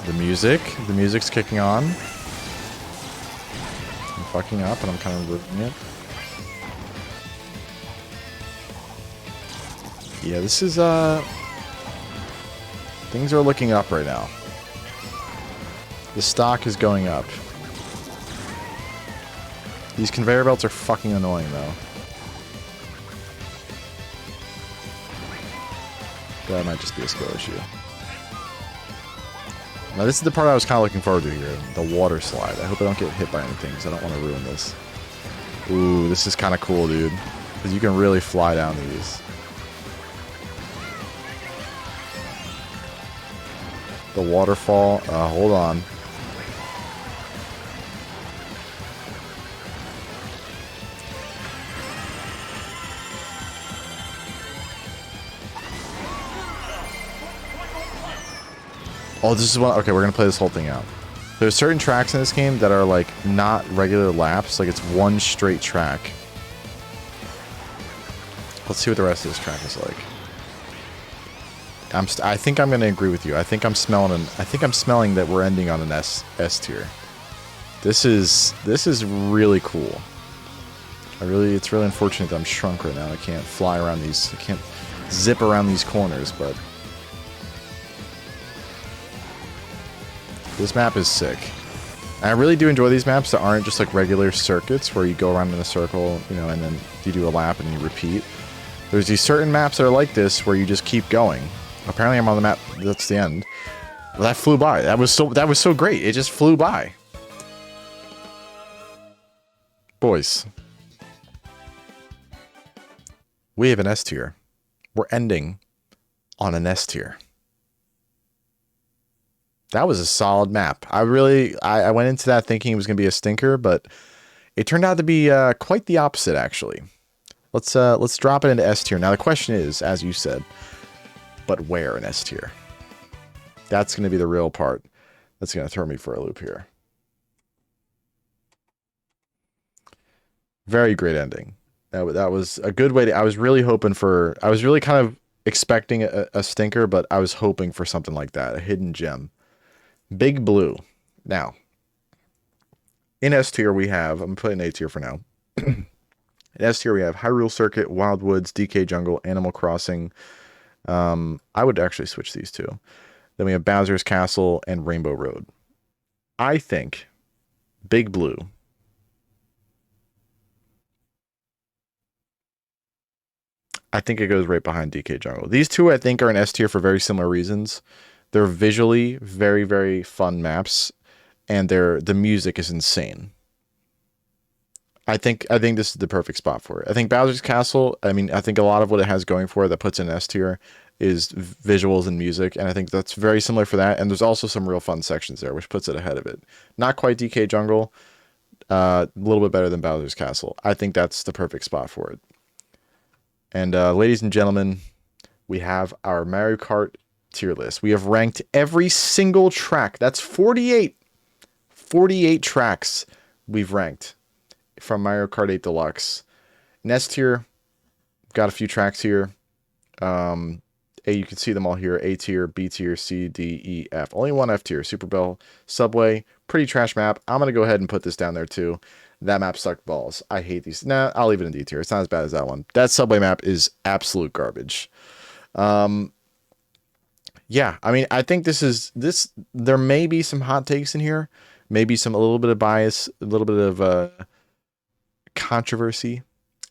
The music's kicking on. I'm fucking up and I'm kind of ruining it. Yeah, this is, things are looking up right now. The stock is going up. These conveyor belts are fucking annoying, though. That might just be a skill issue. Now, this is the part I was kind of looking forward to here. The water slide. I hope I don't get hit by anything, because I don't want to ruin this. Ooh, this is kind of cool, dude. Because you can really fly down these. The waterfall. Hold on. Oh, this is one. Okay, we're gonna play this whole thing out. There's certain tracks in this game that are like not regular laps. Like it's one straight track. Let's see what the rest of this track is like. I think I'm gonna agree with you. I think I'm smelling that we're ending on an S tier. This is really cool. It's really unfortunate that I'm shrunk right now. I can't fly around these. I can't zip around these corners, but this map is sick. And I really do enjoy these maps that aren't just like regular circuits where you go around in a circle, you know, and then you do a lap and you repeat. There's these certain maps that are like this where you just keep going. Apparently I'm on the map. That's the end. Well, that flew by. That was so great. It just flew by. Boys. We have an S tier. We're ending on an S tier. That was a solid map. I went into that thinking it was going to be a stinker, but it turned out to be quite the opposite, actually. Let's drop it into S tier. Now the question is, as you said, but where in S tier? That's going to be the real part. That's going to throw me for a loop here. Very great ending. That was a good way to... I was really hoping for... I was really kind of expecting a stinker, but I was hoping for something like that. A hidden gem. Big Blue. Now, in S tier we have... I'm putting A tier for now. In S tier we have Hyrule Circuit, Wild Woods, DK Jungle, Animal Crossing. I would actually switch these two. Then we have Bowser's Castle and Rainbow Road. I think Big Blue... I think it goes right behind DK Jungle. These two, I think, are in S tier for very similar reasons. They're visually very, very fun maps, and the music is insane. I think this is the perfect spot for it. I think Bowser's Castle, I mean, I think a lot of what it has going for it that puts it in S tier is visuals and music, and I think that's very similar for that, and there's also some real fun sections there, which puts it ahead of it. Not quite DK Jungle, a little bit better than Bowser's Castle. I think that's the perfect spot for it. And ladies and gentlemen, we have our Mario Kart tier list. We have ranked every single track. That's 48. 48 tracks we've ranked from Mario Kart 8 Deluxe. In S tier, got a few tracks here. You can see them all here. A tier, B tier, C, D, E, F. Only one F tier. Super Bell, Subway. Pretty trash map. I'm going to go ahead and put this down there too. That map sucked balls. I hate these. Nah, I'll leave it in D tier. It's not as bad as that one. That Subway map is absolute garbage. Yeah, I mean, I think there may be some hot takes in here. Maybe a little bit of bias, a little bit of controversy.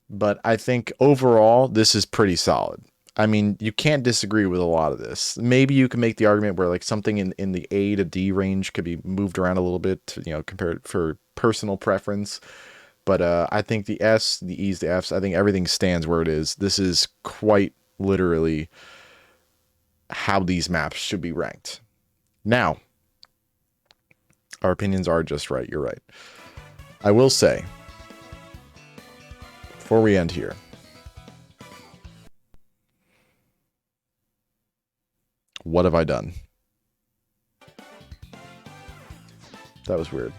But I think overall, this is pretty solid. I mean, you can't disagree with a lot of this. Maybe you can make the argument where like something in the A to D range could be moved around a little bit, to, you know, compared for personal preference. But I think the S, the E's, the F's, I think everything stands where it is. This is quite literally how these maps should be ranked. Now, our opinions are just right. You're right. I will say, before we end here, what have I done? That was weird.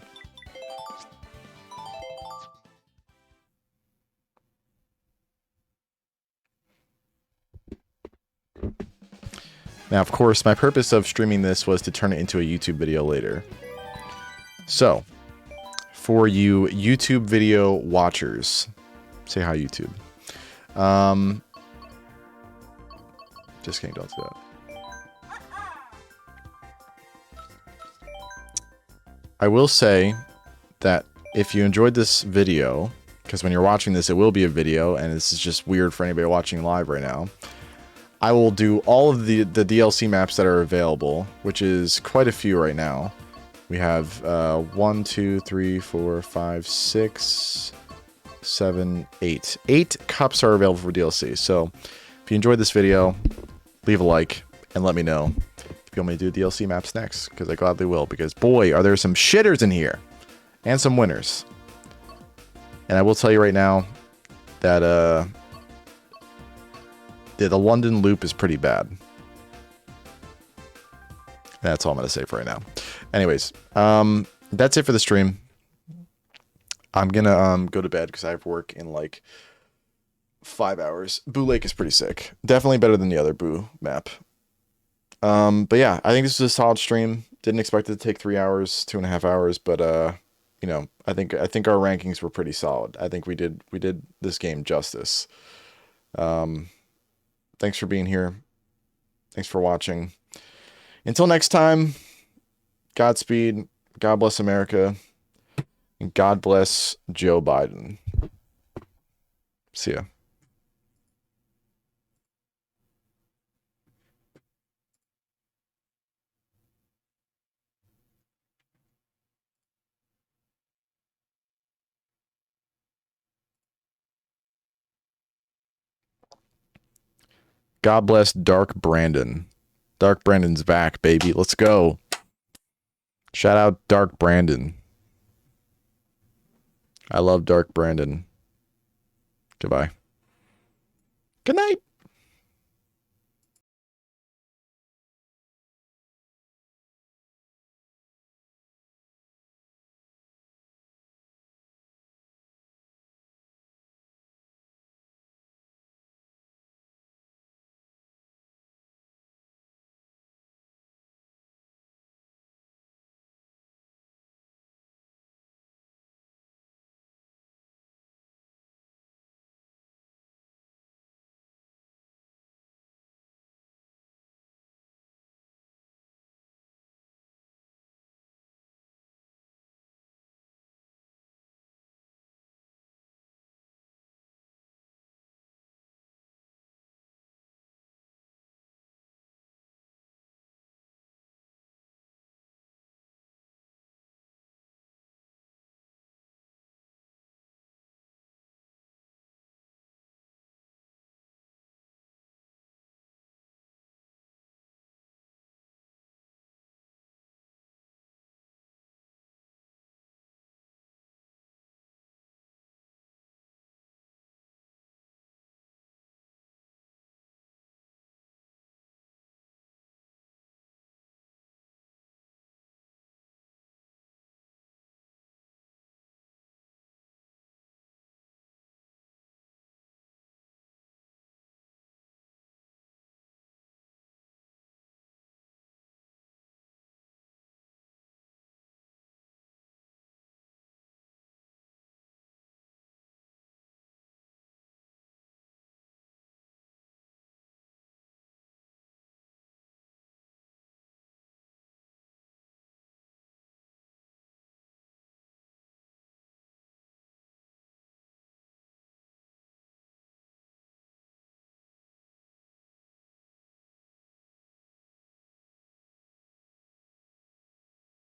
Now, of course, my purpose of streaming this was to turn it into a YouTube video later. So, for you YouTube video watchers, say hi, YouTube. Just kidding, don't do that. I will say that if you enjoyed this video, because when you're watching this, it will be a video, and this is just weird for anybody watching live right now, I will do all of the DLC maps that are available, which is quite a few right now. We have 1, 2, 3, 4, 5, 6, 7, 8. 8 cups are available for DLC. So if you enjoyed this video, leave a like and let me know if you want me to do DLC maps next, because I gladly will, because boy, are there some shitters in here and some winners. And I will tell you right now that the London loop is pretty bad. That's all I'm going to say for right now. Anyways, that's it for the stream. I'm going to go to bed because I have work in like 5 hours. Boo Lake is pretty sick. Definitely better than the other Boo map. But yeah, I think this is a solid stream. Didn't expect it to take 3 hours, 2.5 hours, but you know, I think our rankings were pretty solid. I think we did this game justice. Thanks for being here. Thanks for watching. Until next time, Godspeed, God bless America, and God bless Joe Biden. See ya. God bless Dark Brandon. Dark Brandon's back, baby. Let's go. Shout out Dark Brandon. I love Dark Brandon. Goodbye. Good night.